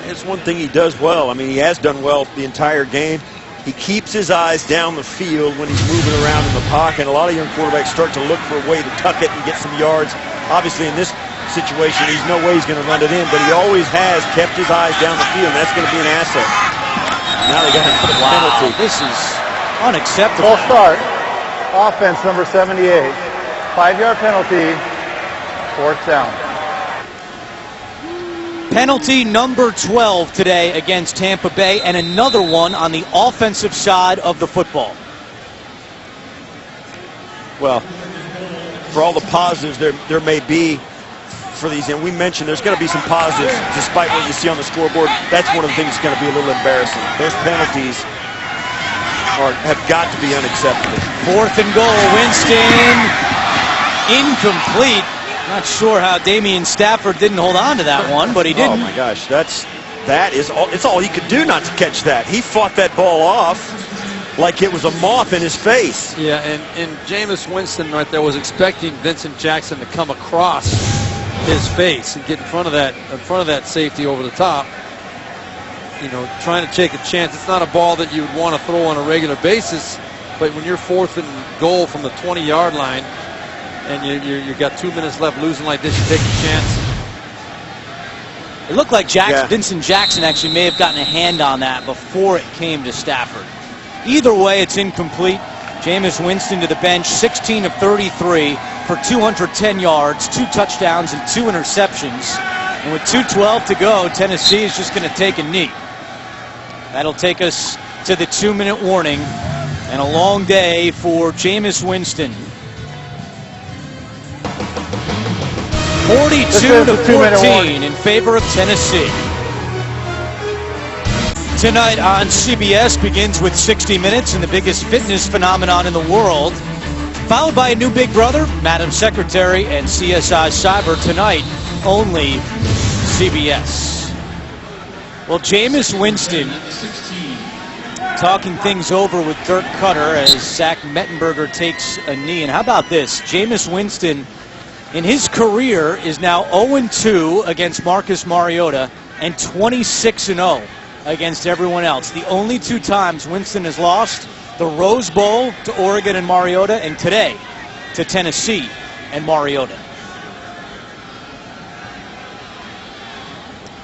it's one thing he does well. I mean, he has done well the entire game. He keeps his eyes down the field when he's moving around in the pocket. A lot of young quarterbacks start to look for a way to tuck it and get some yards. Obviously, in this situation, there's no way he's going to run it in, but he always has kept his eyes down the field, and that's going to be an asset. Now they got him for the penalty. This is unacceptable. Full start. Offense, number 78. 5-yard penalty, 4th down. Penalty number 12 today against Tampa Bay, and another one on the offensive side of the football. Well, for all the positives there may be for these, and we mentioned there's going to be some positives despite what you see on the scoreboard. That's one of the things that's going to be a little embarrassing. Those penalties have got to be unacceptable. 4th and goal. Winston incomplete. Not sure how Damian Stafford didn't hold on to that one, but he didn't. Oh my gosh, that is all. It's all he could do not to catch that. He fought that ball off. like it was a moth in his face. Yeah, and Jameis Winston right there was expecting Vincent Jackson to come across his face and get in front of that safety over the top. You know, trying to take a chance. It's not a ball that you would want to throw on a regular basis, but when you're 4th and goal from the 20-yard line and you got 2 minutes left, losing like this, you take a chance. It looked like Vincent Jackson actually may have gotten a hand on that before it came to Stafford. Either way, it's incomplete. Jameis Winston to the bench, 16 of 33 for 210 yards, 2 touchdowns, and 2 interceptions. And with 2:12 to go, Tennessee is just going to take a knee. That'll take us to the 2-minute warning, and a long day for Jameis Winston. 42-14 in favor of Tennessee. Tonight on CBS begins with 60 Minutes and the biggest fitness phenomenon in the world, followed by a new Big Brother, Madam Secretary, and CSI Cyber. Tonight, only CBS. Well, Jameis Winston talking things over with Dirk Cutter as Zach Mettenberger takes a knee. And how about this? Jameis Winston, in his career, is now 0-2 against Marcus Mariota and 26-0 against everyone else. The only 2 times Winston has lost, the Rose Bowl to Oregon and Mariota, and today to Tennessee and Mariota.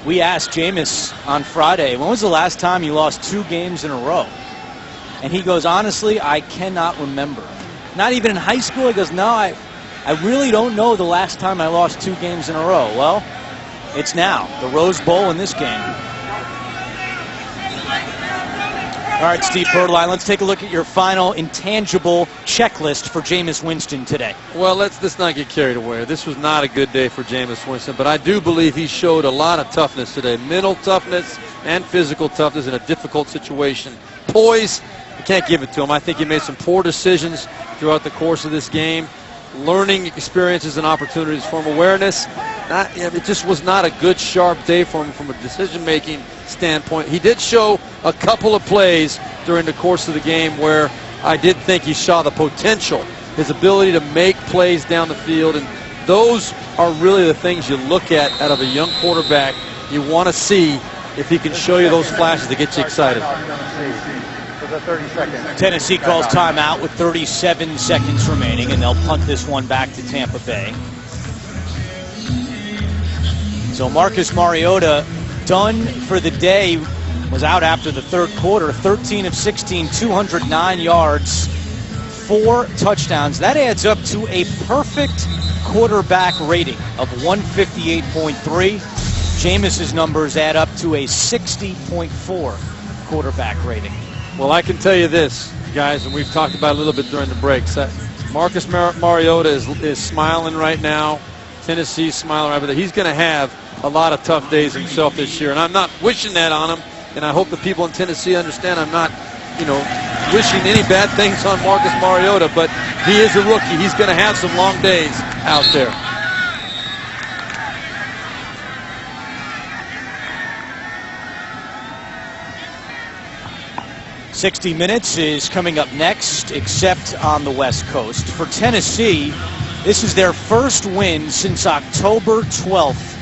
We asked Jameis on Friday, when was the last time you lost 2 games in a row? And he goes, honestly, I cannot remember. Not even in high school. He goes, no, I really don't know the last time I lost 2 games in a row. Well, it's now, the Rose Bowl in this game. All right, Steve Birdline, let's take a look at your final intangible checklist for Jameis Winston today. Well, let's not get carried away. This was not a good day for Jameis Winston, but I do believe he showed a lot of toughness today. Mental toughness and physical toughness in a difficult situation. Poise, you can't give it to him. I think he made some poor decisions throughout the course of this game. Learning experiences and opportunities for him. Awareness, it just was not a good, sharp day for him from a decision-making standpoint. He did show a couple of plays during the course of the game where I did think he saw the potential, his ability to make plays down the field, and those are really the things you look at out of a young quarterback. You want to see if he can show you those flashes to get you excited. Tennessee calls timeout with 37 seconds remaining, and they'll punt this one back to Tampa Bay. So Marcus Mariota, done for the day, was out after the 3rd quarter. 13 of 16, 209 yards, 4 touchdowns. That adds up to a perfect quarterback rating of 158.3. Jameis's numbers add up to a 60.4 quarterback rating. Well, I can tell you this, guys, and we've talked about it a little bit during the breaks. Marcus Mariota is smiling right now. Tennessee's smiling right now. He's going to have a lot of tough days himself this year, and I'm not wishing that on him. And I hope the people in Tennessee understand I'm not, wishing any bad things on Marcus Mariota, but he is a rookie. He's going to have some long days out there. "60 Minutes is coming up next, except on the West Coast. For Tennessee, this is their first win since October 12th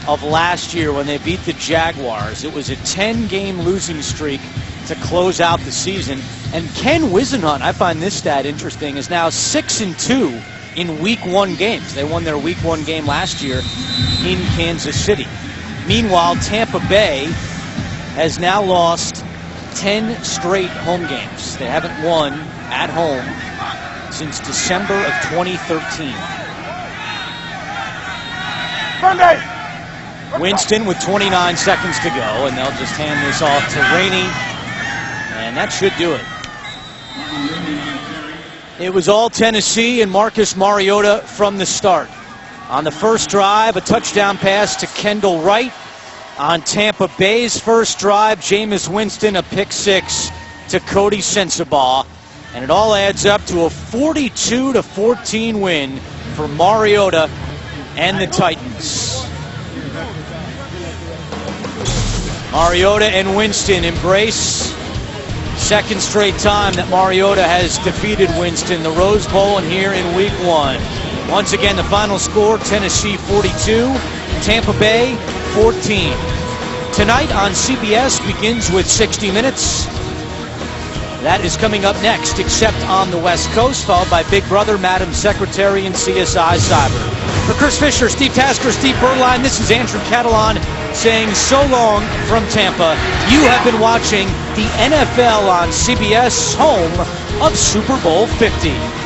of last year when they beat the Jaguars. It was a 10-game losing streak to close out the season. And Ken Wisenhunt, I find this stat interesting, is now 6-2 in Week 1 games. They won their Week 1 game last year in Kansas City. Meanwhile, Tampa Bay has now lost 10 straight home games. They haven't won at home since December of 2013. Sunday! Winston with 29 seconds to go, and they'll just hand this off to Rainey, and that should do it. It was all Tennessee and Marcus Mariota from the start. On the first drive, a touchdown pass to Kendall Wright. On Tampa Bay's first drive, Jameis Winston, a pick 6 to Cody Sensabaugh. And it all adds up to a 42-14 win for Mariota and the Titans. Mariota and Winston embrace second straight time that Mariota has defeated Winston, the Rose Bowl and here in week 1. Once again, the final score, Tennessee 42, Tampa Bay 14. Tonight on CBS begins with 60 Minutes. That is coming up next, except on the West Coast, followed by Big Brother, Madam Secretary, and CSI Cyber. For Chris Fisher, Steve Tasker, Steve Berline, this is Andrew Catalan saying so long from Tampa. You have been watching the NFL on CBS, home of Super Bowl 50.